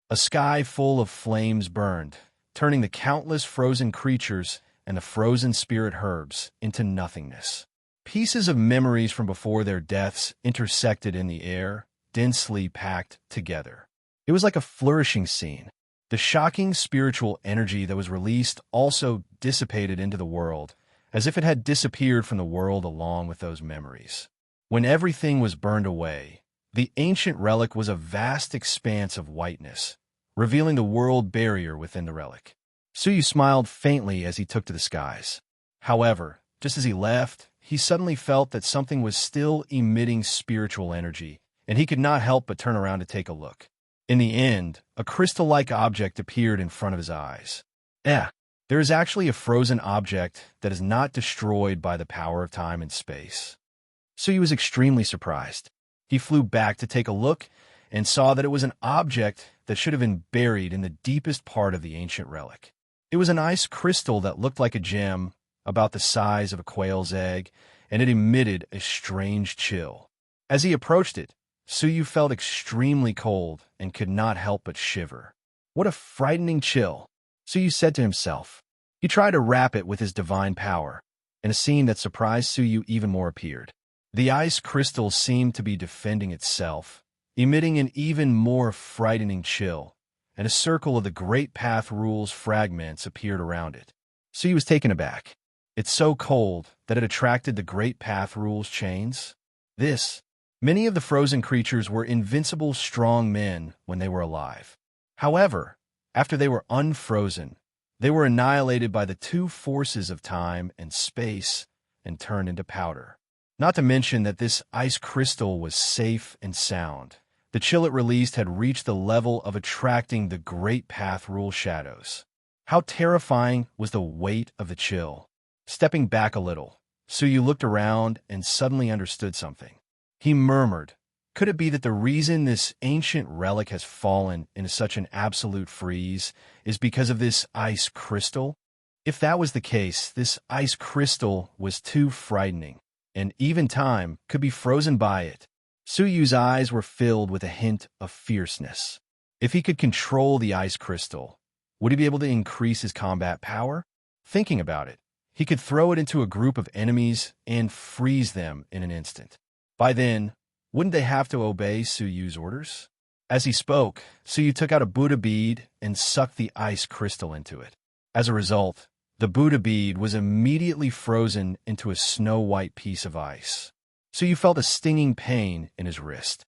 A sky full of flames burned, turning the countless frozen creatures and the frozen spirit herbs into nothingness. Pieces of memories from before their deaths intersected in the air, densely packed together. It was like a flourishing scene. The shocking spiritual energy that was released also dissipated into the world, as if it had disappeared from the world along with those memories. When everything was burned away, the ancient relic was a vast expanse of whiteness, revealing the world barrier within the relic. Suyu smiled faintly as he took to the skies. However, just as he left, he suddenly felt that something was still emitting spiritual energy, and he could not help but turn around to take a look. In the end, a crystal-like object appeared in front of his eyes. There is actually a frozen object that is not destroyed by the power of time and space. Suyu was extremely surprised. He flew back to take a look and saw that it was an object that should have been buried in the deepest part of the ancient relic. It was an ice crystal that looked like a gem, about the size of a quail's egg, and it emitted a strange chill. As he approached it, Suyu felt extremely cold and could not help but shiver. What a frightening chill, Suyu said to himself. He tried to wrap it with his divine power, and a scene that surprised Suyu even more appeared. The ice crystal seemed to be defending itself, emitting an even more frightening chill, and a circle of the Great Path Rules fragments appeared around it. Suyu was taken aback. It's so cold that it attracted the Great Path Rules chains. Many of the frozen creatures were invincible strong men when they were alive. However, after they were unfrozen, they were annihilated by the two forces of time and space and turned into powder. Not to mention that this ice crystal was safe and sound. The chill it released had reached the level of attracting the Great Path Rule shadows. How terrifying was the weight of the chill. Stepping back a little, Suyu looked around and suddenly understood something. He murmured, could it be that the reason this ancient relic has fallen into such an absolute freeze is because of this ice crystal? If that was the case, this ice crystal was too frightening, and even time could be frozen by it. Suyu's eyes were filled with a hint of fierceness. If he could control the ice crystal, would he be able to increase his combat power? Thinking about it, he could throw it into a group of enemies and freeze them in an instant. By then, wouldn't they have to obey Suyu's orders? As he spoke, Suyu took out a Buddha bead and sucked the ice crystal into it. As a result, the Buddha bead was immediately frozen into a snow-white piece of ice. Suyu felt a stinging pain in his wrist.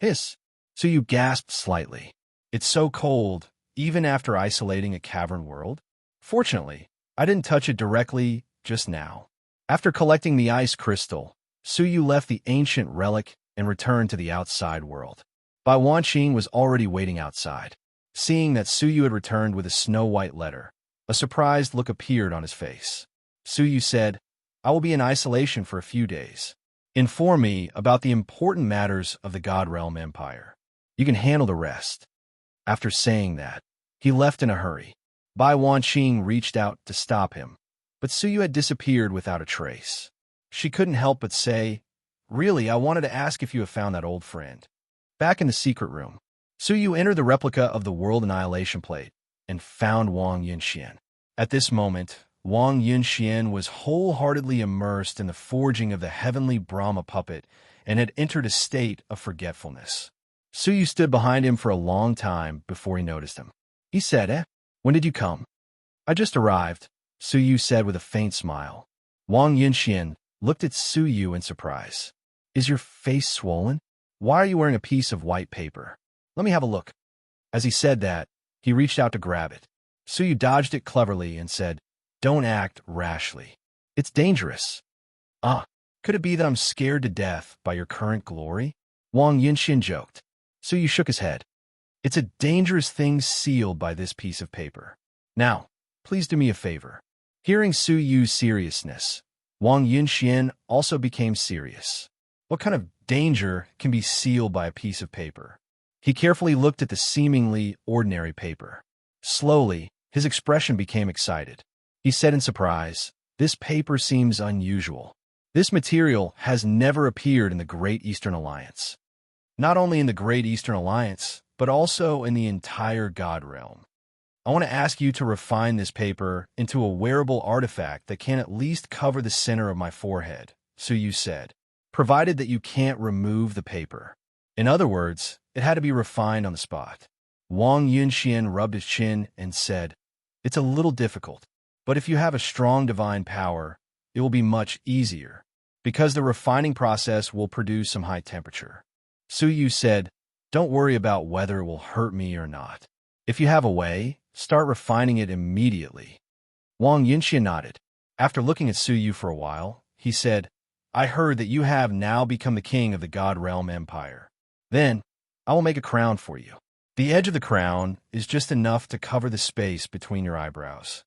Hiss! Suyu gasped slightly. It's so cold, even after isolating a cavern world. Fortunately, I didn't touch it directly just now. After collecting the ice crystal, Suyu left the ancient relic and returned to the outside world. Bai Wanqing was already waiting outside. Seeing that Suyu had returned with a snow-white letter, a surprised look appeared on his face. Suyu said, "I will be in isolation for a few days. Inform me about the important matters of the God Realm Empire. You can handle the rest." After saying that, he left in a hurry. Bai Wanqing reached out to stop him, but Suyu had disappeared without a trace. She couldn't help but say, "Really, I wanted to ask if you have found that old friend." Back in the secret room, Suyu entered the replica of the World Annihilation Plate and found Wang Yunxian. At this moment, Wang Yunxian was wholeheartedly immersed in the forging of the heavenly Brahma puppet and had entered a state of forgetfulness. Suyu stood behind him for a long time before he noticed him. He said, "When did you come?" "I just arrived," Suyu said with a faint smile. Wang Yunxian looked at Suyu in surprise. "Is your face swollen? Why are you wearing a piece of white paper? Let me have a look." As he said that, he reached out to grab it. Suyu dodged it cleverly and said, "Don't act rashly. It's dangerous." "Ah, could it be that I'm scared to death by your current glory?" Wang Yunxian joked. Suyu shook his head. "It's a dangerous thing sealed by this piece of paper. Now, please do me a favor." Hearing Suyu's seriousness, Wang Yunxian also became serious. What kind of danger can be sealed by a piece of paper? He carefully looked at the seemingly ordinary paper. Slowly, his expression became excited. He said in surprise, "This paper seems unusual. This material has never appeared in the Great Eastern Alliance. Not only in the Great Eastern Alliance, but also in the entire God Realm. I want to ask you to refine this paper into a wearable artifact that can at least cover the center of my forehead," Suyu said, "provided that you can't remove the paper." In other words, it had to be refined on the spot. Wang Yunxian rubbed his chin and said, "It's a little difficult, but if you have a strong divine power, it will be much easier, because the refining process will produce some high temperature." Suyu said, "Don't worry about whether it will hurt me or not. If you have a way, start refining it immediately." Wang Yunxian nodded. After looking at Suyu for a while, he said, "I heard that you have now become the king of the God Realm Empire. Then, I will make a crown for you. The edge of the crown is just enough to cover the space between your eyebrows."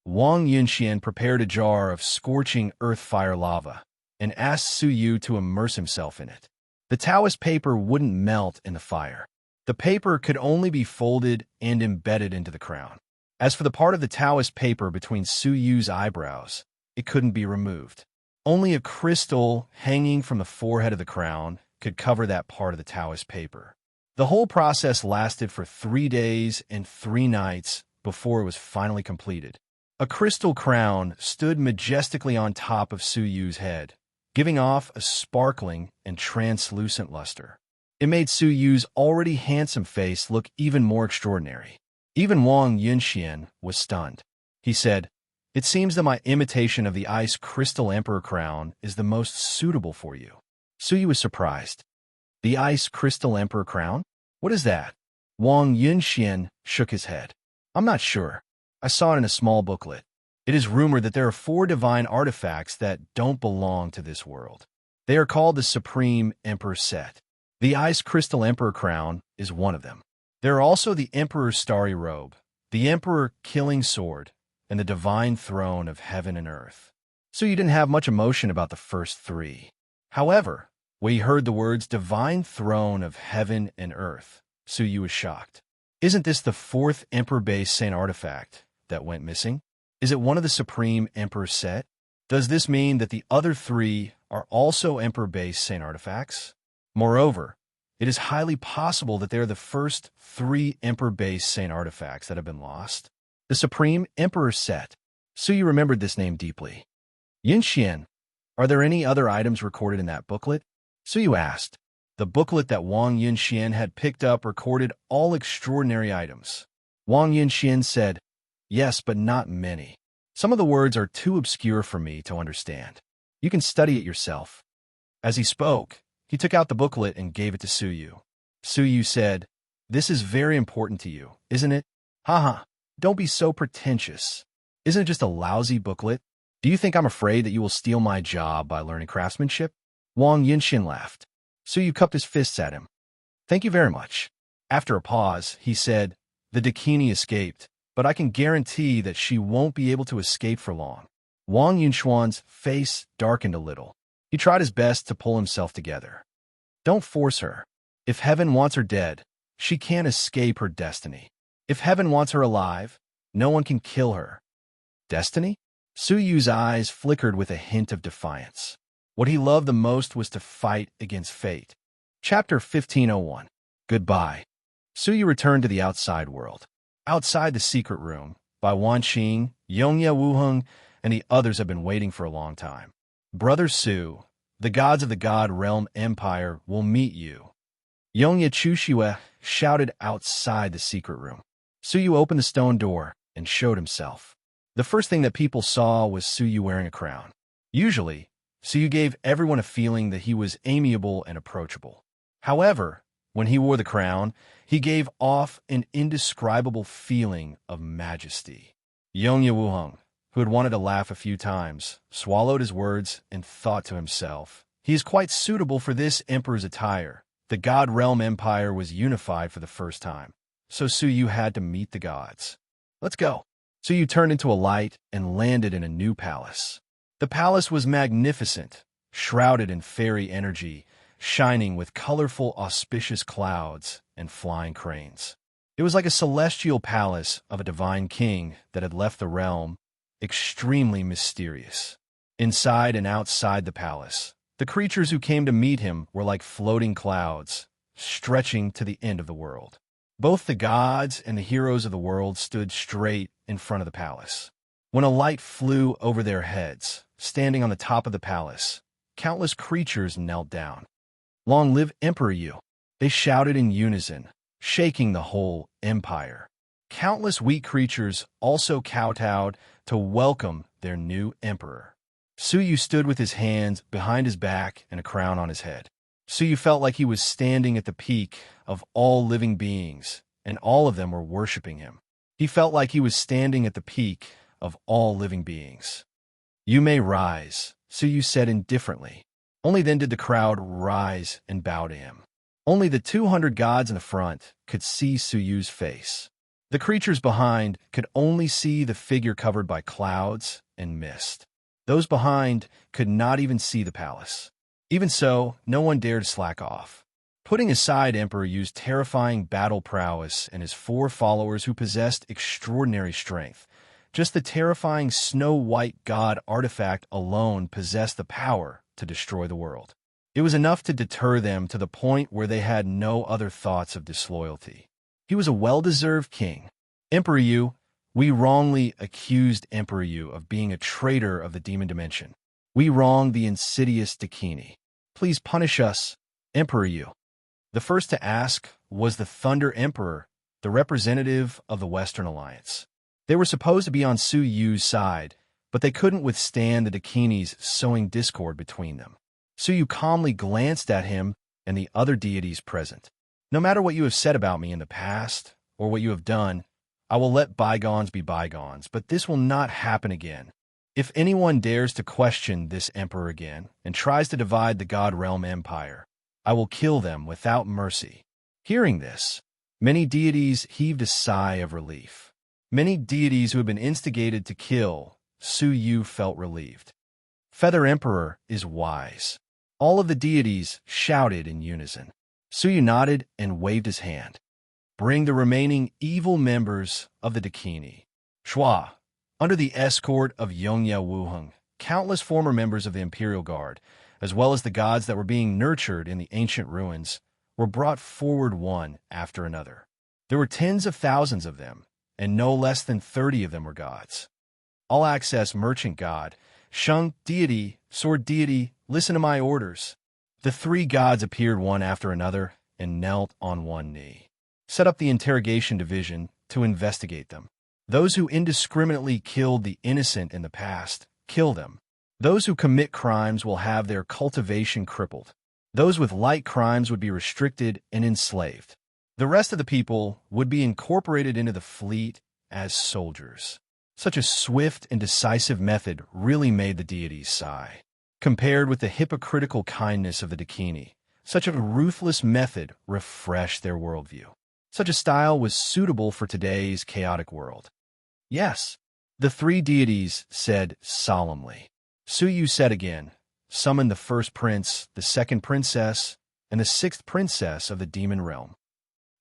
Wang Yunxian prepared a jar of scorching earth-fire lava and asked Suyu to immerse himself in it. The Taoist paper wouldn't melt in the fire. The paper could only be folded and embedded into the crown. As for the part of the Taoist paper between Suyu's eyebrows, it couldn't be removed. Only a crystal hanging from the forehead of the crown could cover that part of the Taoist paper. The whole process lasted for 3 days and 3 nights before it was finally completed. A crystal crown stood majestically on top of Suyu's head, giving off a sparkling and translucent luster. It made Suyu's already handsome face look even more extraordinary. Even Wang Yunxian was stunned. He said, "It seems that my imitation of the ice crystal emperor crown is the most suitable for you." Suyu was surprised. "The ice crystal emperor crown? What is that?" Wang Yunxian shook his head. "I'm not sure. I saw it in a small booklet. It is rumored that there are 4 divine artifacts that don't belong to this world. They are called the Supreme Emperor Set. The Ice Crystal Emperor Crown is one of them. There are also the Emperor's Starry Robe, the Emperor Killing Sword, and the Divine Throne of Heaven and Earth." So you didn't have much emotion about the first 3. However, when he heard the words Divine Throne of Heaven and Earth, Suyu was shocked. Isn't this the 4th Emperor-based Saint artifact that went missing? Is it one of the Supreme Emperor Set? Does this mean that the other 3 are also Emperor-based Saint artifacts? Moreover, it is highly possible that they are the first 3 Emperor-based Saint artifacts that have been lost. The Supreme Emperor Set. Suyu remembered this name deeply. "Yunxian, are there any other items recorded in that booklet?" Suyu asked. The booklet that Wang Yunxian had picked up recorded all extraordinary items. Wang Yunxian said, "Yes, but not many. Some of the words are too obscure for me to understand. You can study it yourself." As he spoke, he took out the booklet and gave it to Suyu. Suyu said, "This is very important to you, isn't it?" "Haha, don't be so pretentious. Isn't it just a lousy booklet? Do you think I'm afraid that you will steal my job by learning craftsmanship?" Wang Yunxian laughed. Suyu cupped his fists at him. Thank you very much. After a pause, he said, the Dakini escaped, but I can guarantee that she won't be able to escape for long. Wang Yunxuan's face darkened a little. He tried his best to pull himself together. Don't force her. If heaven wants her dead, she can't escape her destiny. If heaven wants her alive, no one can kill her. Destiny? Su Yu's eyes flickered with a hint of defiance. What he loved the most was to fight against fate. Chapter 1501. Goodbye. Su Yu returned to the outside world. Outside the secret room, by Wan Qing, Yongye Wuheng, and the others have been waiting for a long time. Brother Su, the gods of the God Realm Empire will meet you. Yongye Chushue shouted outside the secret room. Su Yu opened the stone door and showed himself. The first thing that people saw was Su Yu wearing a crown. Usually, Su Yu gave everyone a feeling that he was amiable and approachable. However, when he wore the crown, he gave off an indescribable feeling of majesty. Yongye Wuheng, who had wanted to laugh a few times, swallowed his words and thought to himself, he is quite suitable for this emperor's attire. The God Realm Empire was unified for the first time, so Su Yu had to meet the gods. Let's go. Su Yu turned into a light and landed in a new palace. The palace was magnificent, shrouded in fairy energy, shining with colorful, auspicious clouds and flying cranes. It was like a celestial palace of a divine king that had left the realm, extremely mysterious. Inside and outside the palace, the creatures who came to meet him were like floating clouds, stretching to the end of the world. Both the gods and the heroes of the world stood straight in front of the palace. When a light flew over their heads, standing on the top of the palace, countless creatures knelt down. Long live Emperor Yu! They shouted in unison, shaking the whole empire. Countless weak creatures also kowtowed to welcome their new emperor. Su Yu stood with his hands behind his back and a crown on his head. Su Yu felt like he was standing at the peak of all living beings, and all of them were worshiping him. He felt like he was standing at the peak of all living beings. You may rise, Su Yu said indifferently. Only then did the crowd rise and bow to him. Only the 200 gods in the front could see Su Yu's face. The creatures behind could only see the figure covered by clouds and mist. Those behind could not even see the palace. Even so, no one dared slack off. Putting aside Emperor Yu's terrifying battle prowess and his 4 followers who possessed extraordinary strength, just the terrifying snow-white god artifact alone possessed the power to destroy the world. It was enough to deter them to the point where they had no other thoughts of disloyalty. He was a well-deserved king. Emperor Yu, we wrongly accused Emperor Yu of being a traitor of the demon dimension. We wronged the insidious Dakini. Please punish us, Emperor Yu. The first to ask was the Thunder Emperor, the representative of the Western Alliance. They were supposed to be on Su Yu's side, but they couldn't withstand the Dakinis sowing discord between them. Su Yu calmly glanced at him and the other deities present. No matter what you have said about me in the past, or what you have done, I will let bygones be bygones, but this will not happen again. If anyone dares to question this emperor again and tries to divide the God Realm Empire, I will kill them without mercy. Hearing this, many deities heaved a sigh of relief. Many deities who had been instigated to kill, Su Yu felt relieved. Feather Emperor is wise. All of the deities shouted in unison. Su Yu nodded and waved his hand. Bring the remaining evil members of the Dakini. Shua, under the escort of Yongye Wuheng, countless former members of the Imperial Guard, as well as the gods that were being nurtured in the ancient ruins, were brought forward one after another. There were tens of thousands of them, and no less than 30 of them were gods. All-access merchant god, Sheng deity, sword deity, listen to my orders. The 3 gods appeared one after another and knelt on one knee. Set up the interrogation division to investigate them. Those who indiscriminately killed the innocent in the past, kill them. Those who commit crimes will have their cultivation crippled. Those with light crimes would be restricted and enslaved. The rest of the people would be incorporated into the fleet as soldiers. Such a swift and decisive method really made the deities sigh. Compared with the hypocritical kindness of the Dakini, Such a ruthless method refreshed their worldview. Such a style was suitable for today's chaotic world. Yes, the three deities said solemnly. Suyu said again, "Summon the first prince, the second princess, and the sixth princess of the demon realm."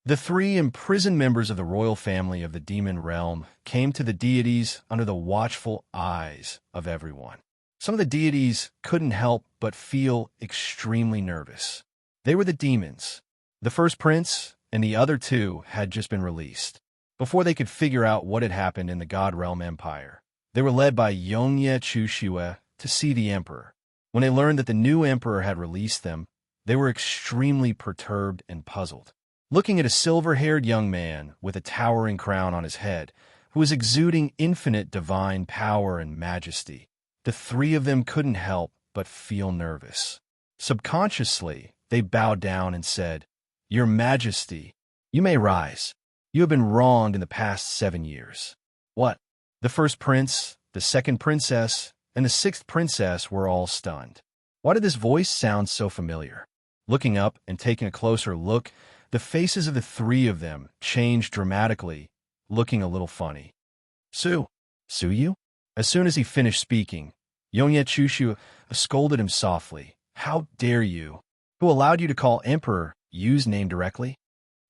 The three imprisoned members of the royal family of the demon realm came to the deities under the watchful eyes of everyone. Some of the deities couldn't help but feel extremely nervous. They were the demons. The first prince and the other two had just been released. Before they could figure out what had happened in the God Realm Empire, they were led by Yongye Chushue to see the emperor. When they learned that the new emperor had released them, they were extremely perturbed and puzzled. Looking at a silver-haired young man with a towering crown on his head, who was exuding infinite divine power and majesty, the three of them couldn't help but feel nervous. Subconsciously, they bowed down and said, "Your Majesty, you may rise. You have been wronged in the past 7 years." What? The first prince, the second princess, and the sixth princess were all stunned. Why did this voice sound so familiar? Looking up and taking a closer look, the faces of the three of them changed dramatically, looking a little funny. Suyu? As soon as he finished speaking, Yongye Chushu scolded him softly. "How dare you? Who allowed you to call Emperor Yu's name directly?"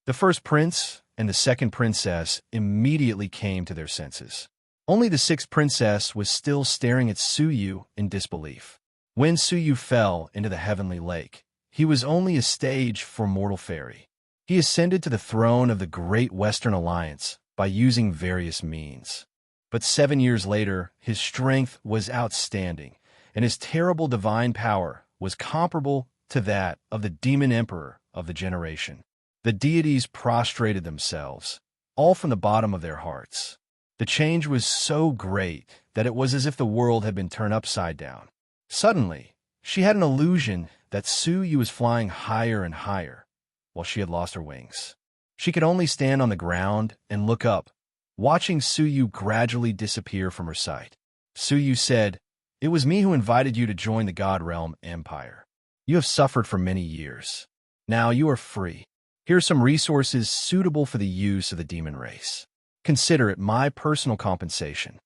The first prince and the second princess immediately came to their senses. Only the sixth princess was still staring at Suyu in disbelief. When Suyu fell into the heavenly lake, he was only a stage for mortal fairy. He ascended to the throne of the Great Western Alliance by using various means. But 7 years later, his strength was outstanding, and his terrible divine power was comparable to that of the demon emperor of the generation. The deities prostrated themselves, all from the bottom of their hearts. The change was so great that it was as if the world had been turned upside down. Suddenly, she had an illusion that Suyu was flying higher and higher, while she had lost her wings. She could only stand on the ground and look up, watching Suyu gradually disappear from her sight. Suyu said, "It was me who invited you to join the God Realm Empire. You have suffered for many years. Now you are free. Here are some resources suitable for the use of the demon race. Consider it my personal compensation."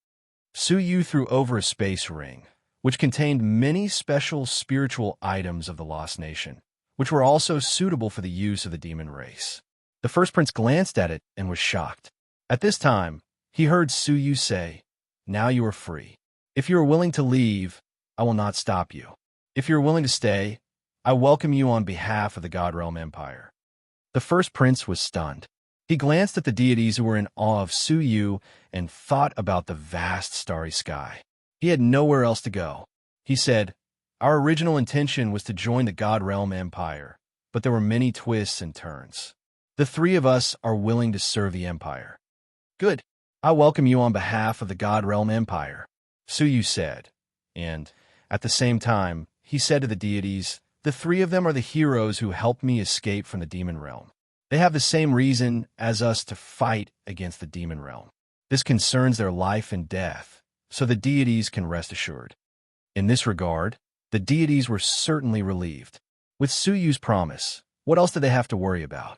Suyu threw over a space ring, which contained many special spiritual items of the Lost Nation, which were also suitable for the use of the demon race. The first prince glanced at it and was shocked. At this time, he heard Suyu say, "Now you are free. If you are willing to leave, I will not stop you. If you are willing to stay, I welcome you on behalf of the God Realm Empire." The first prince was stunned. He glanced at the deities who were in awe of Suyu and thought about the vast starry sky. He had nowhere else to go. He said, "Our original intention was to join the God Realm Empire, but there were many twists and turns. The three of us are willing to serve the Empire." "Good. I welcome you on behalf of the God Realm Empire," Suyu said. And, at the same time, he said to the deities, "The three of them are the heroes who helped me escape from the demon realm. They have the same reason as us to fight against the demon realm. This concerns their life and death, so the deities can rest assured." In this regard, the deities were certainly relieved. With Suyu's promise, what else did they have to worry about?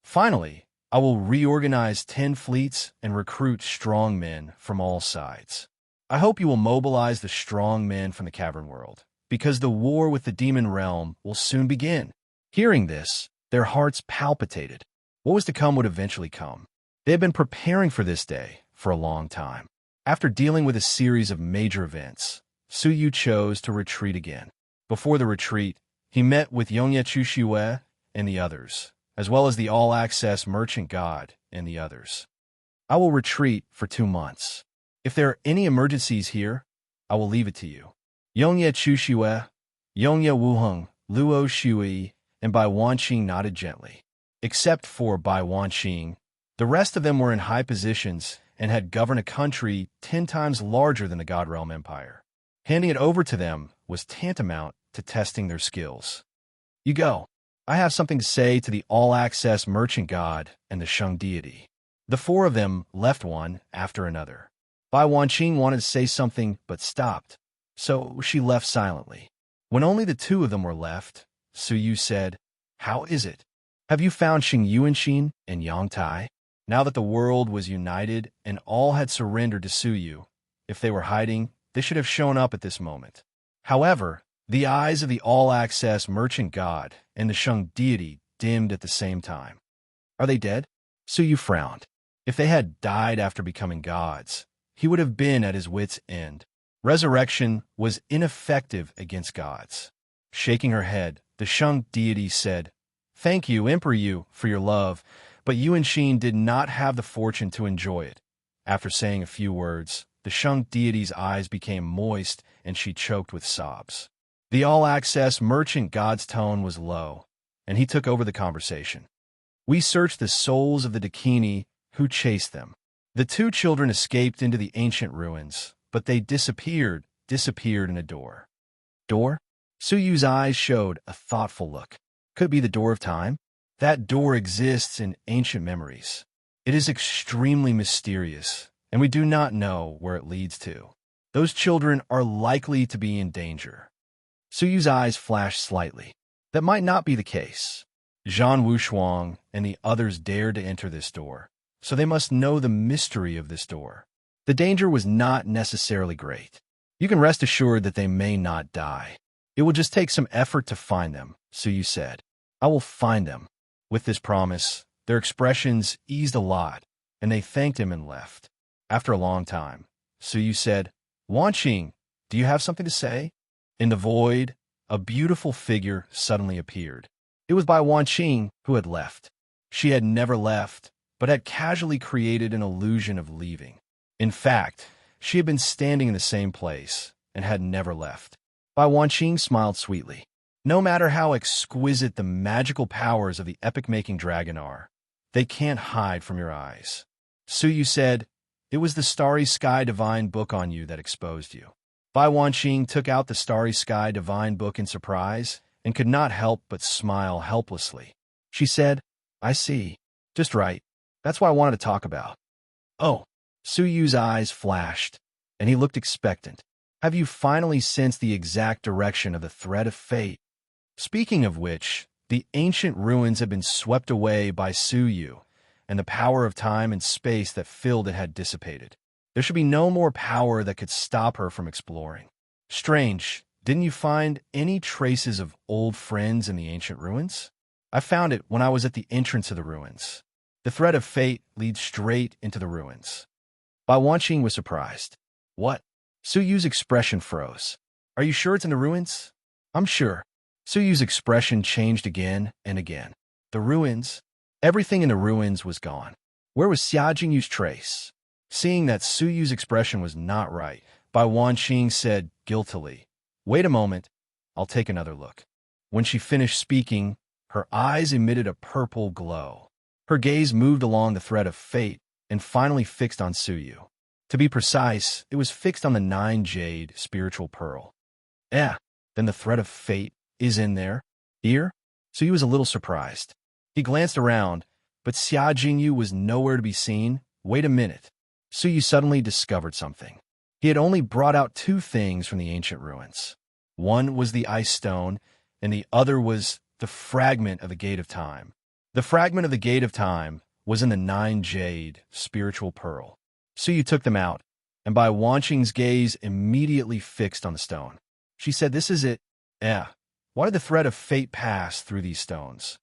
"Finally, I will reorganize 10 fleets and recruit strong men from all sides. I hope you will mobilize the strong men from the cavern world, because the war with the demon realm will soon begin." Hearing this, their hearts palpitated. What was to come would eventually come. They had been preparing for this day for a long time. After dealing with a series of major events, Suyu chose to retreat again. Before the retreat, he met with Yongye Chushue and the others, as well as the all-access merchant god and the others. "I will retreat for 2 months. If there are any emergencies here, I will leave it to you." Yongye Chushue, Yongye Wuheng, Luo Shui, and Bai Wanqing nodded gently. Except for Bai Wanqing, the rest of them were in high positions and had governed a country 10 times larger than the God Realm Empire. Handing it over to them was tantamount to testing their skills. "You go. I have something to say to the all-access merchant god and the Sheng deity." The 4 of them left one after another. Bai Wanqing wanted to say something but stopped, so she left silently. When only the 2 of them were left, Su said, "How is it? Have you found Xing Yuanxin and Yang Tai?" Now that the world was united and all had surrendered to Su, if they were hiding, they should have shown up at this moment. However, the eyes of the all-access merchant god and the Sheng deity dimmed at the same time. "Are they dead?" Su frowned. If they had died after becoming gods, he would have been at his wit's end. Resurrection was ineffective against gods. Shaking her head, the Sheng deity said, "Thank you, Emperor Yu, for your love, but Yuanxin did not have the fortune to enjoy it." After saying a few words, the Sheng deity's eyes became moist and she choked with sobs. The all-access merchant god's tone was low, and he took over the conversation. "We searched the souls of the Dakini who chased them. The two children escaped into the ancient ruins, but they disappeared in a door." "Door?" Suyu's eyes showed a thoughtful look. "Could it be the door of time?" "That door exists in ancient memories. It is extremely mysterious, and we do not know where it leads to. Those children are likely to be in danger." Suyu's eyes flashed slightly. "That might not be the case. Zhan Wushuang and the others dared to enter this door, so they must know the mystery of this door. The danger was not necessarily great. You can rest assured that they may not die. It will just take some effort to find them," Suyu said. "I will find them." With this promise, their expressions eased a lot, and they thanked him and left. After a long time, Suyu said, "Wanqing, do you have something to say?" In the void, a beautiful figure suddenly appeared. It was Bai Wanqing who had left. She had never left, but had casually created an illusion of leaving. In fact, she had been standing in the same place and had never left. Bai Wanqing smiled sweetly. "No matter how exquisite the magical powers of the epic-making dragon are, they can't hide from your eyes." Suyu said, "It was the Starry Sky Divine Book on you that exposed you." Bai Wanqing took out the Starry Sky Divine Book in surprise and could not help but smile helplessly. She said, "I see. Just right. That's what I wanted to talk about." "Oh." Suyu's eyes flashed, and he looked expectant. "Have you finally sensed the exact direction of the thread of fate?" Speaking of which, the ancient ruins had been swept away by Suyu, and the power of time and space that filled it had dissipated. There should be no more power that could stop her from exploring. "Strange, didn't you find any traces of old friends in the ancient ruins?" "I found it when I was at the entrance of the ruins. The thread of fate leads straight into the ruins." Bai Wanqing was surprised. "What?" Suyu's expression froze. "Are you sure it's in the ruins?" "I'm sure." Suyu's expression changed again and again. "The ruins?" Everything in the ruins was gone. Where was Xia Jingyu's trace? Seeing that Suyu's expression was not right, Bai Wanqing said guiltily, "Wait a moment, I'll take another look." When she finished speaking, her eyes emitted a purple glow. Her gaze moved along the thread of fate and finally fixed on Suyu. To be precise, it was fixed on the 9-jade spiritual pearl. "Eh, then the thread of fate is in there? Here?" Suyu was a little surprised. He glanced around, but Xia Jingyu was nowhere to be seen. "Wait a minute." Suyu suddenly discovered something. He had only brought out two things from the ancient ruins. One was the ice stone, and the other was the fragment of the Gate of Time. The fragment of the Gate of Time was in the 9-jade spiritual pearl. Suyu took them out, and Bai Wanqing's gaze immediately fixed on the stone. She said, "This is it." "Eh, why did the thread of fate pass through these stones?"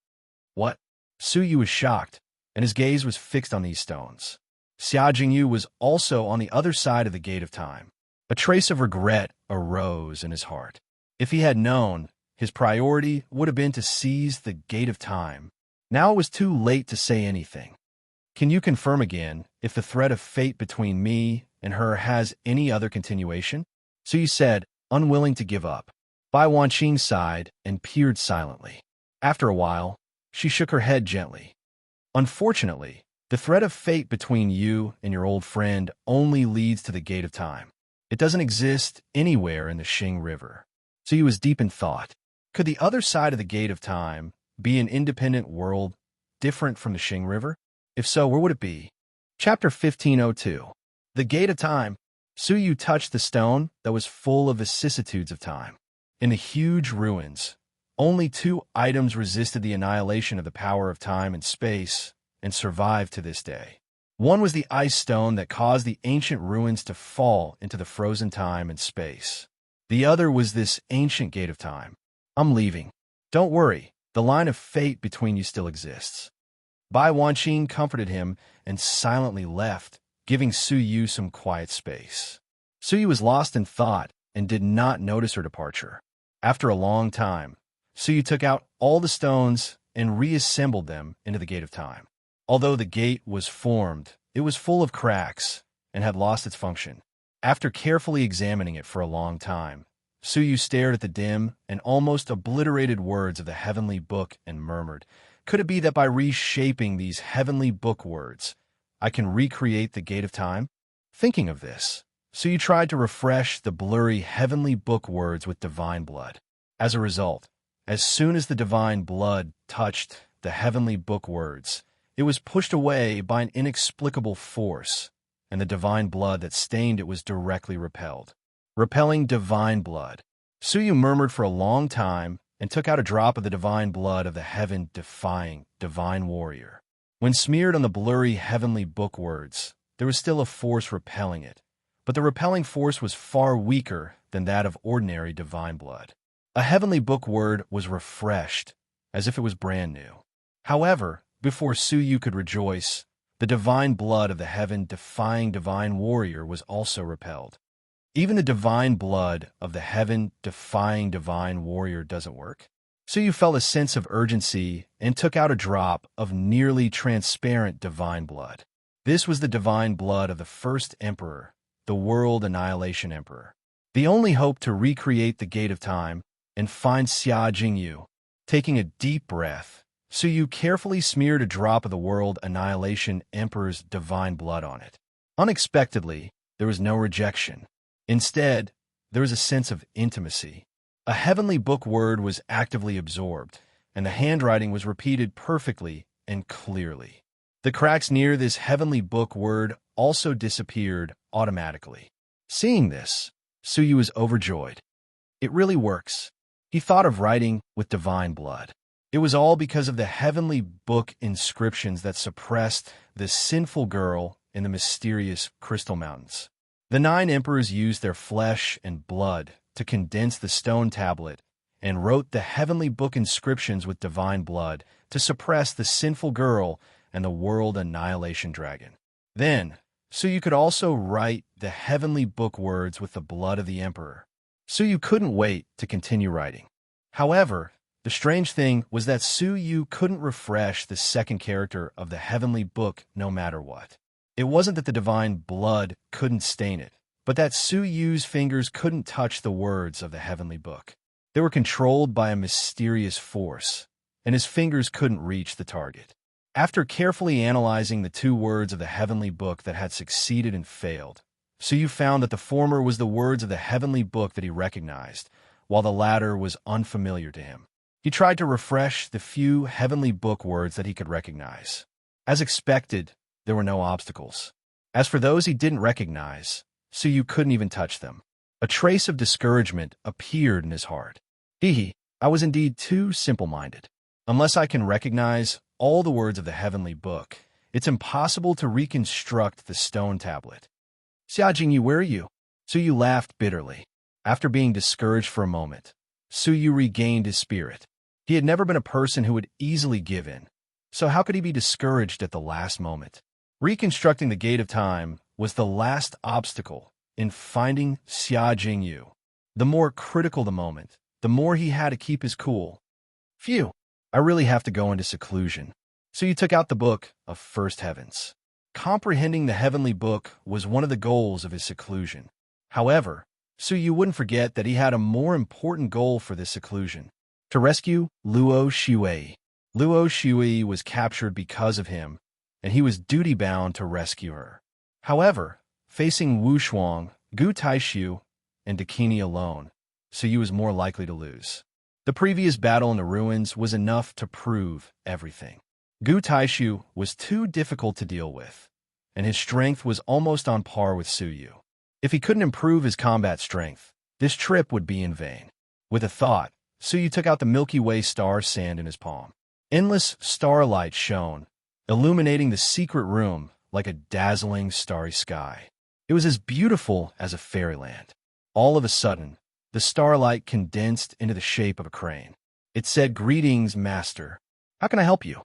"What?" Suyu was shocked, and his gaze was fixed on these stones. Xia Jingyu was also on the other side of the Gate of Time. A trace of regret arose in his heart. If he had known, his priority would have been to seize the Gate of Time. Now it was too late to say anything. "Can you confirm again if the thread of fate between me and her has any other continuation?" Suyu said, unwilling to give up. Bai Wanqing sighed and peered silently. After a while, she shook her head gently. "Unfortunately, the thread of fate between you and your old friend only leads to the Gate of Time. It doesn't exist anywhere in the Xing River." Suyu was deep in thought. Could the other side of the Gate of Time be an independent world different from the Xing River? If so, where would it be? Chapter 1502. The Gate of Time. Suyu touched the stone that was full of vicissitudes of time. In the huge ruins, Only two items resisted the annihilation of the power of time and space and survived to this day. One was the ice stone that caused the ancient ruins to fall into the frozen time and space. The other was this ancient gate of time. I'm leaving. Don't worry, the line of fate between you still exists. Bai Wanqing comforted him and silently left, giving Su Yu some quiet space. Su Yu was lost in thought and did not notice her departure. After a long time, Su Yu took out all the stones and reassembled them into the gate of time. Although the gate was formed, it was full of cracks and had lost its function. After carefully examining it for a long time, Su Yu stared at the dim and almost obliterated words of the heavenly book and murmured, "Could it be that by reshaping these heavenly book words, I can recreate the gate of time?" Thinking of this, Su Yu tried to refresh the blurry heavenly book words with divine blood. As a result, as soon as the divine blood touched the heavenly book words, it was pushed away by an inexplicable force, and the divine blood that stained it was directly repelled. Repelling divine blood. Su Yu murmured for a long time and took out a drop of the divine blood of the heaven-defying divine warrior. When smeared on the blurry heavenly book words, there was still a force repelling it, but the repelling force was far weaker than that of ordinary divine blood. A heavenly book word was refreshed, as if it was brand new. However, before Su Yu could rejoice, the divine blood of the heaven-defying divine warrior was also repelled. Even the divine blood of the heaven-defying divine warrior doesn't work. Su Yu felt a sense of urgency and took out a drop of nearly transparent divine blood. This was the divine blood of the first emperor, the World Annihilation Emperor. The only hope to recreate the Gate of Time and find Xia Jingyu. Taking a deep breath, Su Yu carefully smeared a drop of the World Annihilation Emperor's divine blood on it. Unexpectedly, there was no rejection. Instead, there was a sense of intimacy. A heavenly book word was actively absorbed, and the handwriting was repeated perfectly and clearly. The cracks near this heavenly book word also disappeared automatically. Seeing this, Su Yu was overjoyed. It really works. He thought of writing with divine blood. It was all because of the heavenly book inscriptions that suppressed the sinful girl in the mysterious Crystal Mountains. The 9 emperors used their flesh and blood to condense the stone tablet and wrote the heavenly book inscriptions with divine blood to suppress the sinful girl and the world annihilation dragon. Then, Su Yu could also write the heavenly book words with the blood of the emperor. Su Yu couldn't wait to continue writing. However, the strange thing was that Su Yu couldn't refresh the second character of the heavenly book no matter what. It wasn't that the divine blood couldn't stain it, but that Su Yu's fingers couldn't touch the words of the heavenly book. They were controlled by a mysterious force, and his fingers couldn't reach the target. After carefully analyzing the 2 words of the heavenly book that had succeeded and failed, Su Yu found that the former was the words of the heavenly book that he recognized, while the latter was unfamiliar to him. He tried to refresh the few heavenly book words that he could recognize. As expected, there were no obstacles. As for those he didn't recognize, Su Yu couldn't even touch them. A trace of discouragement appeared in his heart. I was indeed too simple-minded. Unless I can recognize all the words of the heavenly book, it's impossible to reconstruct the stone tablet. Xia Jingyu, where are you? Su Yu laughed bitterly. After being discouraged for a moment, Su Yu regained his spirit. He had never been a person who would easily give in, so how could he be discouraged at the last moment? Reconstructing the Gate of Time was the last obstacle in finding Xia Jingyu. The more critical the moment, the more he had to keep his cool. Phew, I really have to go into seclusion. So you took out the book of First Heavens. Comprehending the heavenly book was one of the goals of his seclusion. However, Su Yu wouldn't forget that he had a more important goal for this seclusion: to rescue Luo Shui. Luo Shui was captured because of him, and he was duty-bound to rescue her. However, facing Wu Shuang, Gu Taishu, and Dakini alone, Su Yu was more likely to lose. The previous battle in the ruins was enough to prove everything. Gu Taishu was too difficult to deal with, and his strength was almost on par with Su Yu. If he couldn't improve his combat strength, this trip would be in vain. With a thought, Suyu took out the Milky Way star sand in his palm. Endless starlight shone, illuminating the secret room like a dazzling starry sky. It was as beautiful as a fairyland. All of a sudden, the starlight condensed into the shape of a crane. It said, "Greetings, Master. How can I help you?"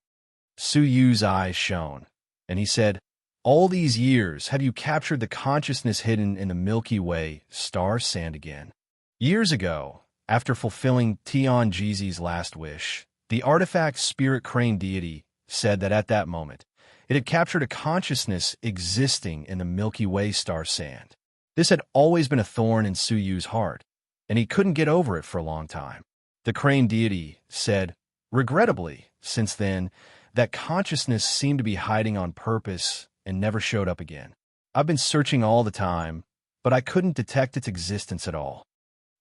Suyu's eyes shone, and he said, "All these years, have you captured the consciousness hidden in the Milky Way star sand again?" Years ago, after fulfilling Tianjizi's last wish, the artifact spirit crane deity said that at that moment, it had captured a consciousness existing in the Milky Way star sand. This had always been a thorn in Suyu's heart, and he couldn't get over it for a long time. The crane deity said, "Regrettably, since then, that consciousness seemed to be hiding on purpose and never showed up again. I've been searching all the time, but I couldn't detect its existence at all."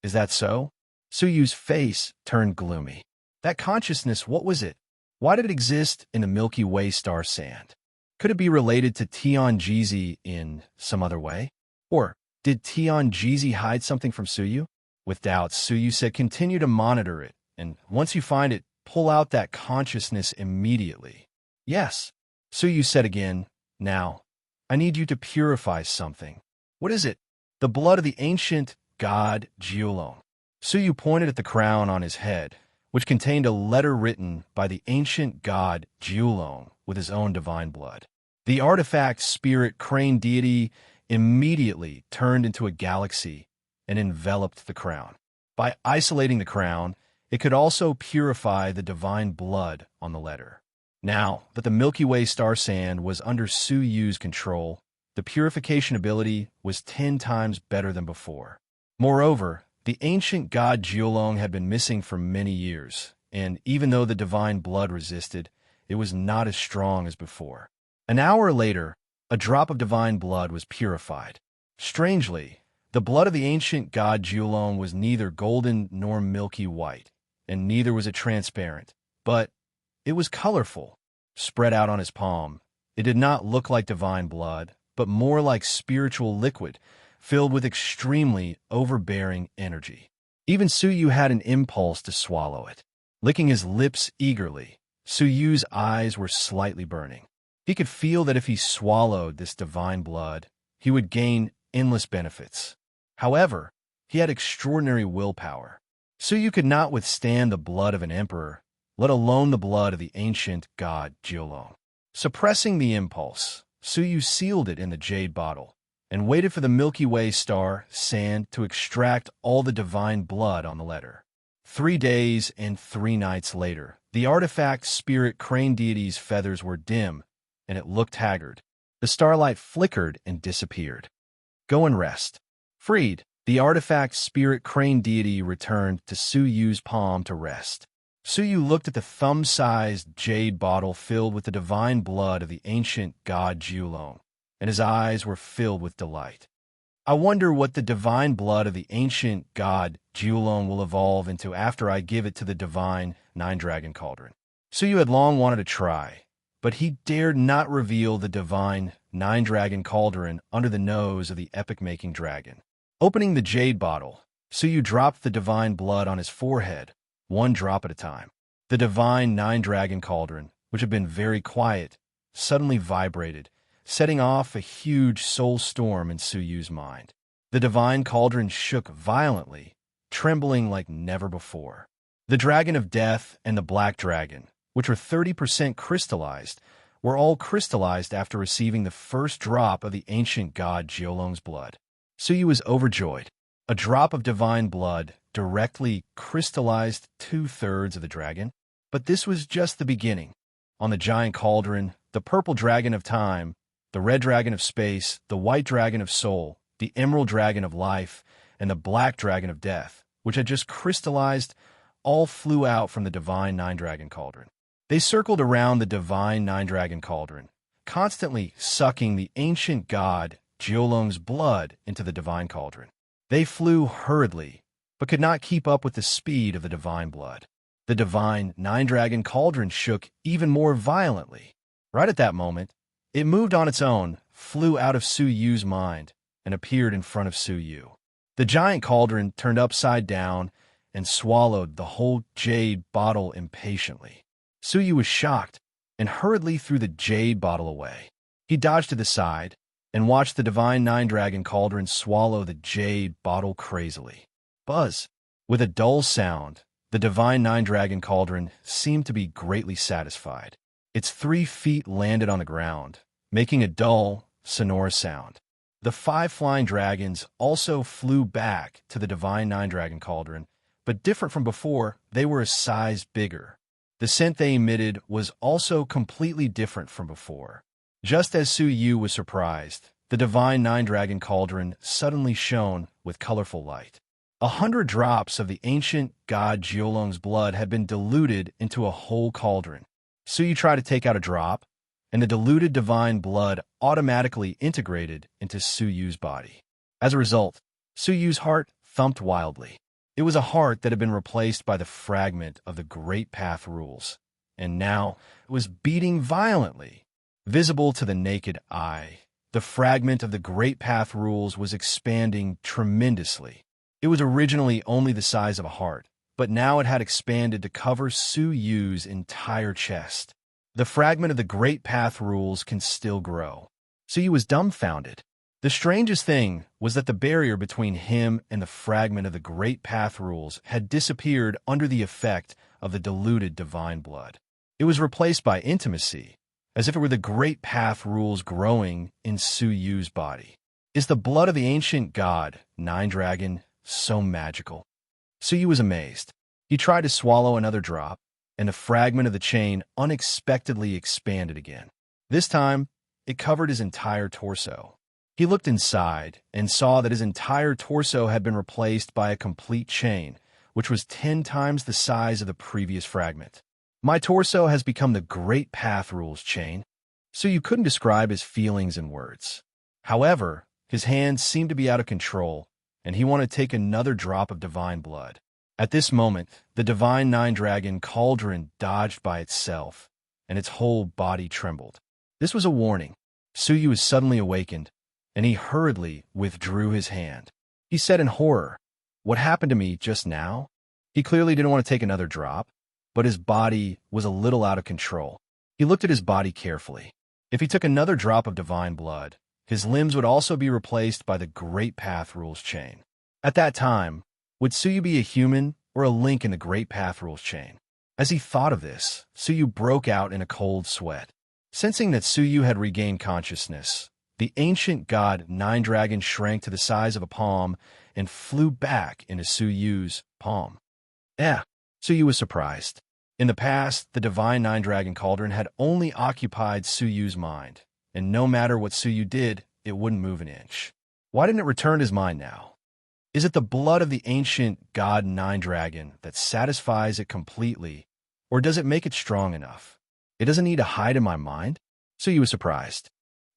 "Is that so?" Suyu's face turned gloomy. That consciousness, what was it? Why did it exist in the Milky Way star sand? Could it be related to Tianjizi in some other way? Or did Tianjizi hide something from Suyu? With doubt, Suyu said, "Continue to monitor it, and once you find it, pull out that consciousness immediately." "Yes," Suyu said again. "Now, I need you to purify something." "What is it?" "The blood of the ancient god Jiulong." Suyu pointed at the crown on his head, which contained a letter written by the ancient god Jiulong with his own divine blood. The artifact spirit crane deity immediately turned into a galaxy and enveloped the crown. By isolating the crown, it could also purify the divine blood on the letter. Now that the Milky Way star sand was under Suyu's control, the purification ability was 10 times better than before. Moreover, the ancient god Jiulong had been missing for many years, and even though the divine blood resisted, it was not as strong as before. An hour later, a drop of divine blood was purified. Strangely, the blood of the ancient god Jiulong was neither golden nor milky white, and neither was it transparent, but it was colorful. Spread out on his palm, it did not look like divine blood, but more like spiritual liquid, filled with extremely overbearing energy. Even Suyu had an impulse to swallow it. Licking his lips eagerly, Suyu's eyes were slightly burning. He could feel that if he swallowed this divine blood, he would gain endless benefits. However, he had extraordinary willpower. Suyu could not withstand the blood of an emperor, let alone the blood of the ancient god Jiulong. Suppressing the impulse, Suyu sealed it in the jade bottle and waited for the Milky Way star sand to extract all the divine blood on the letter. 3 days and 3 nights later, the artifact spirit crane deity's feathers were dim, and it looked haggard. The starlight flickered and disappeared. "Go and rest." Freed, the artifact spirit crane deity returned to Suyu's palm to rest. Suyu looked at the thumb-sized jade bottle filled with the divine blood of the ancient god Jiulong, and his eyes were filled with delight. "I wonder what the divine blood of the ancient god Jiulong will evolve into after I give it to the divine nine-dragon cauldron." Suyu had long wanted to try, but he dared not reveal the divine nine-dragon cauldron under the nose of the epic-making dragon. Opening the jade bottle, Suyu dropped the divine blood on his forehead, 1 drop at a time. The divine nine-dragon cauldron, which had been very quiet, suddenly vibrated, setting off a huge soul storm in Suyu's mind. The divine cauldron shook violently, trembling like never before. The dragon of death and the black dragon, which were 30% crystallized, were all crystallized after receiving the first drop of the ancient god Jiulong's blood. Suyu was overjoyed. A drop of divine blood directly crystallized 2/3 of the dragon. But this was just the beginning. On the giant cauldron, the purple dragon of time, the red dragon of space, the white dragon of soul, the emerald dragon of life, and the black dragon of death, which had just crystallized, all flew out from the divine nine-dragon cauldron. They circled around the divine nine-dragon cauldron, constantly sucking the ancient god Jiulong's blood into the divine cauldron. They flew hurriedly, but could not keep up with the speed of the divine blood. The divine nine-dragon cauldron shook even more violently. Right at that moment, it moved on its own, flew out of Suyu's mind, and appeared in front of Suyu. The giant cauldron turned upside down, and swallowed the whole jade bottle impatiently. Suyu was shocked and hurriedly threw the jade bottle away. He dodged to the side and watched the divine nine-dragon cauldron swallow the jade bottle crazily. Buzz! With a dull sound, the divine nine-dragon cauldron seemed to be greatly satisfied. Its 3 feet landed on the ground, making a dull, sonorous sound. The 5 flying dragons also flew back to the divine nine-dragon cauldron, but different from before, they were a size bigger. The scent they emitted was also completely different from before. Just as Suyu was surprised, the divine nine-dragon cauldron suddenly shone with colorful light. 100 drops of the ancient god Jiolong's blood had been diluted into a whole cauldron. Suyu tried to take out a drop, and the diluted divine blood automatically integrated into Suyu's body. As a result, Suyu's heart thumped wildly. It was a heart that had been replaced by the fragment of the Great Path rules, and now it was beating violently. Visible to the naked eye, the fragment of the Great Path rules was expanding tremendously. It was originally only the size of a heart, but now it had expanded to cover Suyu's entire chest. The fragment of the Great Path rules can still grow. Suyu was dumbfounded. The strangest thing was that the barrier between him and the fragment of the Great Path rules had disappeared under the effect of the diluted divine blood. It was replaced by intimacy, as if it were the Great Path rules growing in Suyu's body. Is the blood of the ancient god, Nine-Dragon, so magical? Suyu was amazed. He tried to swallow another drop, and the fragment of the chain unexpectedly expanded again. This time, it covered his entire torso. He looked inside and saw that his entire torso had been replaced by a complete chain, which was 10 times the size of the previous fragment. My torso has become the Great Path rules chain. Suyu couldn't describe his feelings in words. However, his hands seemed to be out of control, and he wanted to take another drop of divine blood. At this moment, the divine nine-dragon cauldron dodged by itself, and its whole body trembled. This was a warning. Suyu was suddenly awakened, and he hurriedly withdrew his hand. He said in horror, "What happened to me just now?" He clearly didn't want to take another drop, but his body was a little out of control. He looked at his body carefully. If he took another drop of divine blood, his limbs would also be replaced by the Great Path rules chain. At that time, would Suyu be a human or a link in the Great Path rules chain? As he thought of this, Suyu broke out in a cold sweat. Sensing that Suyu had regained consciousness, the ancient god Nine-Dragon shrank to the size of a palm and flew back into Suyu's palm. Suyu was surprised. In the past, the divine Nine-Dragon cauldron had only occupied Suyu's mind, and no matter what Suyu did, it wouldn't move an inch. Why didn't it return his mind now? Is it the blood of the ancient god Nine-Dragon that satisfies it completely, or does it make it strong enough? It doesn't need to hide in my mind? Suyu was surprised.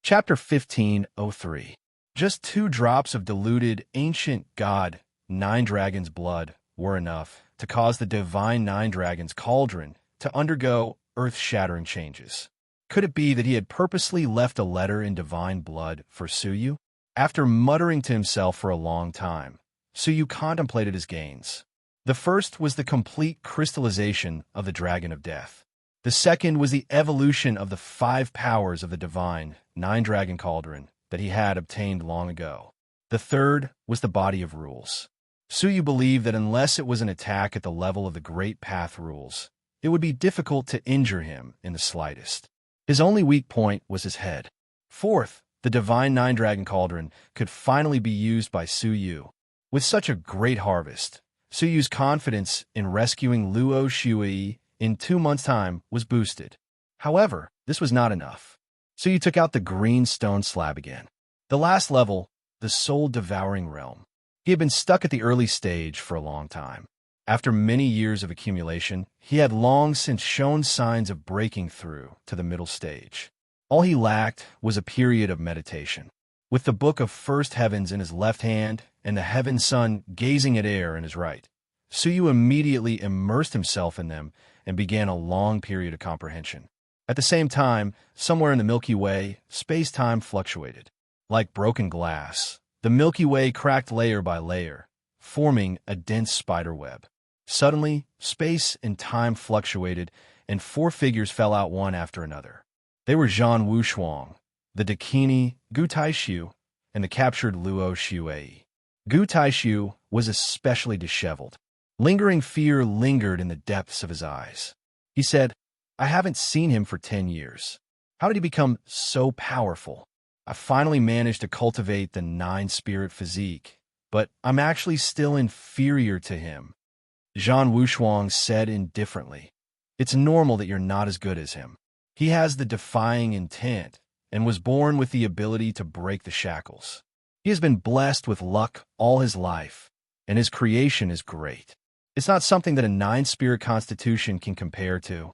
Chapter 15:03. Just 2 drops of diluted ancient god Nine-Dragon's blood were enough to cause the divine Nine-Dragon's cauldron to undergo earth-shattering changes. Could it be that he had purposely left a letter in divine blood for Suyu? After muttering to himself for a long time, Suyu contemplated his gains. The first was the complete crystallization of the Dragon of Death. The second was the evolution of the 5 powers of the divine Nine-Dragon cauldron that he had obtained long ago. The third was the body of rules. Suyu believed that unless it was an attack at the level of the Great Path rules, it would be difficult to injure him in the slightest. His only weak point was his head. Fourth, the divine Nine-Dragon cauldron could finally be used by Suyu. With such a great harvest, Suyu's confidence in rescuing Luo Shui in 2 months' time was boosted. However, this was not enough. Suyu took out the green stone slab again. The last level, the soul-devouring realm. He had been stuck at the early stage for a long time. After many years of accumulation, he had long since shown signs of breaking through to the middle stage. All he lacked was a period of meditation. With the Book of First Heavens in his left hand and the Heaven Sun gazing at air in his right, Suyu immediately immersed himself in them and began a long period of comprehension. At the same time, somewhere in the Milky Way, space-time fluctuated. Like broken glass, the Milky Way cracked layer by layer, forming a dense spider web. Suddenly, space and time fluctuated, and four figures fell out one after another. They were Zhan Wushuang, the Dakini, Gu Taishu, and the captured Luo Shuei. Gu Taishu was especially disheveled. Lingering fear lingered in the depths of his eyes. He said, I haven't seen him for 10 years. How did he become so powerful? I finally managed to cultivate the 9-spirit physique, but I'm actually still inferior to him. Zhan Wushuang said indifferently, It's normal that you're not as good as him. He has the defying intent and was born with the ability to break the shackles. He has been blessed with luck all his life, and his creation is great. It's not something that a 9-spirit constitution can compare to.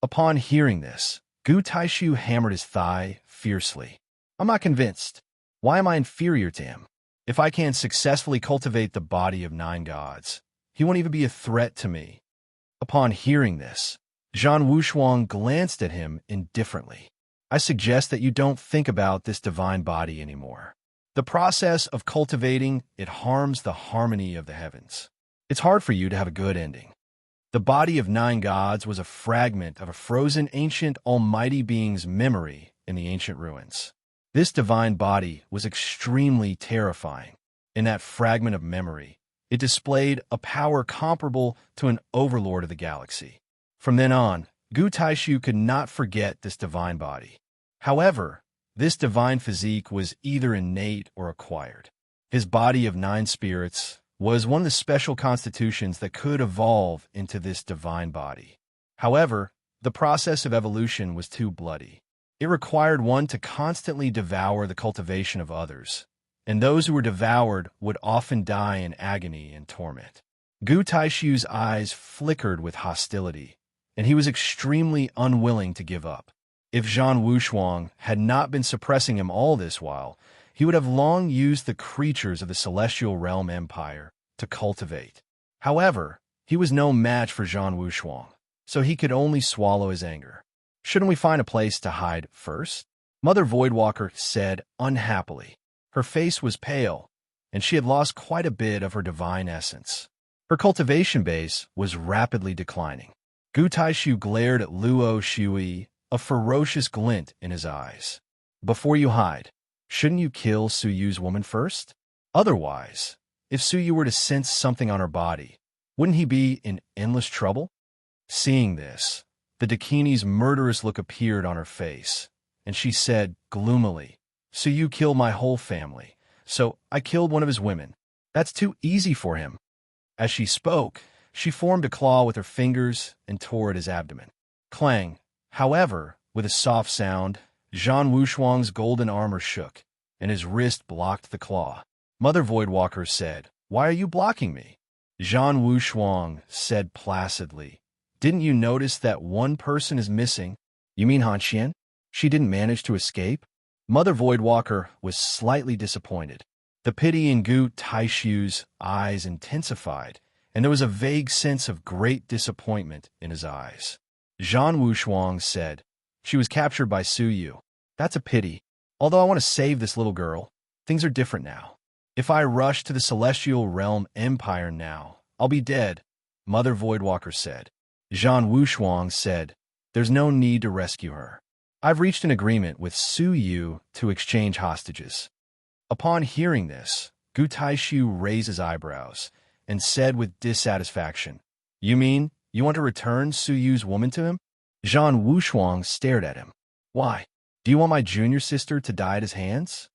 Upon hearing this, Gu Taishu hammered his thigh fiercely. I'm not convinced. Why am I inferior to him? If I can successfully cultivate the body of 9 gods, he won't even be a threat to me. Upon hearing this, Zhan Wushuang glanced at him indifferently. I suggest that you don't think about this divine body anymore. The process of cultivating it harms the harmony of the heavens. It's hard for you to have a good ending. The body of 9 gods was a fragment of a frozen ancient almighty being's memory in the ancient ruins. This divine body was extremely terrifying. In that fragment of memory, it displayed a power comparable to an overlord of the galaxy. From then on, Gu Taishu could not forget this divine body. However, this divine physique was either innate or acquired. His body of 9 spirits was one of the special constitutions that could evolve into this divine body. However, the process of evolution was too bloody. It required one to constantly devour the cultivation of others, and those who were devoured would often die in agony and torment. Gu Taishu's eyes flickered with hostility, and he was extremely unwilling to give up. If Zhan Wushuang had not been suppressing him all this while, he would have long used the creatures of the Celestial Realm Empire to cultivate. However, he was no match for Zhan Wushuang, so he could only swallow his anger. Shouldn't we find a place to hide first? Mother Voidwalker said unhappily. Her face was pale, and she had lost quite a bit of her divine essence. Her cultivation base was rapidly declining. Gu Taishu glared at Luo Shui, a ferocious glint in his eyes. Before you hide, shouldn't you kill Suyu's woman first? Otherwise, if Suyu were to sense something on her body, wouldn't he be in endless trouble? Seeing this, the Dakini's murderous look appeared on her face, and she said gloomily, Suyu killed my whole family, so I killed one of his women. That's too easy for him. As she spoke, she formed a claw with her fingers and tore at his abdomen. Clang. However, with a soft sound, Zhan Wushuang's golden armor shook, and his wrist blocked the claw. Mother Voidwalker said, Why are you blocking me? Zhan Wushuang said placidly, Didn't you notice that one person is missing? You mean Han Xian? She didn't manage to escape? Mother Voidwalker was slightly disappointed. The pity in Gu Taishu's eyes intensified, and there was a vague sense of great disappointment in his eyes. Zhan Wushuang said, She was captured by Suyu. That's a pity. Although I want to save this little girl, things are different now. If I rush to the Celestial Realm Empire now, I'll be dead, Mother Voidwalker said. Zhan Wushuang said, There's no need to rescue her. I've reached an agreement with Suyu to exchange hostages. Upon hearing this, Gu Taishu raised his eyebrows and said with dissatisfaction, You mean you want to return Suyu's woman to him? Zhan Wushuang stared at him. Why? Do you want my junior sister to die at his hands?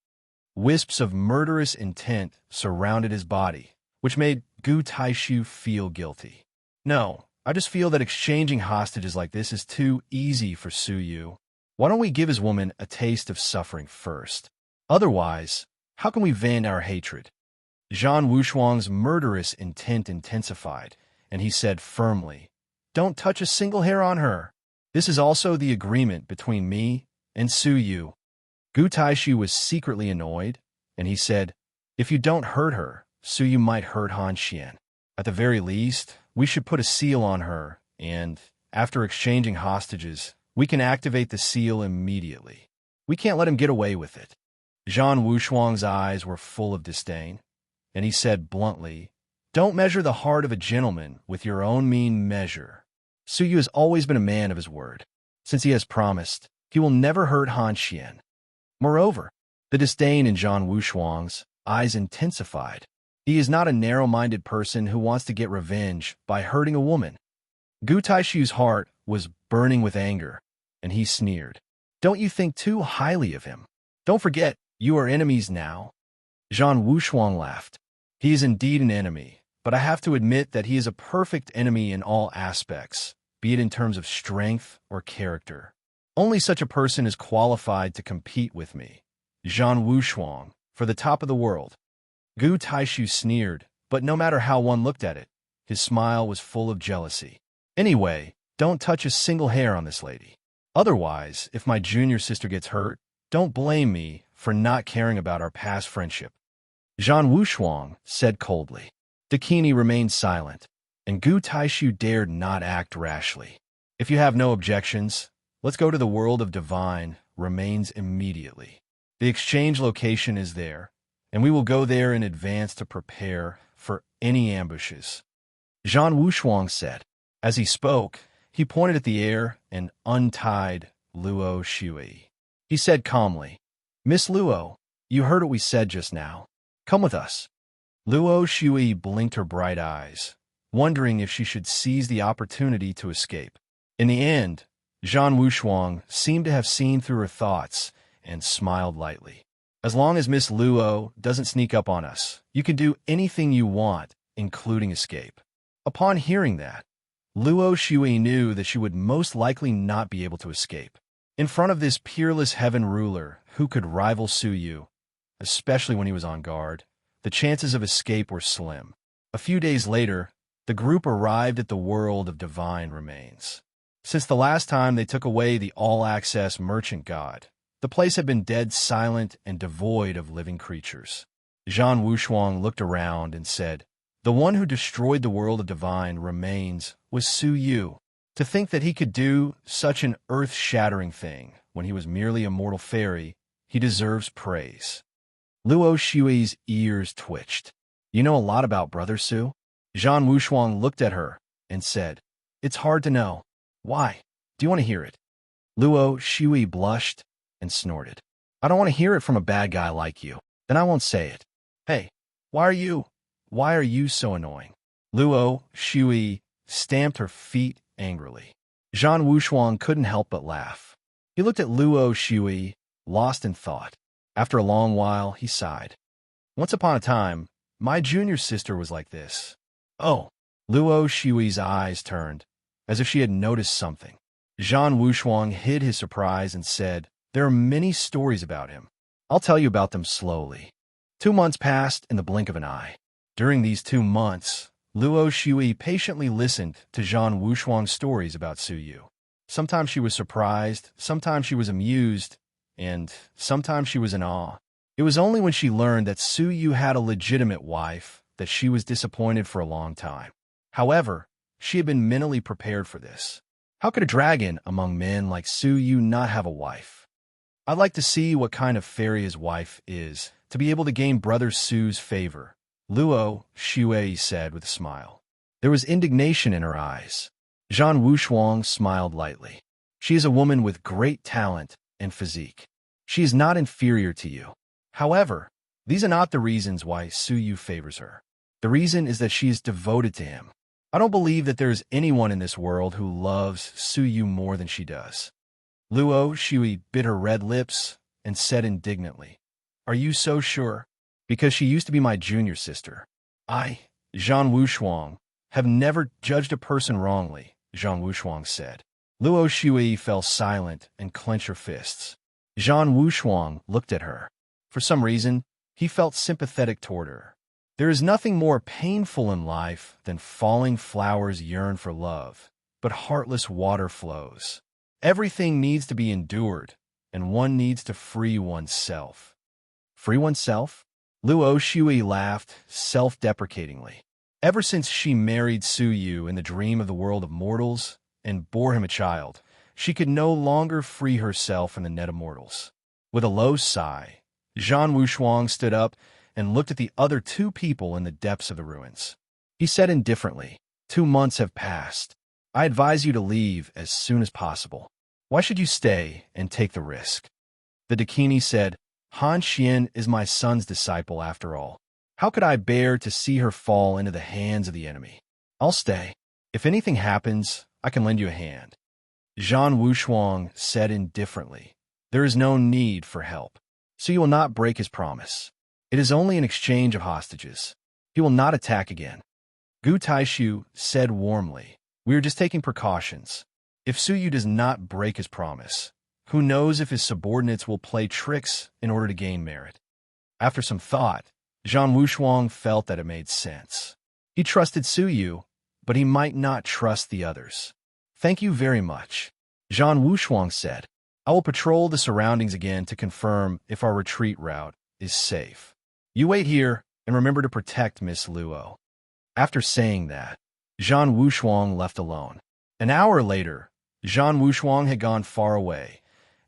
Wisps of murderous intent surrounded his body, which made Gu Taishu feel guilty. No, I just feel that exchanging hostages like this is too easy for Suyu. Why don't we give his woman a taste of suffering first? Otherwise, how can we vent our hatred? Zhan Wushuang's murderous intent intensified, and he said firmly, Don't touch a single hair on her. This is also the agreement between me and Suyu. Gu Taishu was secretly annoyed, and he said, If you don't hurt her, Suyu might hurt Han Xian. At the very least, we should put a seal on her, and, after exchanging hostages, we can activate the seal immediately. We can't let him get away with it. Zhan Wushuang's eyes were full of disdain, and he said bluntly, Don't measure the heart of a gentleman with your own mean measure. Su Yu has always been a man of his word. Since he has promised, he will never hurt Han Xian. Moreover, the disdain in Zhang Wushuang's eyes intensified. He is not a narrow-minded person who wants to get revenge by hurting a woman. Gu Taishu's heart was burning with anger, and he sneered. Don't you think too highly of him? Don't forget, you are enemies now. Zhang Wushuang laughed. He is indeed an enemy, but I have to admit that he is a perfect enemy in all aspects, be it in terms of strength or character. Only such a person is qualified to compete with me. Zhang Wushuang, for the top of the world. Gu Taishu sneered, but no matter how one looked at it, his smile was full of jealousy. Anyway, don't touch a single hair on this lady. Otherwise, if my junior sister gets hurt, don't blame me for not caring about our past friendship. Zhang Wushuang said coldly. Dakini remained silent, and Gu Taishu dared not act rashly. If you have no objections, let's go to the world of divine remains immediately. The exchange location is there, and we will go there in advance to prepare for any ambushes. Zhang Wushuang said. As he spoke, he pointed at the air and untied Luo Shui. He said calmly, Miss Luo, you heard what we said just now. Come with us. Luo Shui blinked her bright eyes, wondering if she should seize the opportunity to escape. In the end, Zhang Wushuang seemed to have seen through her thoughts and smiled lightly. As long as Miss Luo doesn't sneak up on us, you can do anything you want, including escape. Upon hearing that, Luo Shui knew that she would most likely not be able to escape. In front of this peerless heaven ruler who could rival Su Yu, especially when he was on guard, the chances of escape were slim. A few days later, the group arrived at the world of divine remains. Since the last time they took away the all-access merchant god, the place had been dead silent and devoid of living creatures. Zhang Wushuang looked around and said, The one who destroyed the world of divine remains was Su Yu. To think that he could do such an earth-shattering thing when he was merely a mortal fairy, he deserves praise. Luo Shui's ears twitched. You know a lot about Brother Su? Zhang Wushuang looked at her and said, It's hard to know. Why? Do you want to hear it? Luo Shui blushed and snorted. I don't want to hear it from a bad guy like you. Then I won't say it. Hey, why are you so annoying? Luo Shui stamped her feet angrily. Zhang Wushuang couldn't help but laugh. He looked at Luo Shui, lost in thought. After a long while, he sighed. Once upon a time, my junior sister was like this. Oh, Luo Shui's eyes turned, as if she had noticed something. Zhang Wushuang hid his surprise and said, There are many stories about him. I'll tell you about them slowly. 2 months passed in the blink of an eye. During these 2 months, Luo Shui patiently listened to Zhang Wushuang's stories about Su Yu. Sometimes she was surprised, sometimes she was amused, and sometimes she was in awe. It was only when she learned that Su Yu had a legitimate wife that she was disappointed for a long time. However, she had been mentally prepared for this. How could a dragon among men like Su Yu not have a wife? I'd like to see what kind of fairy his wife is, to be able to gain Brother Su's favor, Luo Shui said with a smile. There was indignation in her eyes. Zhang Wushuang smiled lightly. She is a woman with great talent and physique. She is not inferior to you. However, these are not the reasons why Su Yu favors her. The reason is that she is devoted to him. I don't believe that there is anyone in this world who loves Su Yu more than she does. Luo Shui bit her red lips and said indignantly, Are you so sure? Because she used to be my junior sister. I, Zhang Wushuang, have never judged a person wrongly, Zhang Wushuang said. Luo Shui fell silent and clenched her fists. Zhang Wushuang looked at her. For some reason, he felt sympathetic toward her. There is nothing more painful in life than falling flowers yearn for love, but heartless water flows. Everything needs to be endured, and one needs to free oneself. Free oneself? Luo Shui laughed self-deprecatingly. Ever since she married Su Yu in the dream of the world of mortals and bore him a child, she could no longer free herself in the net of mortals. With a low sigh, Zhang Wushuang stood up and looked at the other 2 people in the depths of the ruins. He said indifferently, 2 months have passed. I advise you to leave as soon as possible. Why should you stay and take the risk? The Dakini said, Han Xian is my son's disciple after all. How could I bear to see her fall into the hands of the enemy? I'll stay. If anything happens, I can lend you a hand. Zhan Wushuang said indifferently, there is no need for help, so you will not break his promise. It is only an exchange of hostages. He will not attack again. Gu Taishu said warmly, we are just taking precautions. If Suyu does not break his promise, who knows if his subordinates will play tricks in order to gain merit? After some thought, Zhan Wushuang felt that it made sense. He trusted Suyu, but he might not trust the others. Thank you very much, Zhan Wushuang said. I will patrol the surroundings again to confirm if our retreat route is safe. You wait here and remember to protect Miss Luo. After saying that, Zhan Wushuang left alone. An hour later, Zhan Wushuang had gone far away,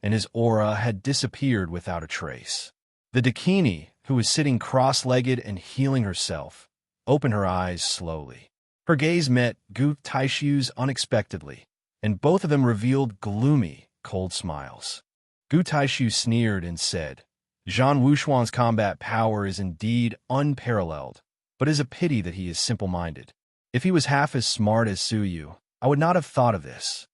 and his aura had disappeared without a trace. The Dakini, who was sitting cross-legged and healing herself, opened her eyes slowly. Her gaze met Gu Taishu's unexpectedly, and both of them revealed gloomy, cold smiles. Gu Taishu sneered and said, Zhan Wushuang's combat power is indeed unparalleled, but it is a pity that he is simple-minded. If he was half as smart as Suyu, I would not have thought of this.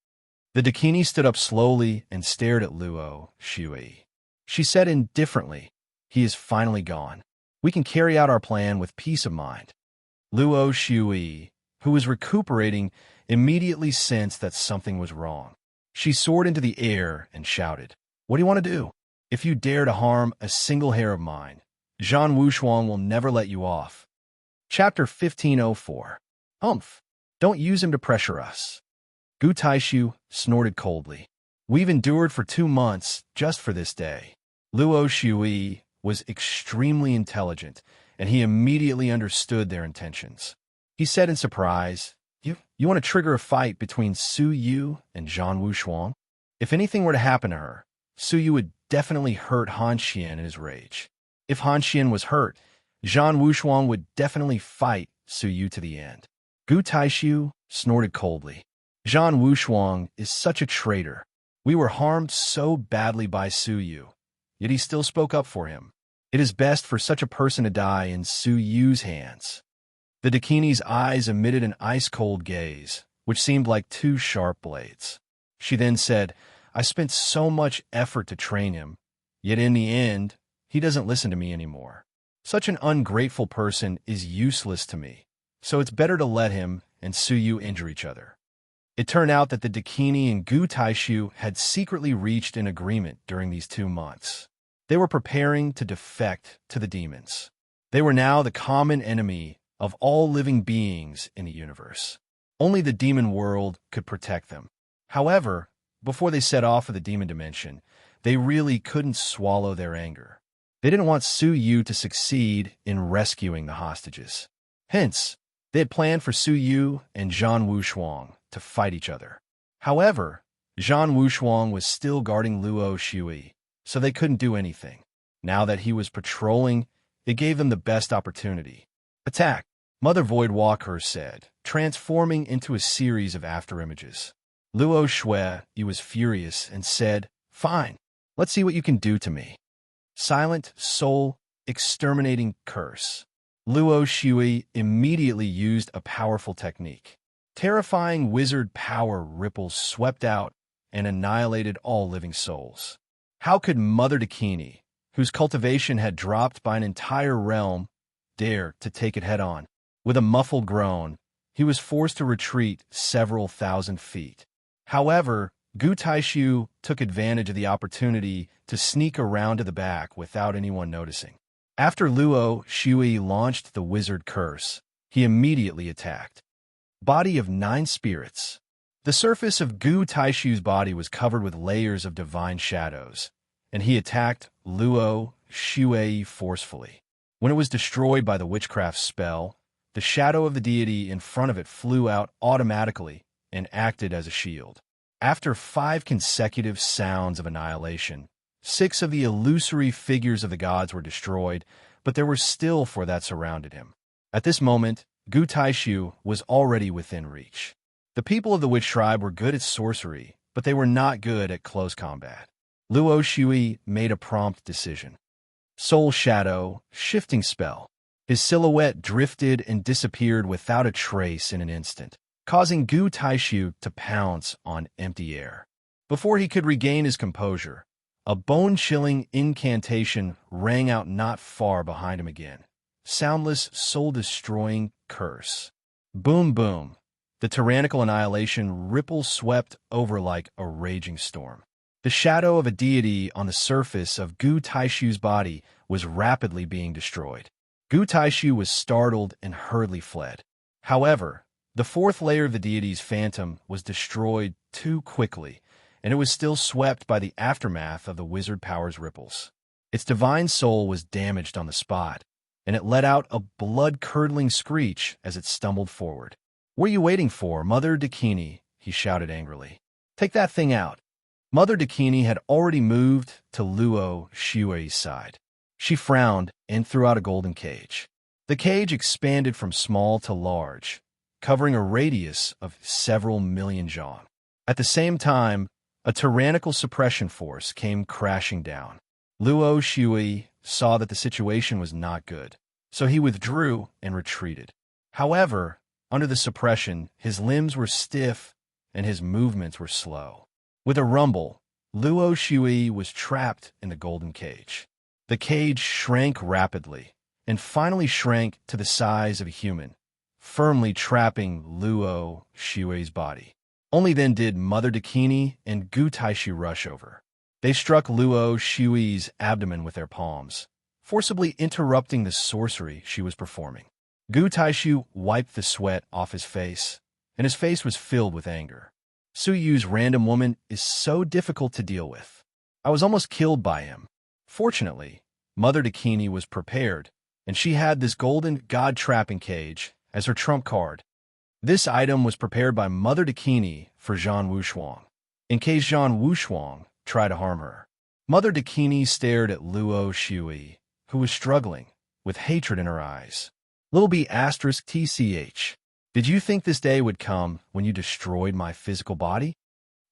The Dakini stood up slowly and stared at Luo Shui. She said indifferently, he is finally gone. We can carry out our plan with peace of mind. Luo Shui, who was recuperating, immediately sensed that something was wrong. She soared into the air and shouted, what do you want to do? If you dare to harm a single hair of mine, Zhan Wushuang will never let you off. Chapter 1504. Don't use him to pressure us. Gu Taishu snorted coldly. We've endured for 2 months just for this day. Luo Shui was extremely intelligent, and he immediately understood their intentions. He said in surprise, You want to trigger a fight between Su Yu and Zhan Wushuang? If anything were to happen to her, Su Yu would definitely hurt Han Xian in his rage. If Han Xian was hurt, Zhan Wushuang would definitely fight Su Yu to the end. Gu Taishu snorted coldly. Zhan Wushuang is such a traitor. We were harmed so badly by Su Yu, yet he still spoke up for him. It is best for such a person to die in Su Yu's hands. The Dakini's eyes emitted an ice-cold gaze, which seemed like 2 sharp blades. She then said, I spent so much effort to train him, yet in the end, he doesn't listen to me anymore. Such an ungrateful person is useless to me, so it's better to let him and Su Yu injure each other. It turned out that the Dakini and Gu Taishu had secretly reached an agreement during these 2 months. They were preparing to defect to the demons. They were now the common enemy of all living beings in the universe. Only the demon world could protect them. However, before they set off for the demon dimension, they really couldn't swallow their anger. They didn't want Su Yu to succeed in rescuing the hostages. Hence, they had planned for Su Yu and Zhan Wushuang to fight each other. However, Zhan Wushuang was still guarding Luo Shui, so they couldn't do anything. Now that he was patrolling, it gave them the best opportunity. Attack, Mother Voidwalker said, transforming into a series of afterimages. Luo Shui was furious and said, Fine, let's see what you can do to me. Silent Soul Exterminating Curse. Luo Shui immediately used a powerful technique. Terrifying wizard power ripples swept out and annihilated all living souls. How could Mother Dakini, whose cultivation had dropped by an entire realm, dare to take it head-on? With a muffled groan, he was forced to retreat several thousand feet. However, Gu Taishu took advantage of the opportunity to sneak around to the back without anyone noticing. After Luo Shui launched the wizard curse, he immediately attacked. Body of 9 spirits. The surface of Gu Taishu's body was covered with layers of divine shadows, and he attacked Luo Shui forcefully. When it was destroyed by the witchcraft spell, the shadow of the deity in front of it flew out automatically and acted as a shield. After 5 consecutive sounds of annihilation, 6 of the illusory figures of the gods were destroyed, but there were still 4 that surrounded him. At this moment, Gu Taishu was already within reach. The people of the witch tribe were good at sorcery, but they were not good at close combat. Luo Shui made a prompt decision. Soul Shadow, shifting spell. His silhouette drifted and disappeared without a trace in an instant, causing Gu Taishu to pounce on empty air. Before he could regain his composure, a bone-chilling incantation rang out not far behind him again. Soundless, soul-destroying curse. Boom, boom. The tyrannical annihilation ripple swept over like a raging storm. The shadow of a deity on the surface of Gu Taishu's body was rapidly being destroyed. Gu Taishu was startled and hurriedly fled. However, the fourth layer of the deity's phantom was destroyed too quickly, and it was still swept by the aftermath of the wizard power's ripples. Its divine soul was damaged on the spot, and it let out a blood-curdling screech as it stumbled forward. "What are you waiting for, Mother Dakini?" he shouted angrily. "Take that thing out." Mother Dakini had already moved to Luo Shui's side. She frowned and threw out a golden cage. The cage expanded from small to large, covering a radius of several million zhang. At the same time, a tyrannical suppression force came crashing down. Luo Shui saw that the situation was not good, so he withdrew and retreated. However, under the suppression, his limbs were stiff and his movements were slow. With a rumble, Luo Shui was trapped in the golden cage. The cage shrank rapidly and finally shrank to the size of a human, firmly trapping Luo Shui's body. Only then did Mother Dakini and Gu Taishu rush over. They struck Luo Shui's abdomen with their palms, forcibly interrupting the sorcery she was performing. Gu Taishu wiped the sweat off his face, and his face was filled with anger. Suyu's random woman is so difficult to deal with. I was almost killed by him. Fortunately, Mother Dakini was prepared, and she had this golden god-trapping cage as her trump card. This item was prepared by Mother Dakini for Zhan Wushuang, in case Zhan Wushuang tried to harm her. Mother Dakini stared at Luo Shui, who was struggling, with hatred in her eyes. Little b asterisk tch. Did you think this day would come when you destroyed my physical body?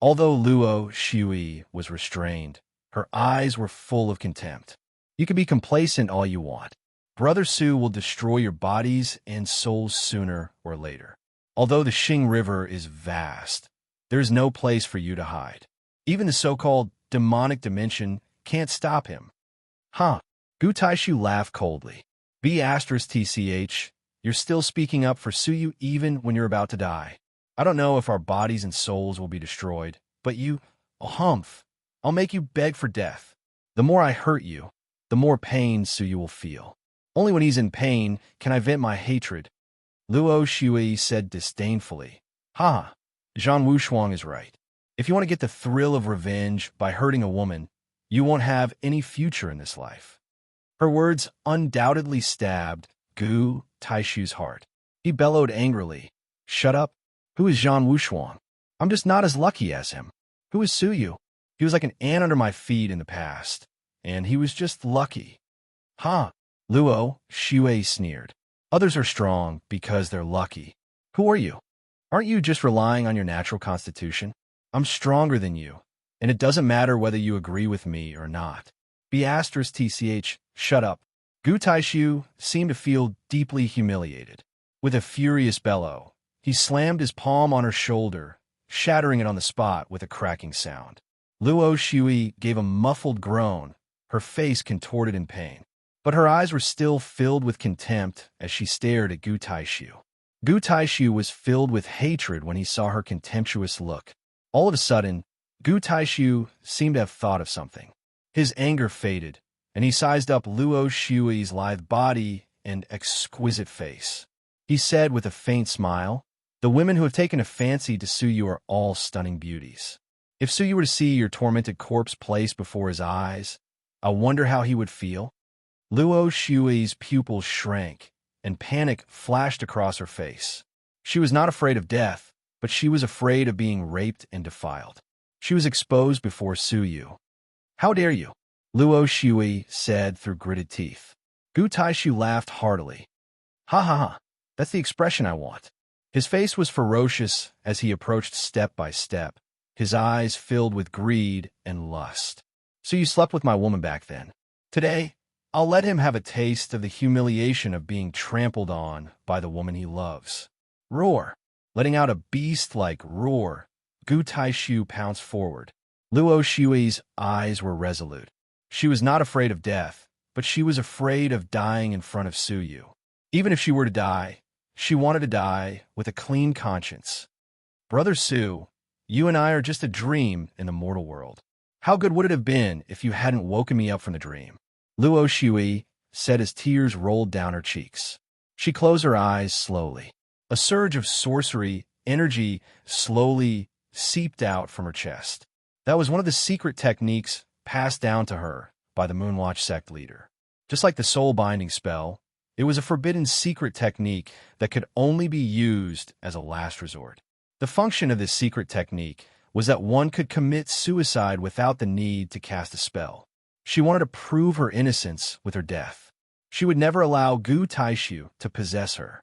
Although Luo Shui was restrained, her eyes were full of contempt. You can be complacent all you want. Brother Su will destroy your bodies and souls sooner or later. Although the Xing River is vast, there is no place for you to hide. Even the so-called demonic dimension can't stop him. Huh? Gu Taishu laughed coldly. B asterisk tch. You're still speaking up for Suyu even when you're about to die. I don't know if our bodies and souls will be destroyed, but you, humph, I'll make you beg for death. The more I hurt you, the more pain Suyu will feel. Only when he's in pain can I vent my hatred. Luo Shui said disdainfully. Ha! Zhan Wushuang is right. If you want to get the thrill of revenge by hurting a woman, you won't have any future in this life. Her words undoubtedly stabbed Gu Taishu's heart. He bellowed angrily. Shut up. Who is Zhan Wushuang? I'm just not as lucky as him. Who is Suyu? He was like an ant under my feet in the past, and he was just lucky. Ha! Luo Shui sneered. Others are strong because they're lucky. Who are you? Aren't you just relying on your natural constitution? I'm stronger than you, and it doesn't matter whether you agree with me or not. B asterisk tch. Shut up. Gu Taishu seemed to feel deeply humiliated. With a furious bellow, he slammed his palm on her shoulder, shattering it on the spot with a cracking sound. Luo Shui gave a muffled groan, her face contorted in pain. But her eyes were still filled with contempt as she stared at Gu Taishu. Gu Taishu was filled with hatred when he saw her contemptuous look. All of a sudden, Gu Taishu seemed to have thought of something. His anger faded, and he sized up Luo Shui's lithe body and exquisite face. He said with a faint smile, "The women who have taken a fancy to Suyu are all stunning beauties. If Suyu were to see your tormented corpse placed before his eyes, I wonder how he would feel." Luo Shui's pupils shrank, and panic flashed across her face. She was not afraid of death, but she was afraid of being raped and defiled. She was exposed before Suyu. "How dare you?" Luo Shui said through gritted teeth. Gu Taishu laughed heartily. Ha ha ha. That's the expression I want. His face was ferocious as he approached step by step, his eyes filled with greed and lust. So you slept with my woman back then. Today, I'll let him have a taste of the humiliation of being trampled on by the woman he loves. Roar! Letting out a beast-like roar, Gu Taishu pounced forward. Luo Xui's eyes were resolute. She was not afraid of death, but she was afraid of dying in front of Su Yu. Even if she were to die, she wanted to die with a clean conscience. Brother Su, you and I are just a dream in the mortal world. How good would it have been if you hadn't woken me up from the dream? Luo Xui said as tears rolled down her cheeks. She closed her eyes slowly. A surge of sorcery energy slowly seeped out from her chest. That was one of the secret techniques passed down to her by the Moonwatch sect leader. Just like the soul-binding spell, it was a forbidden secret technique that could only be used as a last resort. The function of this secret technique was that one could commit suicide without the need to cast a spell. She wanted to prove her innocence with her death. She would never allow Gu Taishu to possess her.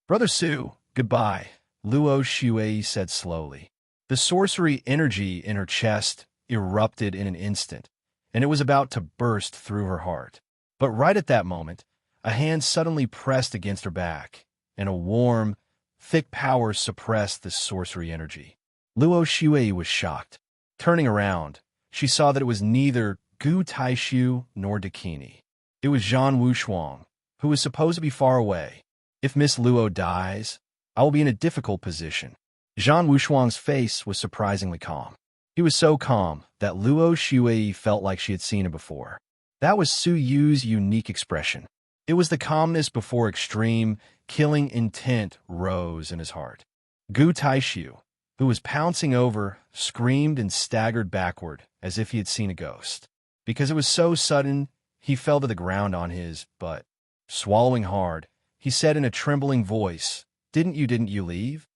Brother Su, goodbye, Luo Xue said slowly. The sorcery energy in her chest erupted in an instant, and it was about to burst through her heart. But right at that moment, a hand suddenly pressed against her back, and a warm, thick power suppressed the sorcery energy. Luo Xue was shocked. Turning around, she saw that it was neither Gu Taishu nor Dakini. It was Zhan Wushuang, who was supposed to be far away. If Miss Luo dies, I will be in a difficult position. Zhan Wushuang's face was surprisingly calm. He was so calm that Luo Xue felt like she had seen him before. That was Su Yu's unique expression. It was the calmness before extreme, killing intent rose in his heart. Gu Taishu, who was pouncing over, screamed and staggered backward as if he had seen a ghost. Because it was so sudden, he fell to the ground on his butt. Swallowing hard, he said in a trembling voice, didn't you leave?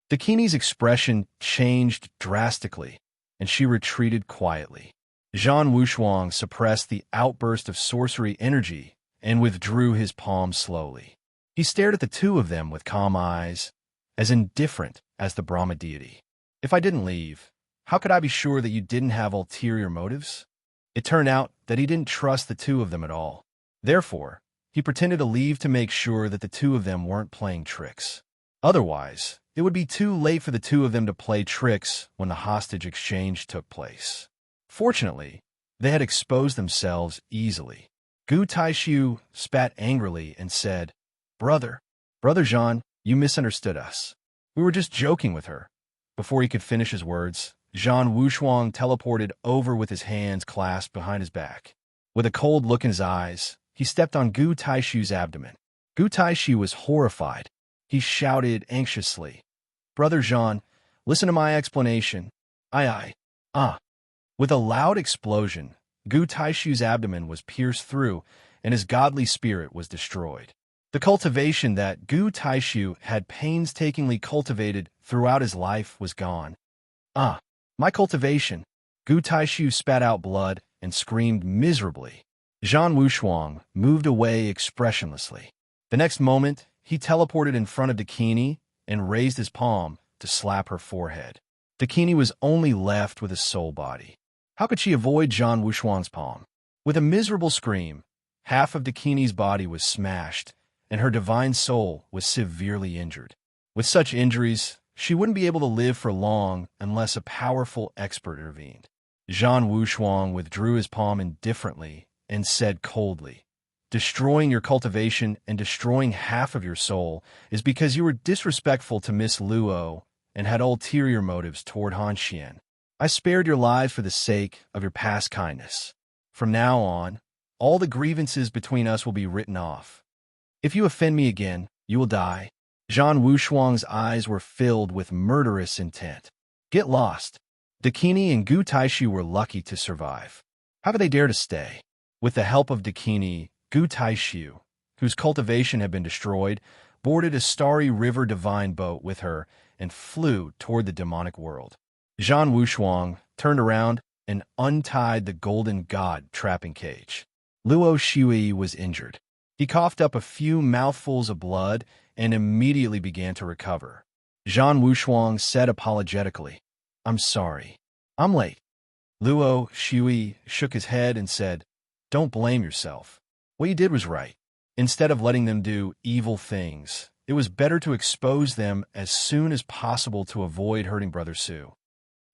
Dakini's expression changed drastically, and she retreated quietly. Zhan Wushuang suppressed the outburst of sorcery energy and withdrew his palm slowly. He stared at the two of them with calm eyes, as indifferent as the Brahma deity. If I didn't leave, how could I be sure that you didn't have ulterior motives? It turned out that he didn't trust the two of them at all. Therefore, he pretended to leave to make sure that the two of them weren't playing tricks. Otherwise, it would be too late for the two of them to play tricks when the hostage exchange took place. Fortunately, they had exposed themselves easily. Gu Taishu spat angrily and said, Brother Zhan, you misunderstood us. We were just joking with her. Before he could finish his words, Zhan Wushuang teleported over with his hands clasped behind his back. With a cold look in his eyes, he stepped on Gu Taishu's abdomen. Gu Taishu was horrified. He shouted anxiously, Brother Zhan, listen to my explanation. With a loud explosion, Gu Taishu's abdomen was pierced through, and his godly spirit was destroyed. The cultivation that Gu Taishu had painstakingly cultivated throughout his life was gone. My cultivation! Gu Taishu spat out blood and screamed miserably. Zhan Wushuang moved away expressionlessly. The next moment, he teleported in front of Dakini and raised his palm to slap her forehead. Dakini was only left with a soul body. How could she avoid Zhan Wushuang's palm? With a miserable scream, half of Dakini's body was smashed, and her divine soul was severely injured. With such injuries, she wouldn't be able to live for long unless a powerful expert intervened. Zhan Wushuang withdrew his palm indifferently and said coldly, Destroying your cultivation and destroying half of your soul is because you were disrespectful to Miss Luo and had ulterior motives toward Han Xian. I spared your lives for the sake of your past kindness. From now on, all the grievances between us will be written off. If you offend me again, you will die. Zhan Wushuang's eyes were filled with murderous intent. Get lost. Dakini and Gu Taishu were lucky to survive. How could they dare to stay? With the help of Dakini, Gu Taishu, whose cultivation had been destroyed, boarded a starry river divine boat with her and flew toward the demonic world. Zhan Wushuang turned around and untied the golden god trapping cage. Luo Xue was injured. He coughed up a few mouthfuls of blood and immediately began to recover. Zhang Wushuang said apologetically, "I'm sorry. I'm late." Luo Shui shook his head and said, "Don't blame yourself. What you did was right. Instead of letting them do evil things, it was better to expose them as soon as possible to avoid hurting Brother Su."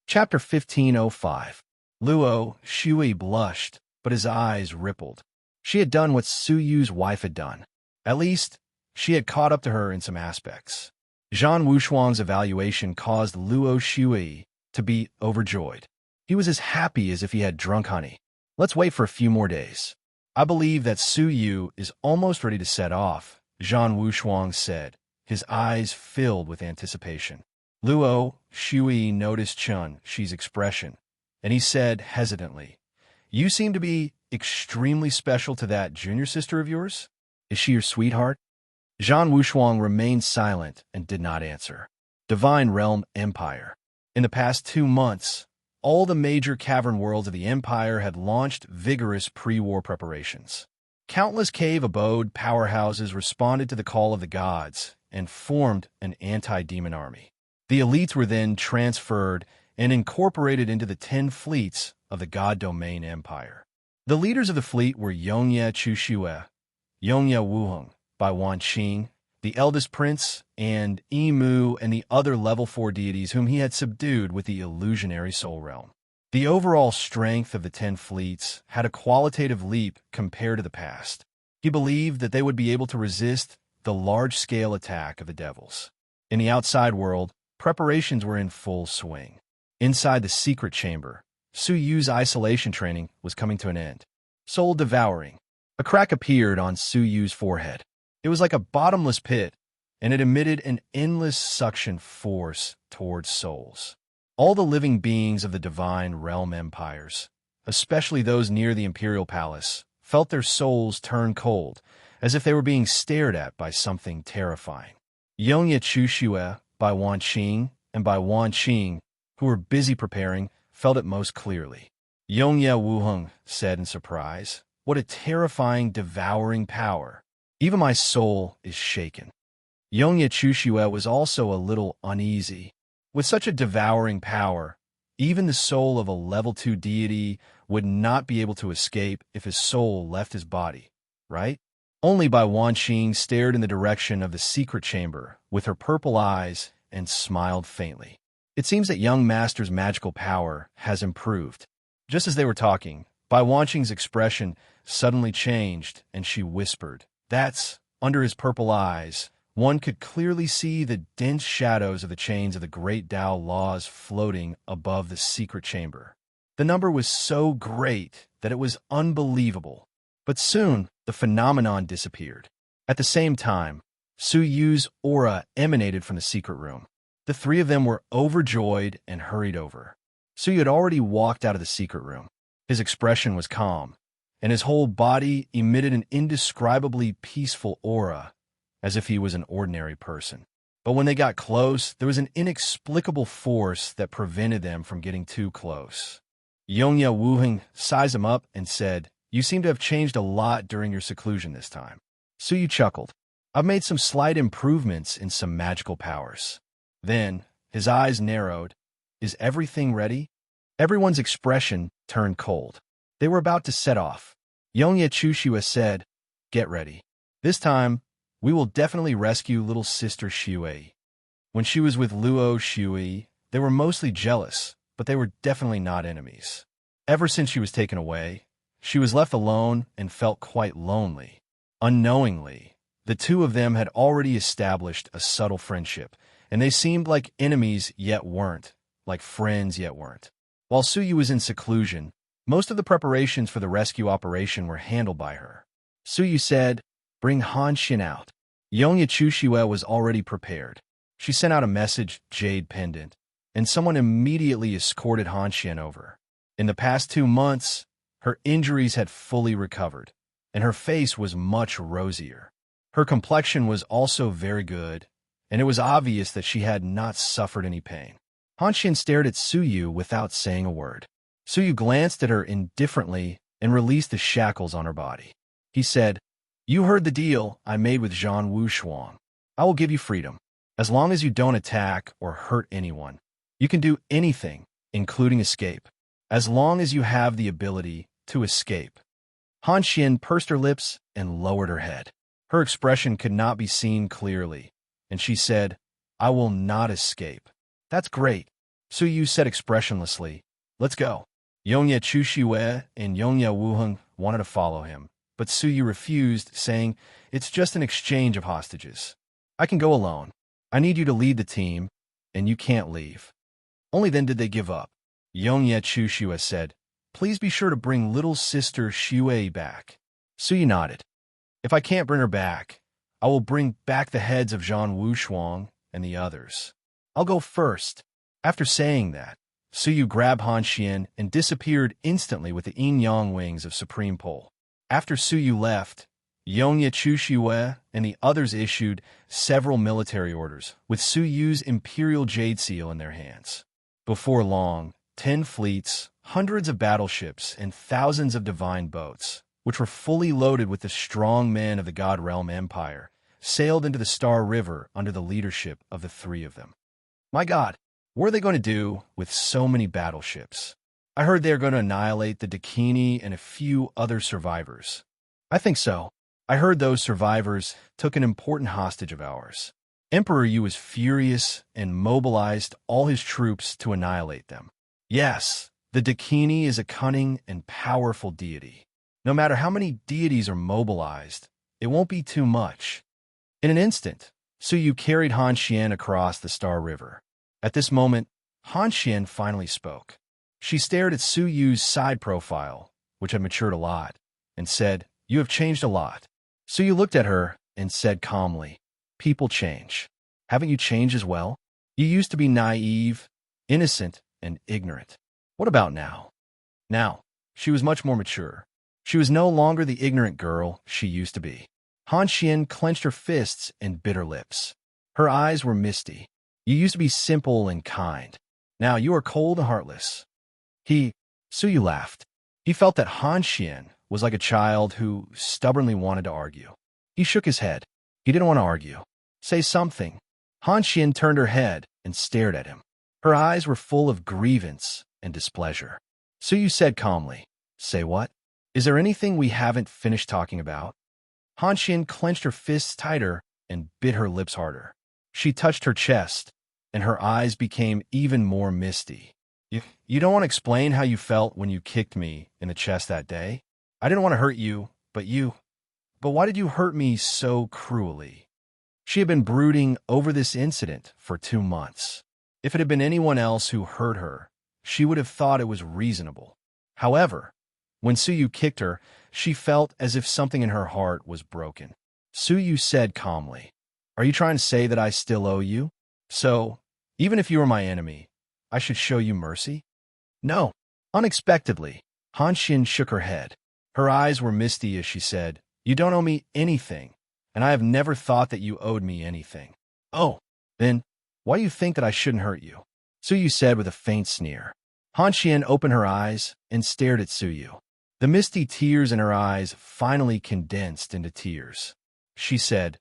Chapter 1505. Luo Shui blushed, but his eyes rippled. She had done what Su Yu's wife had done. At least, she had caught up to her in some aspects. Zhang Wushuang's evaluation caused Luo Shui to be overjoyed. He was as happy as if he had drunk honey. "Let's wait for a few more days. I believe that Su Yu is almost ready to set off," Zhang Wushuang said, his eyes filled with anticipation. Luo Shui noticed Chun Shi's expression, and he said hesitantly, "You seem to be extremely special to that junior sister of yours? Is she your sweetheart?" Zhang Wushuang remained silent and did not answer. Divine Realm Empire. In the past 2 months, all the major cavern worlds of the Empire had launched vigorous pre-war preparations. Countless cave abode powerhouses responded to the call of the gods and formed an anti-demon army. The elites were then transferred and incorporated into the 10 fleets of the God Domain Empire. The leaders of the fleet were Yongye Chushue, Yongye Wuheng, by Wan Qing, the eldest prince, and Yimu and the other level 4 deities whom he had subdued with the illusionary soul realm. The overall strength of the 10 fleets had a qualitative leap compared to the past. He believed that they would be able to resist the large-scale attack of the devils. In the outside world, preparations were in full swing. Inside the secret chamber, Su Yu's isolation training was coming to an end. Soul devouring. A crack appeared on Su Yu's forehead. It was like a bottomless pit, and it emitted an endless suction force towards souls. All the living beings of the divine realm empires, especially those near the imperial palace, felt their souls turn cold, as if they were being stared at by something terrifying. Yongye Chushue, by Wan Qing, and by Wan Qing, who were busy preparing, felt it most clearly. Yongye Wuheng said in surprise, "What a terrifying, devouring power. Even my soul is shaken." Yongye Chushue was also a little uneasy. With such a devouring power, even the soul of a level 2 deity would not be able to escape if his soul left his body, right? Only by Wan Qing stared in the direction of the secret chamber with her purple eyes and smiled faintly. "It seems that young master's magical power has improved." Just as they were talking, Bai Wanqing's expression suddenly changed, and she whispered, "That's," under his purple eyes, one could clearly see the dense shadows of the chains of the great Tao laws floating above the secret chamber. The number was so great that it was unbelievable. But soon, the phenomenon disappeared. At the same time, Su Yu's aura emanated from the secret room. The 3 of them were overjoyed and hurried over. Su Yu had already walked out of the secret room. His expression was calm, and his whole body emitted an indescribably peaceful aura, as if he was an ordinary person. But when they got close, there was an inexplicable force that prevented them from getting too close. Yongye Wuheng sized him up and said, "You seem to have changed a lot during your seclusion this time." Su Yu chuckled. "I've made some slight improvements in some magical powers." Then, his eyes narrowed. "Is everything ready?" Everyone's expression turned cold. They were about to set off. Yongye Chushue said, "Get ready. This time, we will definitely rescue little sister Shui." When she was with Luo Shui, they were mostly jealous, but they were definitely not enemies. Ever since she was taken away, she was left alone and felt quite lonely. Unknowingly, the 2 of them had already established a subtle friendship, and they seemed like enemies yet weren't, like friends yet weren't. While Su Yu was in seclusion, most of the preparations for the rescue operation were handled by her. Su Yu said, "Bring Han Xin out." Yongye Chushue was already prepared. She sent out a message, "Jade Pendant," and someone immediately escorted Han Xin over. In the past 2 months, her injuries had fully recovered, and her face was much rosier. Her complexion was also very good, and it was obvious that she had not suffered any pain. Han Xin stared at Su Yu without saying a word. Su Yu glanced at her indifferently and released the shackles on her body. He said, You heard the deal I made with Zhang Wushuang. I will give you freedom. As long as you don't attack or hurt anyone, you can do anything, including escape. As long as you have the ability to escape. Han Xian pursed her lips and lowered her head. Her expression could not be seen clearly, and she said, I will not escape. That's great, Su Yu said expressionlessly. Let's go. Yongye Chuxiwe and Yongye Wuheng wanted to follow him, but Su Yu refused, saying, It's just an exchange of hostages. I can go alone. I need you to lead the team, and you can't leave. Only then did they give up. Yongye Chuxiwe said, Please be sure to bring little sister Xue back. Su Yu nodded. If I can't bring her back, I will bring back the heads of Zhang Wushuang and the others. I'll go first. After saying that, Su Yu grabbed Han Xian and disappeared instantly with the yin-yang wings of Supreme Pole. After Su Yu left, Yongye Chuxiwe and the others issued several military orders with Su Yu's imperial jade seal in their hands. Before long, 10 fleets, hundreds of battleships, and thousands of divine boats, which were fully loaded with the strong men of the God Realm Empire, sailed into the Star River under the leadership of the 3 of them. My God, what are they going to do with so many battleships? I heard they are going to annihilate the Dakini and a few other survivors. I think so. I heard those survivors took an important hostage of ours. Emperor Yu was furious and mobilized all his troops to annihilate them. Yes, the Dakini is a cunning and powerful deity. No matter how many deities are mobilized, it won't be too much. In an instant, Su Yu carried Han Xian across the Star River. At this moment, Han Xian finally spoke. She stared at Su Yu's side profile, which had matured a lot, and said, You have changed a lot. Su Yu looked at her and said calmly, People change. Haven't you changed as well? You used to be naive, innocent, and ignorant. What about now? Now, she was much more mature. She was no longer the ignorant girl she used to be. Han Xian clenched her fists and bit her lips. Her eyes were misty. You used to be simple and kind. Now you are cold and heartless. Su Yu laughed. He felt that Han Xian was like a child who stubbornly wanted to argue. He shook his head. He didn't want to argue. Say something. Han Xian turned her head and stared at him. Her eyes were full of grievance and displeasure. Su Yu said calmly, Say what? Is there anything we haven't finished talking about? Han Xian clenched her fists tighter and bit her lips harder. She touched her chest, and her eyes became even more misty. You don't want to explain how you felt when you kicked me in the chest that day? I didn't want to hurt you, but why did you hurt me so cruelly? She had been brooding over this incident for 2 months. If it had been anyone else who hurt her, she would have thought it was reasonable. However, when Su Yu kicked her, she felt as if something in her heart was broken. Su Yu said calmly, Are you trying to say that I still owe you? So, even if you were my enemy, I should show you mercy? No. Unexpectedly, Han Xian shook her head. Her eyes were misty as she said, You don't owe me anything, and I have never thought that you owed me anything. Oh, then, why do you think that I shouldn't hurt you? Su Yu said with a faint sneer. Han Xian opened her eyes and stared at Su Yu. The misty tears in her eyes finally condensed into tears. She said,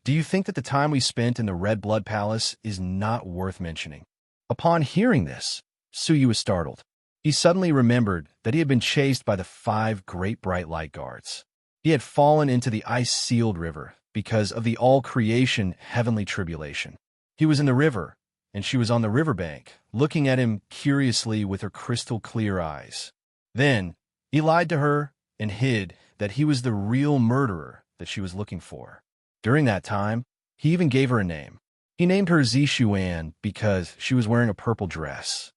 Do you think that the time we spent in the Red Blood Palace is not worth mentioning? Upon hearing this, Su Yu was startled. He suddenly remembered that he had been chased by the 5 great bright light guards. He had fallen into the ice-sealed river because of the all-creation heavenly tribulation. He was in the river, and she was on the riverbank, looking at him curiously with her crystal-clear eyes. Then, he lied to her and hid that he was the real murderer that she was looking for. During that time, he even gave her a name. He named her Zishuan because she was wearing a purple dress.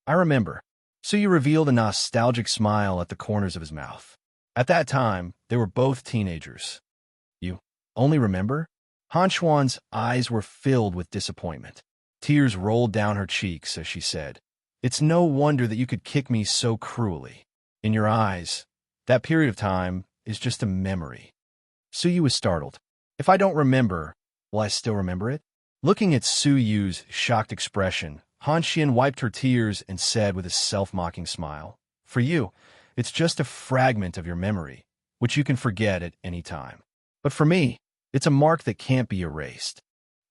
I remember. Su Yu revealed a nostalgic smile at the corners of his mouth. At that time, they were both teenagers. You only remember? Han Xuan's eyes were filled with disappointment. Tears rolled down her cheeks as she said, It's no wonder that you could kick me so cruelly. In your eyes, that period of time is just a memory. Su Yu was startled. If I don't remember, will I still remember it? Looking at Su Yu's shocked expression, Han Xian wiped her tears and said with a self-mocking smile, For you, it's just a fragment of your memory, which you can forget at any time. But for me, it's a mark that can't be erased.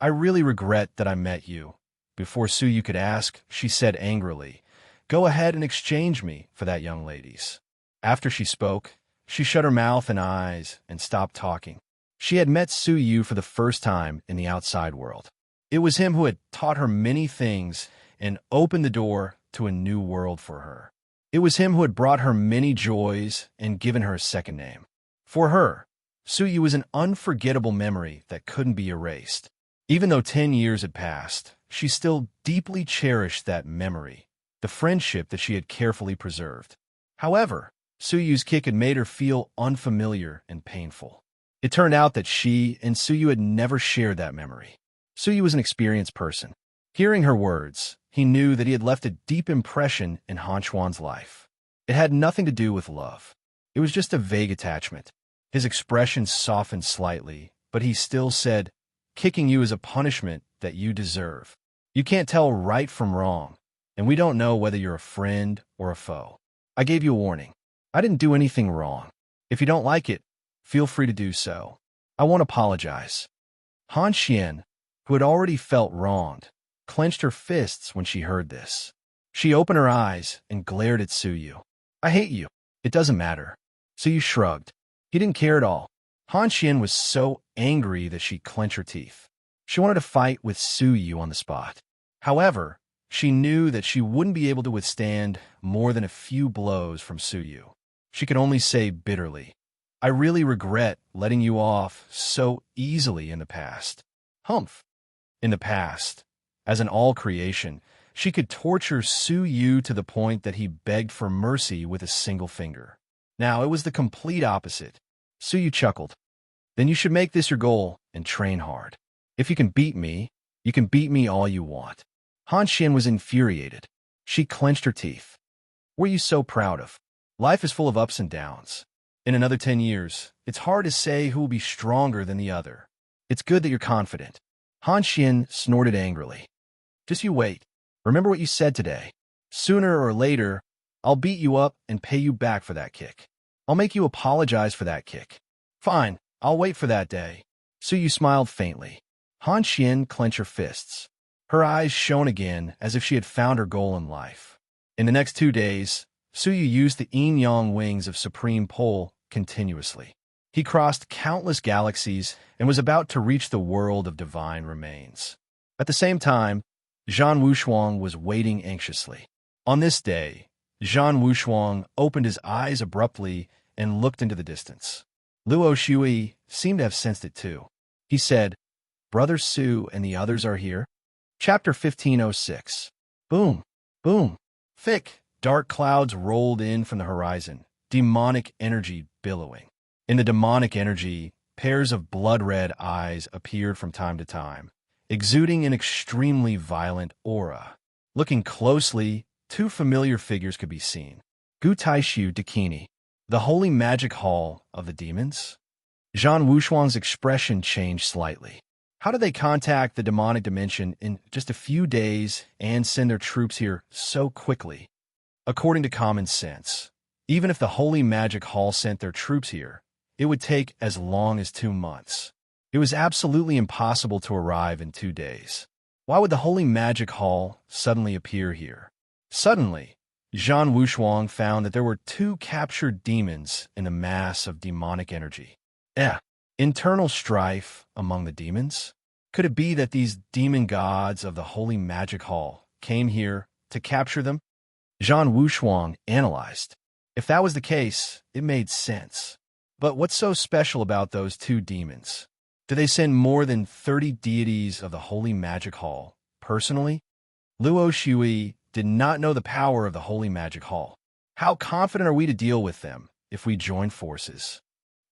I really regret that I met you. Before Suyu could ask, she said angrily, "Go ahead and exchange me for that young lady's." After she spoke, she shut her mouth and eyes and stopped talking. She had met Suyu for the first time in the outside world. It was him who had taught her many things and opened the door to a new world for her. It was him who had brought her many joys and given her a second name. For her, Suyu was an unforgettable memory that couldn't be erased. Even though 10 years had passed, she still deeply cherished that memory, the friendship that she had carefully preserved. However, Suyu's kick had made her feel unfamiliar and painful. It turned out that she and Suyu had never shared that memory. Suyu was an experienced person. Hearing her words, he knew that he had left a deep impression in Han Xuan's life. It had nothing to do with love. It was just a vague attachment. His expression softened slightly, but he still said, "Kicking you is a punishment that you deserve. You can't tell right from wrong, and we don't know whether you're a friend or a foe. I gave you a warning. I didn't do anything wrong. If you don't like it, feel free to do so. I won't apologize." Han Xian, who had already felt wronged, clenched her fists when she heard this. She opened her eyes and glared at Suyu. "I hate you. It doesn't matter." Suyu shrugged. He didn't care at all. Han Xian was so angry that she clenched her teeth. She wanted to fight with Suyu on the spot. However, she knew that she wouldn't be able to withstand more than a few blows from Suyu. She could only say bitterly, "I really regret letting you off so easily in the past." Humph. In the past, as an all-creation, she could torture Suyu to the point that he begged for mercy with a single finger. Now it was the complete opposite. Suyu chuckled. "Then you should make this your goal and train hard. If you can beat me all you want." Han Xian was infuriated. She clenched her teeth. "What are you so proud of? Life is full of ups and downs. In another 10 years, it's hard to say who will be stronger than the other. It's good that you're confident." Han Xian snorted angrily. "Just you wait. Remember what you said today. Sooner or later, I'll beat you up and pay you back for that kick. I'll make you apologize for that kick." "Fine, I'll wait for that day." Suyu smiled faintly. Han Xian clenched her fists. Her eyes shone again as if she had found her goal in life. In the next 2 days, Suyu used the yin-yang wings of Supreme Pole continuously. He crossed countless galaxies and was about to reach the world of divine remains. At the same time, Zhan Wushuang was waiting anxiously. On this day, Zhan Wushuang opened his eyes abruptly and looked into the distance. Luo Shui seemed to have sensed it too. He said, "Brother Su and the others are here?" Chapter 1506. Boom, boom. Thick, dark clouds rolled in from the horizon, demonic energy billowing. In the demonic energy, pairs of blood-red eyes appeared from time to time, exuding an extremely violent aura. Looking closely, 2 familiar figures could be seen. Gu Taishu Dakini, the holy magic hall of the demons? Zhan Wushuang's expression changed slightly. How did they contact the demonic dimension in just a few days and send their troops here so quickly? According to common sense, even if the holy magic hall sent their troops here, it would take as long as 2 months. It was absolutely impossible to arrive in 2 days. Why would the holy magic hall suddenly appear here? Suddenly, Zhan Wushuang found that there were 2 captured demons in the mass of demonic energy. Internal strife among the demons? Could it be that these demon gods of the holy magic hall came here to capture them? Zhan Wushuang analyzed. If that was the case, it made sense. But what's so special about those 2 demons? Do they send more than 30 deities of the holy magic hall personally? Luo Shui did not know the power of the holy magic hall. How confident are we to deal with them if we join forces?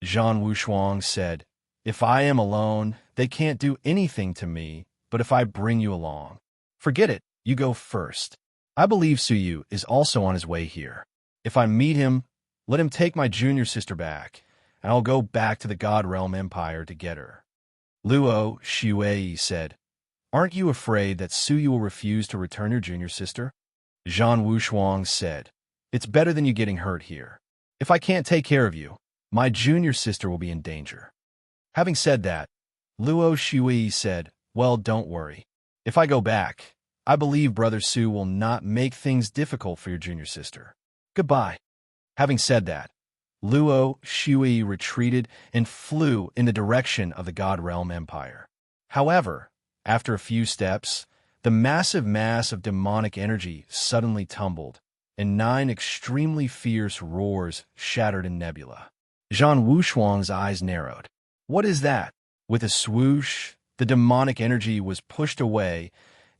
Zhan Wushuang said, "If I am alone, they can't do anything to me, but if I bring you along, forget it, you go first. I believe Suyu is also on his way here. If I meet him, let him take my junior sister back, and I'll go back to the God Realm Empire to get her." Luo Shui said, "Aren't you afraid that Suyu will refuse to return your junior sister?" Zhan Wushuang said, "It's better than you getting hurt here. If I can't take care of you, my junior sister will be in danger." Having said that, Luo Shui said, "Well, don't worry. If I go back, I believe Brother Su will not make things difficult for your junior sister. Goodbye." Having said that, Luo Shui retreated and flew in the direction of the God Realm Empire. However, after a few steps, the massive mass of demonic energy suddenly tumbled, and 9 extremely fierce roars shattered in nebula. Zhang Wushuang's eyes narrowed. What is that? With a swoosh, the demonic energy was pushed away,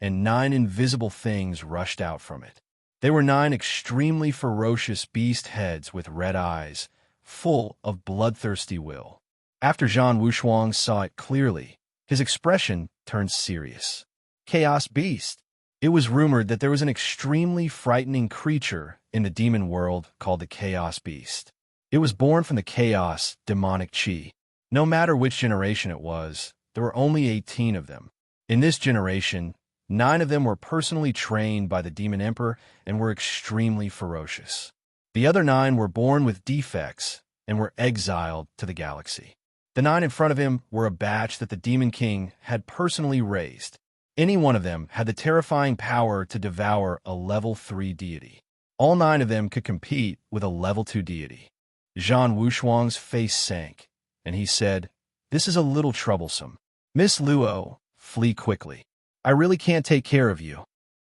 and 9 invisible things rushed out from it. They were 9 extremely ferocious beast heads with red eyes, full of bloodthirsty will. After Zhang Wushuang saw it clearly, his expression turned serious. Chaos Beast. It was rumored that there was an extremely frightening creature in the demon world called the Chaos Beast. It was born from the chaos demonic chi. No matter which generation it was, there were only 18 of them. In this generation, 9 of them were personally trained by the Demon Emperor and were extremely ferocious. The other 9 were born with defects and were exiled to the galaxy. The 9 in front of him were a batch that the Demon King had personally raised. Any one of them had the terrifying power to devour a level 3 deity. All 9 of them could compete with a level 2 deity. Zhang Wushuang's face sank, and he said, "This is a little troublesome. Miss Luo, flee quickly. I really can't take care of you."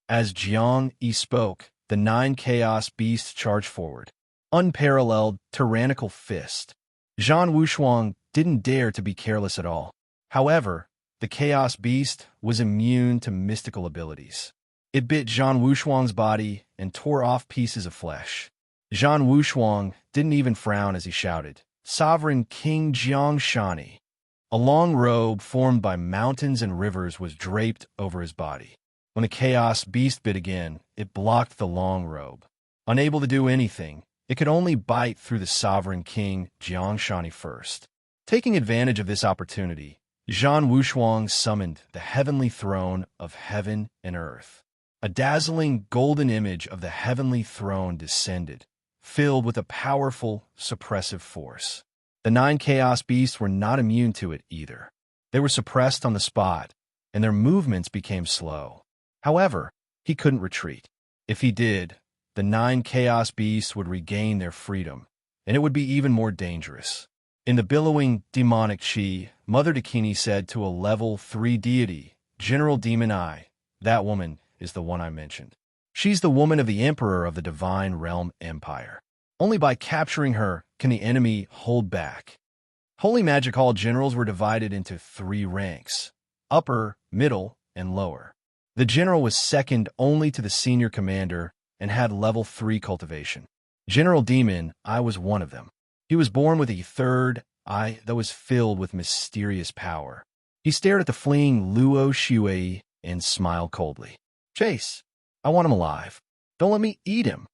As Jiang Yi spoke, the 9 chaos beasts charged forward. Unparalleled, tyrannical fist. Zhang Wushuang didn't dare to be careless at all. However, the chaos beast was immune to mystical abilities. It bit Zhang Wushuang's body and tore off pieces of flesh. Zhang Wushuang didn't even frown as he shouted, "Sovereign King Jiangshani." A long robe formed by mountains and rivers was draped over his body. When the chaos beast bit again, it blocked the long robe. Unable to do anything, it could only bite through the sovereign king Jiangshani first. Taking advantage of this opportunity, Zhang Wushuang summoned the heavenly throne of heaven and earth. A dazzling golden image of the heavenly throne descended, filled with a powerful, suppressive force. The 9 chaos beasts were not immune to it either. They were suppressed on the spot, and their movements became slow. However, he couldn't retreat. If he did, the 9 chaos beasts would regain their freedom, and it would be even more dangerous. In the billowing demonic chi, Mother Dakini said to a level 3 deity, "General Demon Eye, that woman is the one I mentioned. She's the woman of the Emperor of the Divine Realm Empire. Only by capturing her can the enemy hold back." Holy Magic Hall generals were divided into 3 ranks: upper, middle, and lower. The general was second only to the senior commander and had level 3 cultivation. General Demon Eye was one of them. He was born with a third eye that was filled with mysterious power. He stared at the fleeing Luo Shui and smiled coldly. "Chase, I want him alive. Don't let me eat him."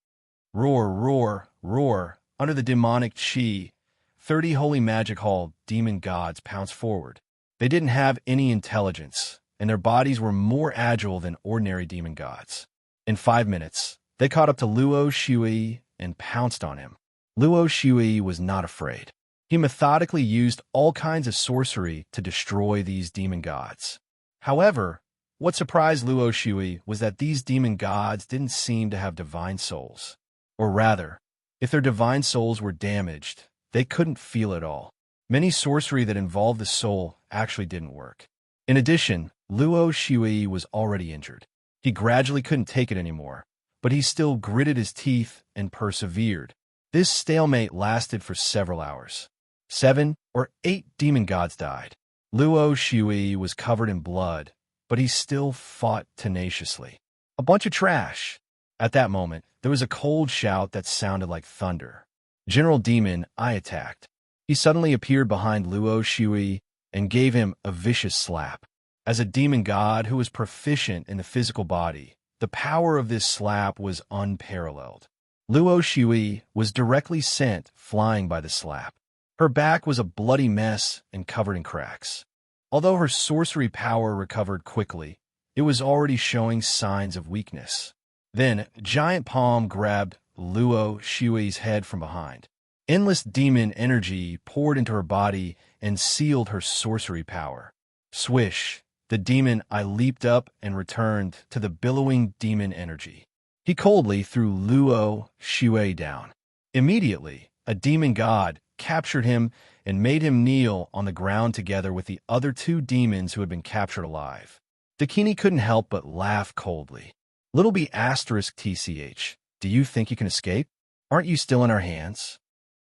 Roar, roar, roar. Under the demonic chi, 30 Holy Magic Hall demon gods pounced forward. They didn't have any intelligence, and their bodies were more agile than ordinary demon gods. In 5 minutes, they caught up to Luo Shui and pounced on him. Luo Shui was not afraid. He methodically used all kinds of sorcery to destroy these demon gods. However, what surprised Luo Shui was that these demon gods didn't seem to have divine souls. Or rather, if their divine souls were damaged, they couldn't feel it all. Many sorcery that involved the soul actually didn't work. In addition, Luo Shui was already injured. He gradually couldn't take it anymore, but he still gritted his teeth and persevered. This stalemate lasted for several hours. 7 or 8 demon gods died. Luo Shui was covered in blood, but he still fought tenaciously. A bunch of trash. At that moment, there was a cold shout that sounded like thunder. General Demon Eye attacked. He suddenly appeared behind Luo Shui and gave him a vicious slap. As a demon god who was proficient in the physical body, the power of this slap was unparalleled. Luo Shui was directly sent flying by the slap. Her back was a bloody mess and covered in cracks. Although her sorcery power recovered quickly, it was already showing signs of weakness. Then, Giant Palm grabbed Luo Shui's head from behind. Endless demon energy poured into her body and sealed her sorcery power. Swish! The demon I leaped up and returned to the billowing demon energy. He coldly threw Luo Shui down. Immediately, a demon god captured him and made him kneel on the ground together with the other two demons who had been captured alive. Dakini couldn't help but laugh coldly. Little b asterisk tch, do you think you can escape? Aren't you still in our hands?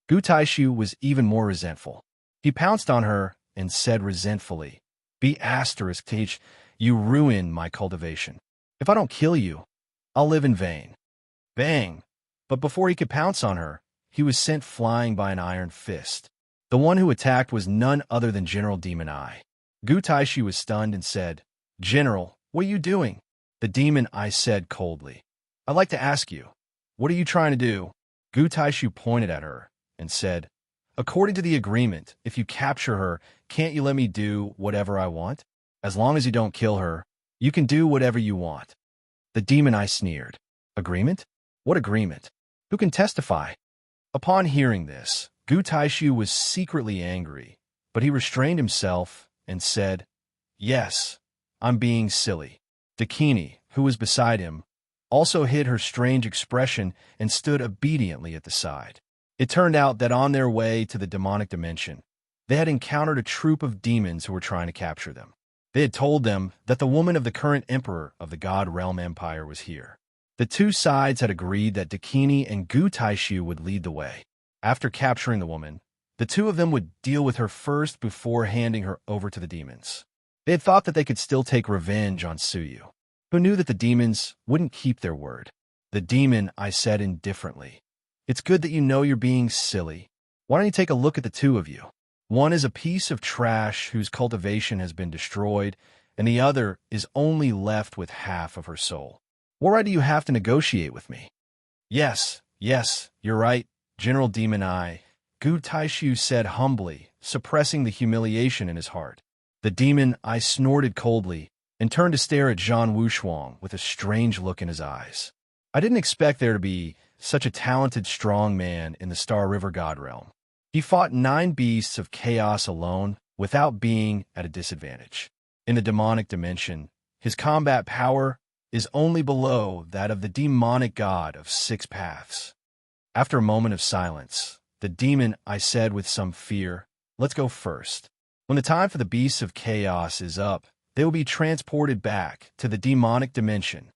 Gu Taishu was even more resentful. He pounced on her and said resentfully, B asterisk th, you ruin my cultivation. If I don't kill you, I'll live in vain. Bang! But before he could pounce on her, he was sent flying by an iron fist. The one who attacked was none other than General Demon Eye. Gu Taishu was stunned and said, General, what are you doing? The Demon Eye said coldly, I'd like to ask you, what are you trying to do? Gu Taishu pointed at her and said, according to the agreement, if you capture her, can't you let me do whatever I want? As long as you don't kill her, you can do whatever you want. The Demon Eye sneered. Agreement? What agreement? Who can testify? Upon hearing this, Gu Taishu was secretly angry, but he restrained himself and said, yes, I'm being silly. Dakini, who was beside him, also hid her strange expression and stood obediently at the side. It turned out that on their way to the demonic dimension, they had encountered a troop of demons who were trying to capture them. They had told them that the woman of the current emperor of the God Realm Empire was here. The two sides had agreed that Dakini and Gu Taishu would lead the way. After capturing the woman, the two of them would deal with her first before handing her over to the demons. They had thought that they could still take revenge on Suyu, who knew that the demons wouldn't keep their word. The demon, I said indifferently, it's good that you know you're being silly. Why don't you take a look at the two of you? One is a piece of trash whose cultivation has been destroyed, and the other is only left with half of her soul. What right do you have to negotiate with me? Yes, you're right, General Demon Eye, Gu Taishu said humbly, suppressing the humiliation in his heart. The Demon Eye snorted coldly and turned to stare at Zhang Wushuang with a strange look in his eyes. I didn't expect there to be such a talented, strong man in the Star River God Realm. He fought 9 beasts of chaos alone without being at a disadvantage. In the demonic dimension, his combat power is only below that of the demonic god of 6 paths. After a moment of silence, the demon I said with some fear, let's go first. When the time for the beasts of chaos is up, they will be transported back to the demonic dimension.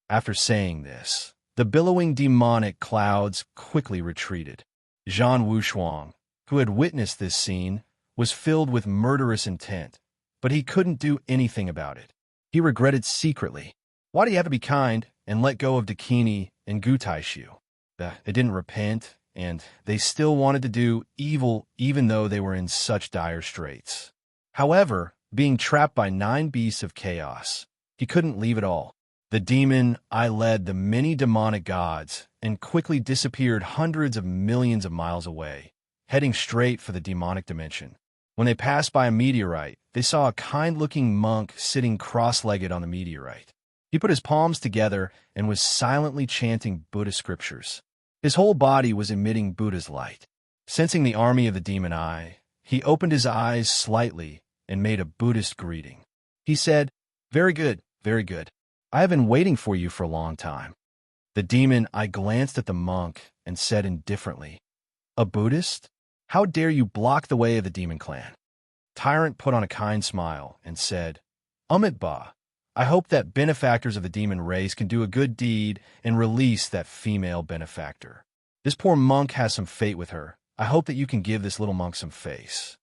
After saying this, the billowing demonic clouds quickly retreated. Zhang Wushuang, who had witnessed this scene, was filled with murderous intent, but he couldn't do anything about it. He regretted secretly. Why do you have to be kind and let go of Dakini and Gu Taishu? They didn't repent, and they still wanted to do evil even though they were in such dire straits. However, being trapped by 9 beasts of chaos, he couldn't leave it all. The demon I led the many demonic gods and quickly disappeared hundreds of millions of miles away, heading straight for the demonic dimension. When they passed by a meteorite, they saw a kind-looking monk sitting cross-legged on the meteorite. He put his palms together and was silently chanting Buddhist scriptures. His whole body was emitting Buddha's light. Sensing the army of the demon eye, he opened his eyes slightly and made a Buddhist greeting. He said, very good, very good. I have been waiting for you for a long time. The demon eye glanced at the monk and said indifferently, a Buddhist? How dare you block the way of the demon clan? Tyrant put on a kind smile and said, Amit Ba, I hope that benefactors of the demon race can do a good deed and release that female benefactor. This poor monk has some fate with her. I hope that you can give this little monk some face.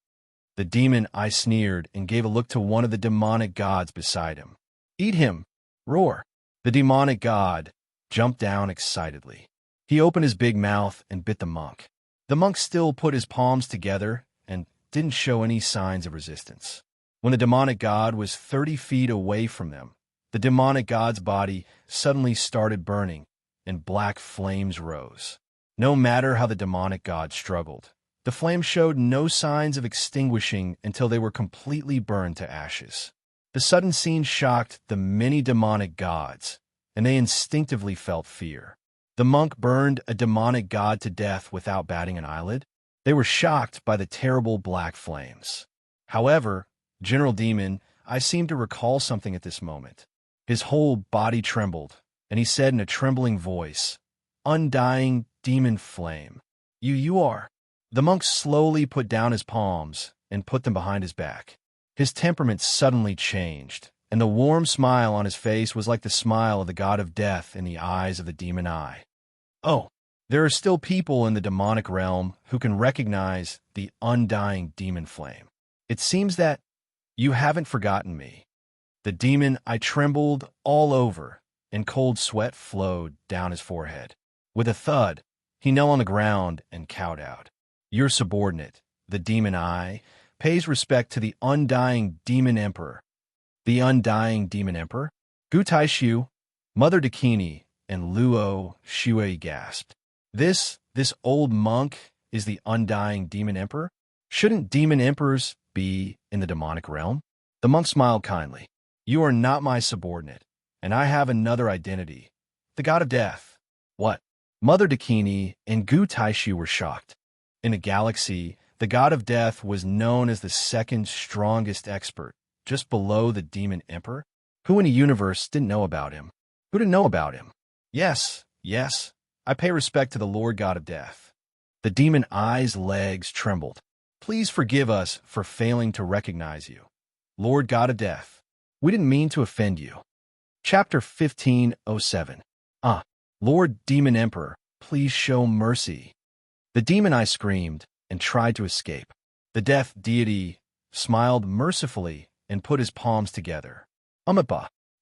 The demon eye sneered and gave a look to one of the demonic gods beside him. Eat him! Roar! The demonic god jumped down excitedly. He opened his big mouth and bit the monk. The monk still put his palms together and didn't show any signs of resistance. When the demonic god was 30 feet away from them, the demonic god's body suddenly started burning, and black flames rose. No matter how the demonic god struggled, the flames showed no signs of extinguishing until they were completely burned to ashes. The sudden scene shocked the many demonic gods, and they instinctively felt fear. The monk burned a demonic god to death without batting an eyelid. They were shocked by the terrible black flames. However, General Demon, I seem to recall something at this moment. His whole body trembled, and he said in a trembling voice, "Undying demon flame. You are." The monk slowly put down his palms and put them behind his back. His temperament suddenly changed, and the warm smile on his face was like the smile of the god of death in the eyes of the demon eye. Oh, there are still people in the demonic realm who can recognize the undying demon flame. It seems that you haven't forgotten me. The demon, I trembled all over, and cold sweat flowed down his forehead. With a thud, he knelt on the ground and kowtowed. Your subordinate, the demon eye, pays respect to the undying demon emperor. The undying demon emperor? Gu Taishu, Mother Dakini, and Luo Shui gasped. This old monk is the undying demon emperor? Shouldn't demon emperors be in the demonic realm? The monk smiled kindly. You are not my subordinate, and I have another identity, the god of death. What? Mother Dakini and Gu Taishu were shocked. In the galaxy, the god of death was known as the second strongest expert, just below the demon emperor. Who in the universe didn't know about him? Who didn't know about him? Yes, I pay respect to the Lord God of Death. The demon eye's legs trembled. Please forgive us for failing to recognize you. Lord God of Death, we didn't mean to offend you. Chapter 1507. Lord Demon Emperor, please show mercy. The demon eye screamed and tried to escape. The death deity smiled mercifully and put his palms together.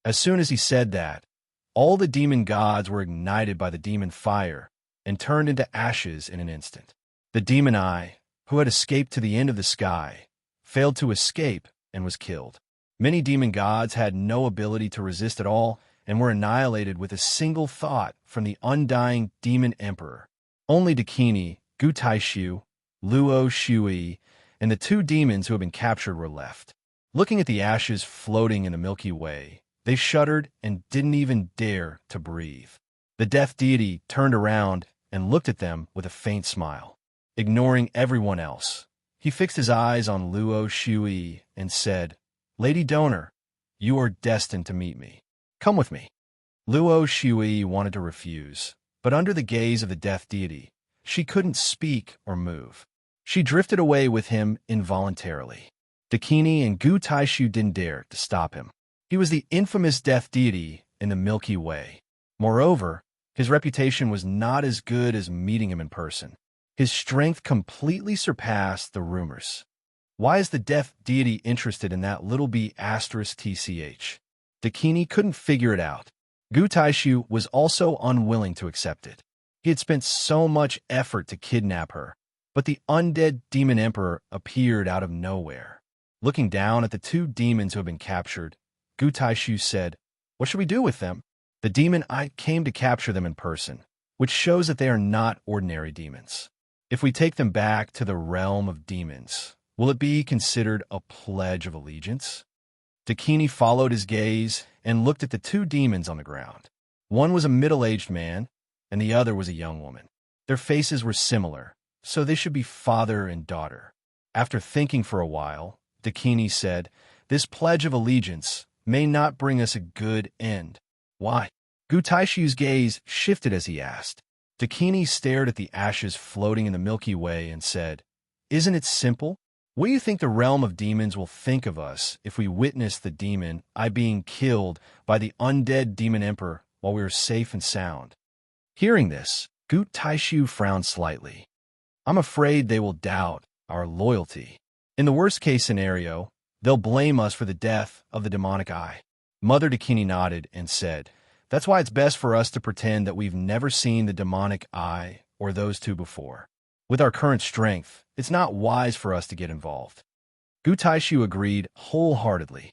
As soon as he said that, all the demon gods were ignited by the demon fire and turned into ashes in an instant. The demon eye, who had escaped to the end of the sky, failed to escape and was killed. Many demon gods had no ability to resist at all and were annihilated with a single thought from the undying demon emperor. Only Dakini, Gu Taishu, Luo Shui, and the two demons who had been captured were left. Looking at the ashes floating in the Milky Way, they shuddered and didn't even dare to breathe. The death deity turned around and looked at them with a faint smile. Ignoring everyone else, he fixed his eyes on Luo Shui and said, Lady Donor, you are destined to meet me. Come with me. Luo Shui wanted to refuse, but under the gaze of the death deity, she couldn't speak or move. She drifted away with him involuntarily. Dakini and Gu Taishu didn't dare to stop him. He was the infamous death deity in the Milky Way. Moreover, his reputation was not as good as meeting him in person. His strength completely surpassed the rumors. Why is the death deity interested in that little b****? Dakini couldn't figure it out. Gu Taishu was also unwilling to accept it. He had spent so much effort to kidnap her, but the undead demon emperor appeared out of nowhere. Looking down at the two demons who had been captured, Gu Taishu said, What should we do with them? The demon I came to capture them in person, which shows that they are not ordinary demons. If we take them back to the realm of demons, will it be considered a pledge of allegiance? Dakini followed his gaze and looked at the two demons on the ground. One was a middle-aged man, and the other was a young woman. Their faces were similar, so they should be father and daughter. After thinking for a while, Dakini said, This pledge of allegiance may not bring us a good end. Why? Gu Taishu's gaze shifted as he asked. Dakini stared at the ashes floating in the Milky Way and said, Isn't it simple? What do you think the realm of demons will think of us if we witness the demon I being killed by the undead demon emperor while we are safe and sound? Hearing this, Gu Taishu frowned slightly. I'm afraid they will doubt our loyalty. In the worst-case scenario, they'll blame us for the death of the demonic eye. Mother Dakini nodded and said, That's why it's best for us to pretend that we've never seen the demonic eye or those two before. With our current strength, it's not wise for us to get involved. Gu Taishu agreed wholeheartedly.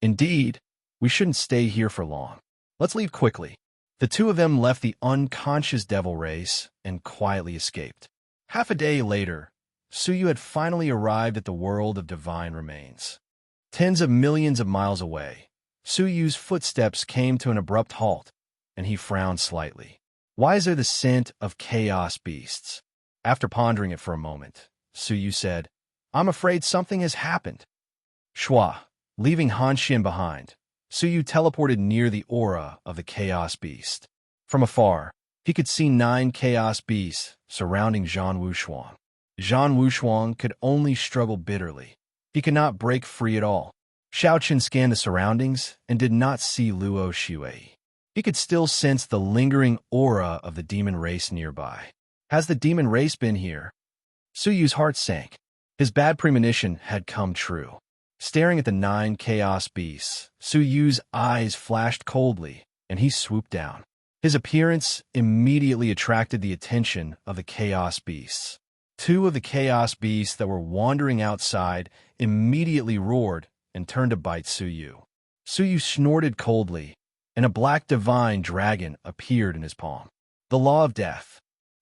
Indeed, we shouldn't stay here for long. Let's leave quickly. The two of them left the unconscious devil race and quietly escaped. Half a day later, Suyu had finally arrived at the world of divine remains. Tens of millions of miles away, Suyu's footsteps came to an abrupt halt, and he frowned slightly. Why is there the scent of chaos beasts? After pondering it for a moment, Suyu said, I'm afraid something has happened. Shua, leaving Han Xin behind, Suyu teleported near the aura of the Chaos Beast. From afar, he could see 9 Chaos Beasts surrounding Zhan Wushuang. Zhan Wushuang could only struggle bitterly. He could not break free at all. Xiaoqin scanned the surroundings and did not see Luo Shui. He could still sense the lingering aura of the demon race nearby. Has the demon race been here? Suyu's heart sank. His bad premonition had come true. Staring at the 9 Chaos Beasts, Suyu's eyes flashed coldly, and he swooped down. His appearance immediately attracted the attention of the Chaos Beasts. 2 of the Chaos Beasts that were wandering outside immediately roared and turned to bite Suyu. Suyu snorted coldly, and a black divine dragon appeared in his palm. The Law of Death.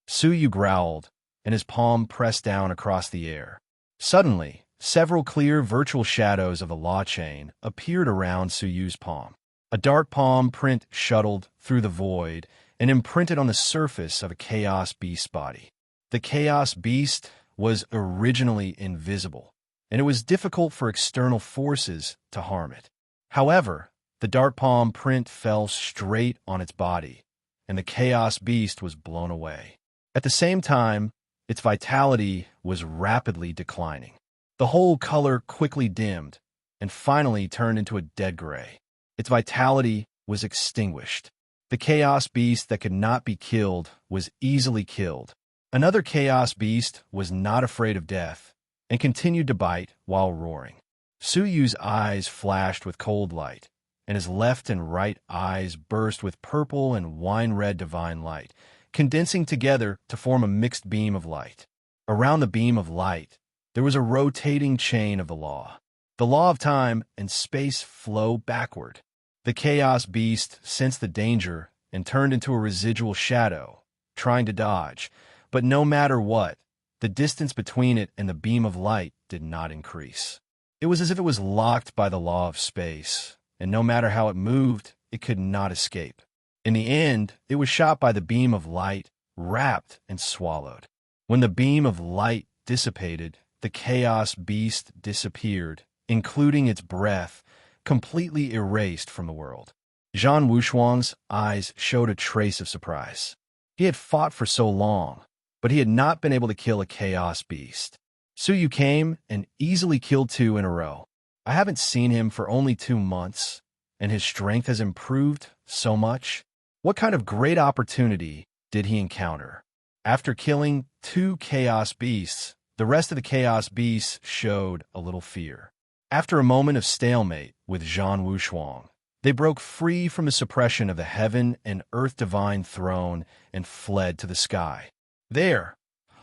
Suyu growled, and his palm pressed down across the air. Suddenly, several clear virtual shadows of the law chain appeared around Suyu's palm. A dark palm print shuttled through the void and imprinted on the surface of a Chaos Beast's body. The Chaos Beast was originally invisible, and it was difficult for external forces to harm it. However, the dark palm print fell straight on its body, and the Chaos Beast was blown away. At the same time, its vitality was rapidly declining. The whole color quickly dimmed and finally turned into a dead gray. Its vitality was extinguished. The Chaos Beast that could not be killed was easily killed. Another Chaos Beast was not afraid of death and continued to bite while roaring. Suyu's eyes flashed with cold light, and his left and right eyes burst with purple and wine-red divine light, condensing together to form a mixed beam of light. Around the beam of light, there was a rotating chain of the law. The law of time and space flow backward. The Chaos Beast sensed the danger and turned into a residual shadow, trying to dodge. But no matter what, the distance between it and the beam of light did not increase. It was as if it was locked by the law of space, and no matter how it moved, it could not escape. In the end, it was shot by the beam of light, wrapped and swallowed. When the beam of light dissipated, the Chaos Beast disappeared, including its breath, completely erased from the world. Zhan Wushuang's eyes showed a trace of surprise. He had fought for so long, but he had not been able to kill a Chaos Beast. Suyu came and easily killed 2 in a row. I haven't seen him for only 2 months, and his strength has improved so much. What kind of great opportunity did he encounter? After killing 2 Chaos Beasts, the rest of the Chaos Beasts showed a little fear. After a moment of stalemate with Zhan Wushuang, they broke free from the suppression of the heaven and earth divine throne and fled to the sky. There,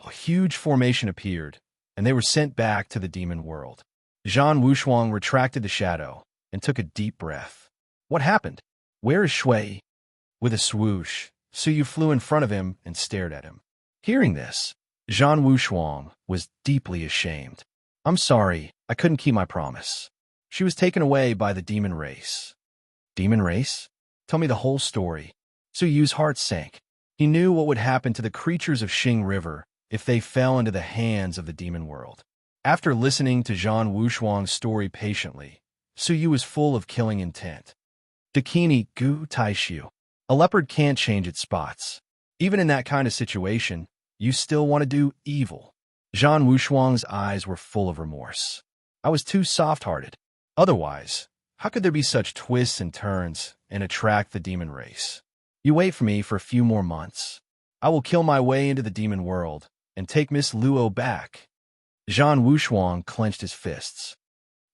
a huge formation appeared, and they were sent back to the demon world. Zhan Wushuang retracted the shadow and took a deep breath. What happened? Where is Shui? With a swoosh, Suyu flew in front of him and stared at him. Hearing this, Zhan Wushuang was deeply ashamed. I'm sorry, I couldn't keep my promise. She was taken away by the demon race. Demon race? Tell me the whole story. Suyu's heart sank. He knew what would happen to the creatures of Xing River if they fell into the hands of the demon world. After listening to Zhan Wushuang's story patiently, Suyu was full of killing intent. Dakini gu taishu. A leopard can't change its spots. Even in that kind of situation, you still want to do evil. Zhan Wushuang's eyes were full of remorse. I was too soft-hearted. Otherwise, how could there be such twists and turns and attract the demon race? You wait for me for a few more months. I will kill my way into the demon world and take Miss Luo back. Zhan Wushuang clenched his fists.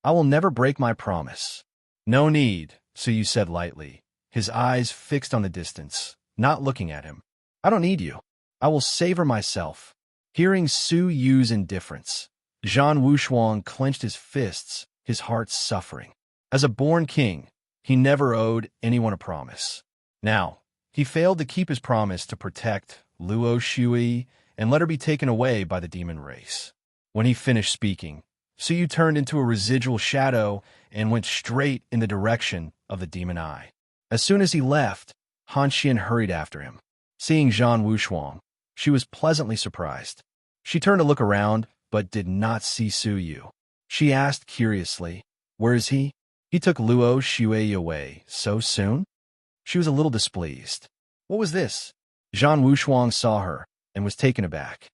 I will never break my promise. No need, Suyu said lightly, his eyes fixed on the distance, not looking at him. I don't need you. I will savor myself. Hearing Suyu's indifference, Zhan Wushuang clenched his fists, his heart suffering. As a born king, he never owed anyone a promise. Now, he failed to keep his promise to protect Luo Shui and let her be taken away by the demon race. When he finished speaking, Suyu turned into a residual shadow and went straight in the direction of the demon eye. As soon as he left, Han Xin hurried after him. Seeing Zhan Wushuang, she was pleasantly surprised. She turned to look around, but did not see Su Yu. She asked curiously, "Where is he?" "He took Luo Shui away so soon?" She was a little displeased. What was this? Zhang Wushuang saw her and was taken aback.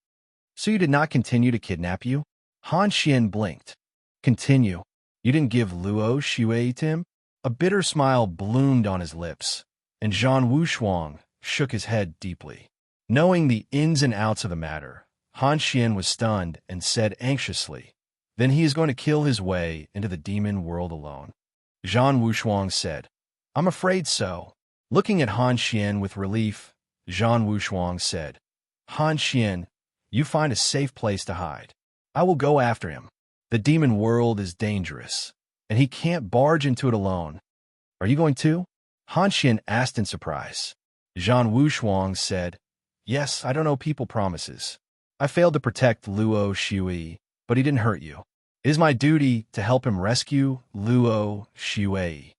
"So you did not continue to kidnap you?" Han Xian blinked. "Continue? You didn't give Luo Shui to him?" A bitter smile bloomed on his lips, and Zhang Wushuang shook his head deeply. Knowing the ins and outs of the matter, Han Xian was stunned and said anxiously, "Then he is going to kill his way into the demon world alone." Zhang Wushuang said, "I'm afraid so." Looking at Han Xian with relief, Zhang Wushuang said, "Han Xian, you find a safe place to hide. I will go after him. The demon world is dangerous, and he can't barge into it alone." "Are you going too?" Han Xian asked in surprise. Zhang Wushuang said, "Yes, I don't know people promises. I failed to protect Luo Shui, but he didn't hurt you. It is my duty to help him rescue Luo Shui."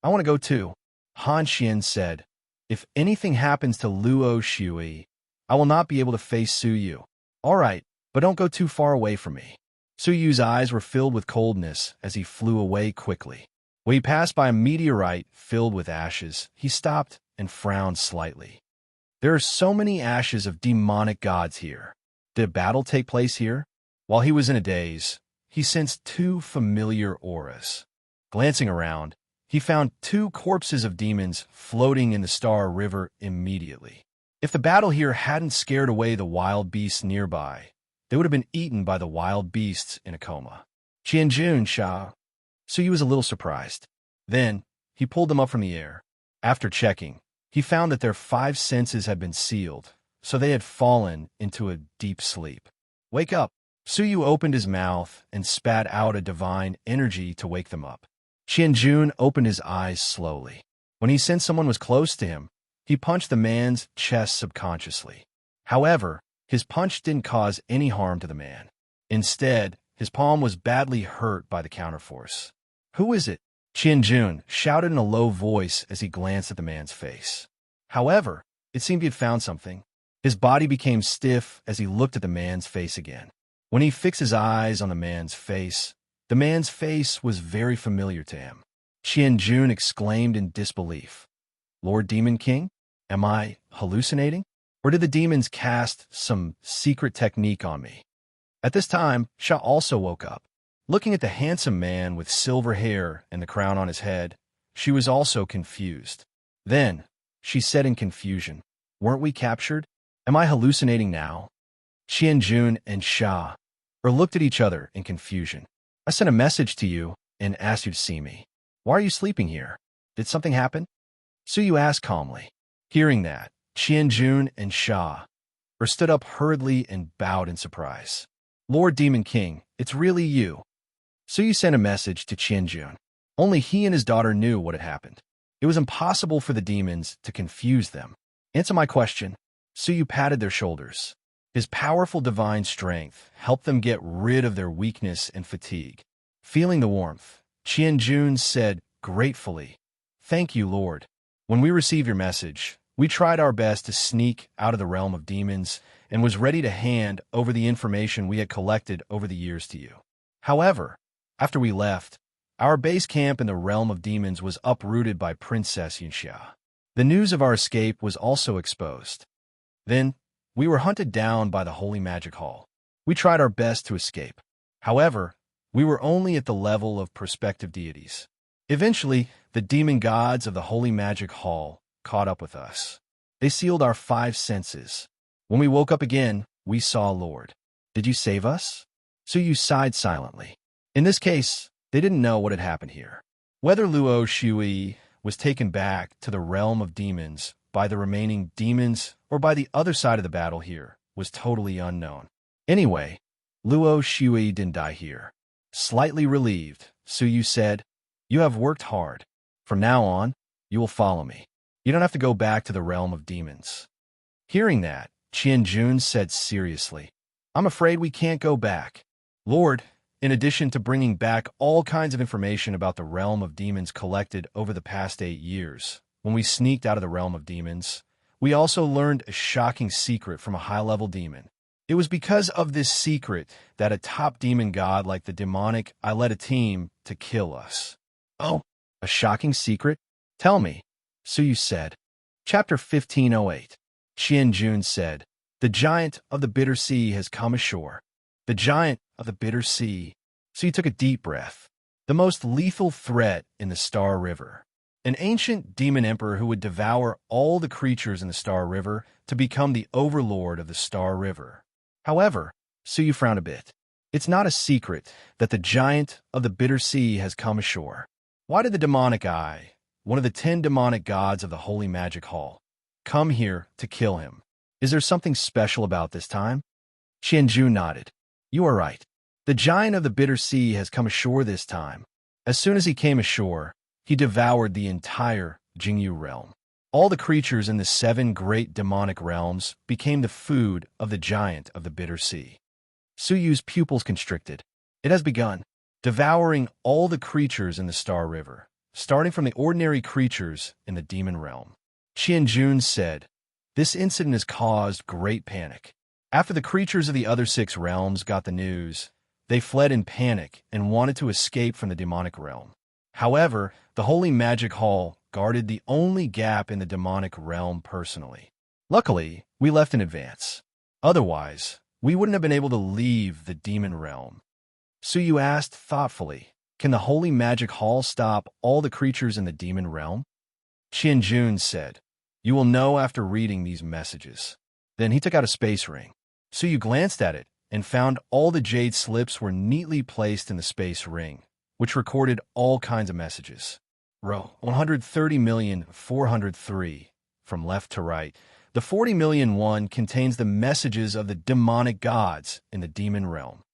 "I want to go too," Han Xian said. "If anything happens to Luo Shui, I will not be able to face Su Yu." "All right, but don't go too far away from me." Su Yu's eyes were filled with coldness as he flew away quickly. When he passed by a meteorite filled with ashes, he stopped and frowned slightly. "There are so many ashes of demonic gods here. Did a battle take place here?" While he was in a daze, he sensed two familiar auras. Glancing around, he found two corpses of demons floating in the Star River immediately. If the battle here hadn't scared away the wild beasts nearby, they would have been eaten by the wild beasts in a coma. Qianjun Sha. So he was a little surprised. Then, he pulled them up from the air. After checking, he found that their 5 senses had been sealed, so they had fallen into a deep sleep. "Wake up!" Su Yu opened his mouth and spat out a divine energy to wake them up. Qianjun opened his eyes slowly. When he sensed someone was close to him, he punched the man's chest subconsciously. However, his punch didn't cause any harm to the man. Instead, his palm was badly hurt by the counterforce. "Who is it?" Qianjun shouted in a low voice as he glanced at the man's face. However, it seemed he had found something. His body became stiff as he looked at the man's face again. When he fixed his eyes on the man's face was very familiar to him. Qianjun exclaimed in disbelief, "Lord Demon King? Am I hallucinating? Or did the demons cast some secret technique on me?" At this time, Sha also woke up. Looking at the handsome man with silver hair and the crown on his head, she was also confused. Then, she said in confusion, "Weren't we captured? Am I hallucinating now?" Qianjun and Sha looked at each other in confusion. "I sent a message to you and asked you to see me. Why are you sleeping here? Did something happen?" Su Yu asked calmly. Hearing that, Qianjun and Sha stood up hurriedly and bowed in surprise. "Lord Demon King, it's really you." Su Yu sent a message to Qianjun. Only he and his daughter knew what had happened. It was impossible for the demons to confuse them. "Answer my question." Su Yu patted their shoulders. His powerful divine strength helped them get rid of their weakness and fatigue. Feeling the warmth, Qianjun said gratefully, "Thank you, Lord. When we received your message, we tried our best to sneak out of the realm of demons and was ready to hand over the information we had collected over the years to you. However, after we left, our base camp in the realm of demons was uprooted by Princess Yunxia. The news of our escape was also exposed. Then, we were hunted down by the Holy Magic Hall. We tried our best to escape. However, we were only at the level of prospective deities. Eventually, the demon gods of the Holy Magic Hall caught up with us. They sealed our 5 senses. When we woke up again, we saw Lord. Did you save us?" Su Yu sighed silently. In this case, they didn't know what had happened here. Whether Luo Shui was taken back to the realm of demons by the remaining demons or by the other side of the battle here was totally unknown. Anyway, Luo Shui didn't die here. Slightly relieved, Su Yu said, "You have worked hard. From now on, you will follow me. You don't have to go back to the realm of demons." Hearing that, Qianjun said seriously, "I'm afraid we can't go back. Lord, in addition to bringing back all kinds of information about the realm of demons collected over the past 8 years, when we sneaked out of the realm of demons, we also learned a shocking secret from a high-level demon. It was because of this secret that a top demon god like the demonic I led a team to kill us. Oh, a shocking secret? Tell me, Suyu said. Chapter 1508. Qianjun said, the giant of the bitter sea has come ashore. The giant of the bitter sea. Suyu took a deep breath. The most lethal threat in the Star River. An ancient demon emperor who would devour all the creatures in the Star River to become the overlord of the Star River. However, Suyu frowned a bit. It's not a secret that the giant of the bitter sea has come ashore. Why did the demonic eye, one of the 10 demonic gods of the Holy Magic Hall, come here to kill him? Is there something special about this time? Qianjun nodded. You are right. The giant of the bitter sea has come ashore this time. As soon as he came ashore, he devoured the entire Jingyu realm. All the creatures in the 7 great demonic realms became the food of the giant of the bitter sea. Suyu's pupils constricted. It has begun, devouring all the creatures in the Star River, starting from the ordinary creatures in the demon realm. Qianjun said, this incident has caused great panic. After the creatures of the other 6 realms got the news, they fled in panic and wanted to escape from the demonic realm. However, the Holy Magic Hall guarded the only gap in the demonic realm personally. Luckily, we left in advance. Otherwise, we wouldn't have been able to leave the demon realm. Suyu asked thoughtfully, can the Holy Magic Hall stop all the creatures in the demon realm? Qianjun said, you will know after reading these messages. Then he took out a space ring. Suyu glanced at it and found all the jade slips were neatly placed in the space ring, which recorded all kinds of messages. Row 130,403, from left to right. The 40,000,001 contains the messages of the demonic gods in the demon realm.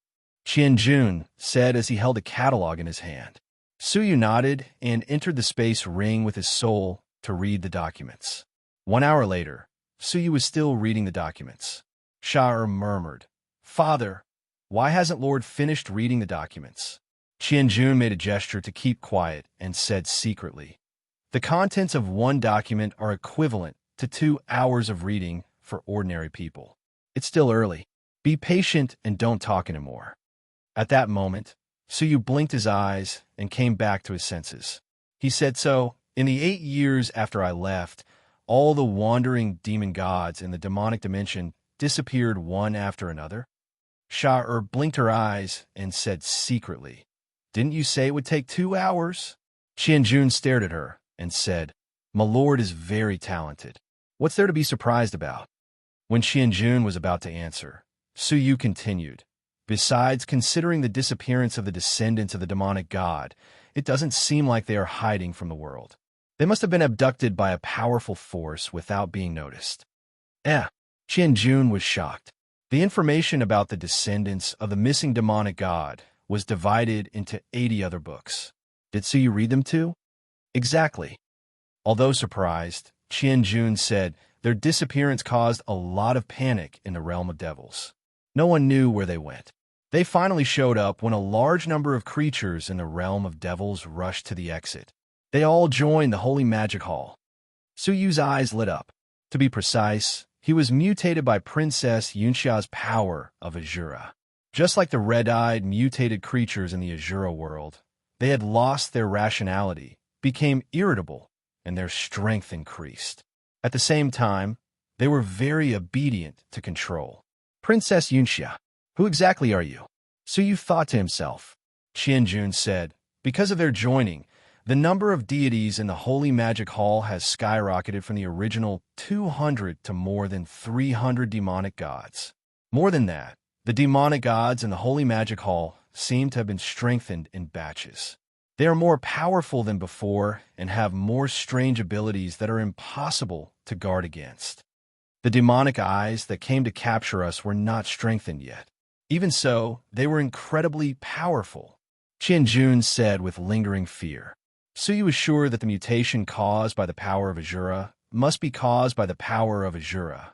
Qianjun said as he held a catalog in his hand. Suyu nodded and entered the space ring with his soul to read the documents. 1 hour later, Suyu was still reading the documents. Sha'er murmured, Father, why hasn't Lord finished reading the documents? Qianjun made a gesture to keep quiet and said secretly, the contents of one document are equivalent to 2 hours of reading for ordinary people. It's still early. Be patient and don't talk anymore. At that moment, Suyu blinked his eyes and came back to his senses. He said, so, in the 8 years after I left, all the wandering demon gods in the demonic dimension disappeared one after another? Sha'er blinked her eyes and said secretly, didn't you say it would take 2 hours? Qianjun stared at her and said, my lord is very talented. What's there to be surprised about? When Qianjun was about to answer, Suyu continued, besides considering the disappearance of the descendants of the demonic god, it doesn't seem like they are hiding from the world. They must have been abducted by a powerful force without being noticed. Qianjun was shocked. The information about the descendants of the missing demonic god was divided into 80 other books. Did Suyu read them too? Exactly. Although surprised, Qianjun said their disappearance caused a lot of panic in the realm of devils. No one knew where they went. They finally showed up when a large number of creatures in the realm of devils rushed to the exit. They all joined the Holy Magic Hall. Suyu's eyes lit up. To be precise, he was mutated by Princess Yunxia's power of Azura. Just like the red-eyed, mutated creatures in the Azura world, they had lost their rationality, became irritable, and their strength increased. At the same time, they were very obedient to control. Princess Yunxia, who exactly are you? Suyu thought to himself. Qianjun said, because of their joining, the number of deities in the Holy Magic Hall has skyrocketed from the original 200 to more than 300 demonic gods. More than that, the demonic gods in the Holy Magic Hall seem to have been strengthened in batches. They are more powerful than before and have more strange abilities that are impossible to guard against. The demonic eyes that came to capture us were not strengthened yet. Even so, they were incredibly powerful, Qianjun said with lingering fear. Suyu was sure that the mutation caused by the power of Azura must be caused by the power of Azura.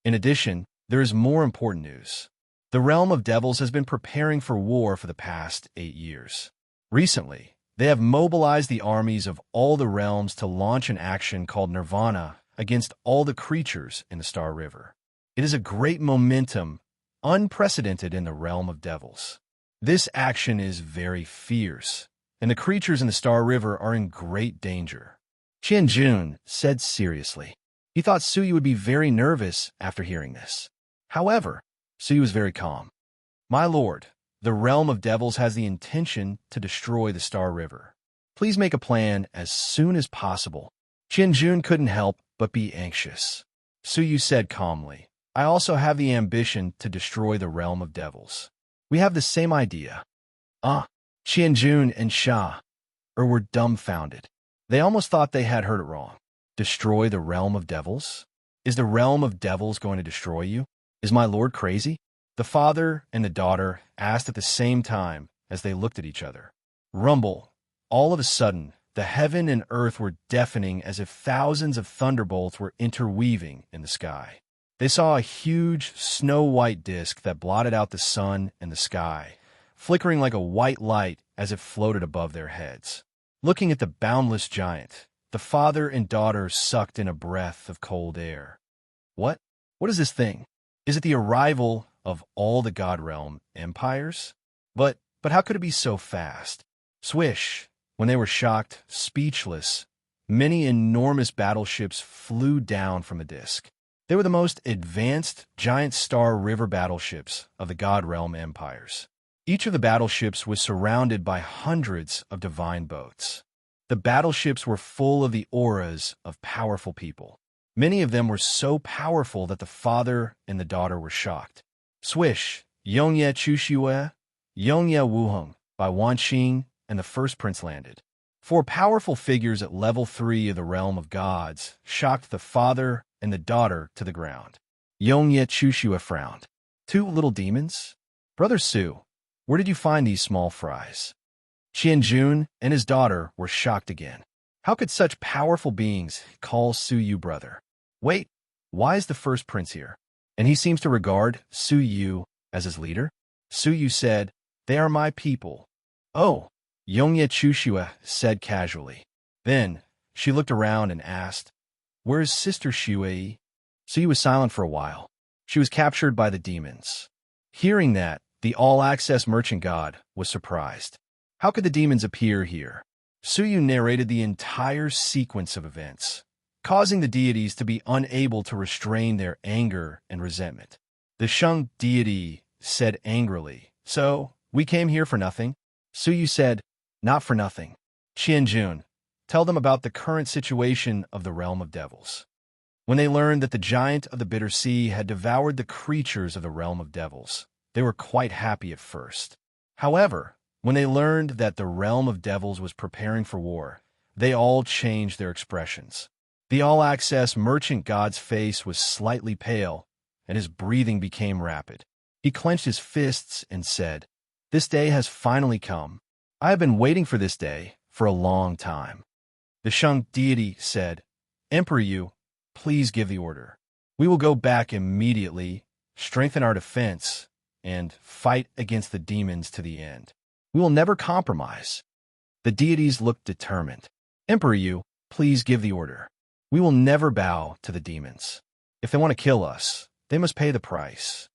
In addition, there is more important news. The realm of devils has been preparing for war for the past 8 years. Recently, they have mobilized the armies of all the realms to launch an action called Nirvana against all the creatures in the Star River. It is a great momentum unprecedented in the realm of devils. This action is very fierce, and the creatures in the Star River are in great danger. Qianjun said seriously. He thought Suyu would be very nervous after hearing this. However, Suyu was very calm. My lord, the realm of devils has the intention to destroy the Star River. Please make a plan as soon as possible. Qianjun couldn't help but be anxious. Suyu said calmly, I also have the ambition to destroy the realm of devils. We have the same idea. Qianjun and Sha were dumbfounded. They almost thought they had heard it wrong. Destroy the realm of devils? Is the realm of devils going to destroy you? Is my lord crazy? The father and the daughter asked at the same time as they looked at each other. Rumble. All of a sudden, the heaven and earth were deafening as if thousands of thunderbolts were interweaving in the sky. They saw a huge, snow-white disk that blotted out the sun and the sky, flickering like a white light as it floated above their heads. Looking at the boundless giant, the father and daughter sucked in a breath of cold air. What? What is this thing? Is it the arrival of all the God Realm empires? But how could it be so fast? Swish! When they were shocked, speechless, many enormous battleships flew down from the disk. They were the most advanced giant Star River battleships of the God Realm empires. Each of the battleships was surrounded by hundreds of divine boats. The battleships were full of the auras of powerful people. Many of them were so powerful that the father and the daughter were shocked. Swish! Yongye Chushue, Yongye Wuheng by Wan Xing, and the first prince landed. 4 powerful figures at level 3 of the realm of gods shocked the father and the daughter to the ground. Yongye Chushue frowned. 2 little demons? Brother Su, where did you find these small fries? Qianjun and his daughter were shocked again. How could such powerful beings call Suyu brother? Wait, why is the first prince here? And he seems to regard Suyu as his leader? Suyu said, they are my people. Oh, Yongye Chushue said casually. Then she looked around and asked, where is Sister Shuei? Suyu was silent for a while. She was captured by the demons. Hearing that, the all-access merchant god was surprised. How could the demons appear here? Suyu narrated the entire sequence of events, causing the deities to be unable to restrain their anger and resentment. The Sheng deity said angrily, so, we came here for nothing? Suyu said, not for nothing. Qianjun, tell them about the current situation of the realm of devils. When they learned that the giant of the bitter sea had devoured the creatures of the realm of devils, they were quite happy at first. However, when they learned that the realm of devils was preparing for war, they all changed their expressions. The all-access merchant god's face was slightly pale, and his breathing became rapid. He clenched his fists and said, this day has finally come. I have been waiting for this day for a long time. The Sheng deity said, Emperor Yu, please give the order. We will go back immediately, strengthen our defense, and fight against the demons to the end. We will never compromise. The deities looked determined. Emperor Yu, please give the order. We will never bow to the demons. If they want to kill us, they must pay the price.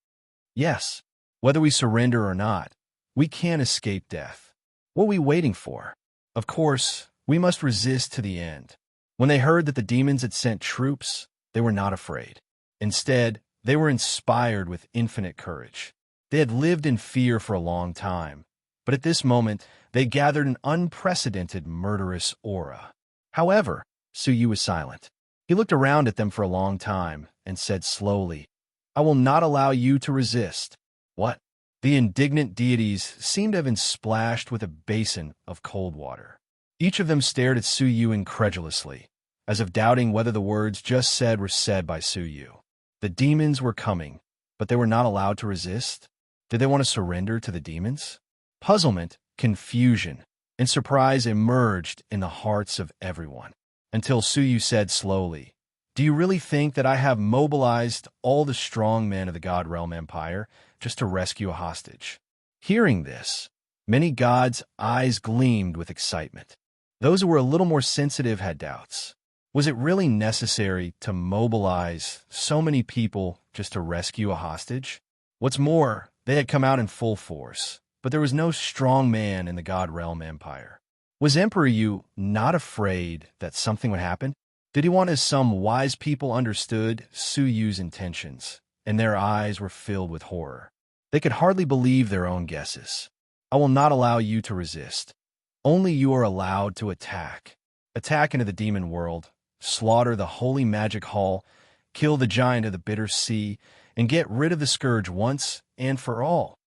Yes, whether we surrender or not, we can't escape death. What are we waiting for? Of course, we must resist to the end. When they heard that the demons had sent troops, they were not afraid. Instead, they were inspired with infinite courage. They had lived in fear for a long time, but at this moment, they gathered an unprecedented murderous aura. However, Suyu was silent. He looked around at them for a long time and said slowly, I will not allow you to resist. What? The indignant deities seemed to have been splashed with a basin of cold water. Each of them stared at Suyu incredulously, as if doubting whether the words just said were said by Suyu. The demons were coming, but they were not allowed to resist? Did they want to surrender to the demons? Puzzlement, confusion, and surprise emerged in the hearts of everyone, until Suyu said slowly, Do you really think that I have mobilized all the strong men of the God Realm Empire just to rescue a hostage? Hearing this, many gods' eyes gleamed with excitement. Those who were a little more sensitive had doubts. Was it really necessary to mobilize so many people just to rescue a hostage? What's more, they had come out in full force, but there was no strong man in the God Realm Empire. Was Emperor Yu not afraid that something would happen? Did he want as some wise people understood Su Yu's intentions, and their eyes were filled with horror? They could hardly believe their own guesses. I will not allow you to resist. Only you are allowed to attack. Attack into the demon world, slaughter the holy magic hall, kill the giant of the bitter sea, and get rid of the scourge once and for all.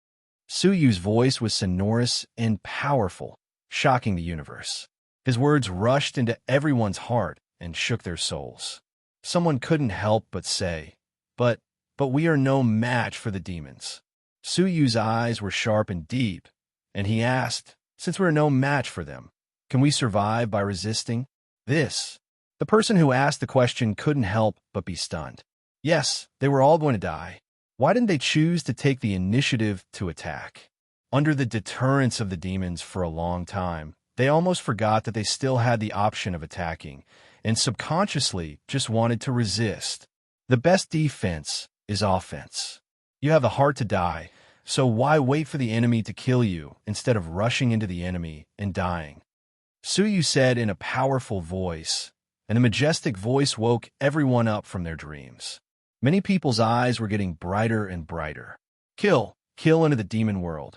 Su Yu's voice was sonorous and powerful, shocking the universe. His words rushed into everyone's heart and shook their souls. Someone couldn't help but say, But we are no match for the demons. Su Yu's eyes were sharp and deep, and he asked, since we are no match for them, can we survive by resisting? This. The person who asked the question couldn't help but be stunned. Yes, they were all going to die. Why didn't they choose to take the initiative to attack? Under the deterrence of the demons for a long time, they almost forgot that they still had the option of attacking, and subconsciously just wanted to resist. The best defense is offense. You have the heart to die, so why wait for the enemy to kill you instead of rushing into the enemy and dying? Su Yu said in a powerful voice, and the majestic voice woke everyone up from their dreams. Many people's eyes were getting brighter and brighter. Kill into the demon world.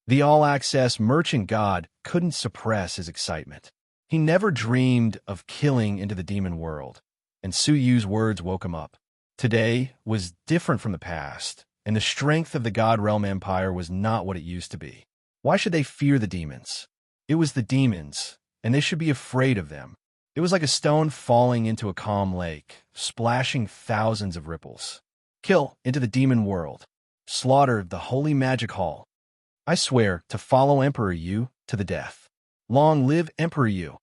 The all-access merchant god couldn't suppress his excitement. He never dreamed of killing into the demon world, and Su Yu's words woke him up. Today was different from the past, and the strength of the God Realm Empire was not what it used to be. Why should they fear the demons? It was the demons, and they should be afraid of them. It was like a stone falling into a calm lake, splashing thousands of ripples. Kill into the demon world. Slaughter the holy magic hall. I swear to follow Emperor Yu to the death. Long live Emperor Yu.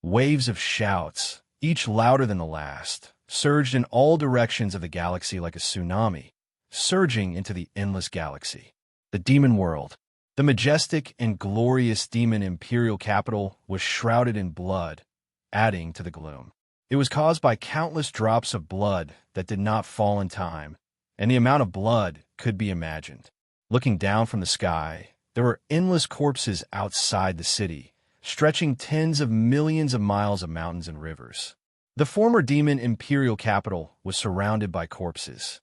Waves of shouts, each louder than the last, surged in all directions of the galaxy like a tsunami, surging into the endless galaxy. The demon world. The majestic and glorious demon imperial capital was shrouded in blood, adding to the gloom. It was caused by countless drops of blood that did not fall in time, and the amount of blood could be imagined. Looking down from the sky, there were endless corpses outside the city, stretching tens of millions of miles of mountains and rivers. The former demon imperial capital was surrounded by corpses.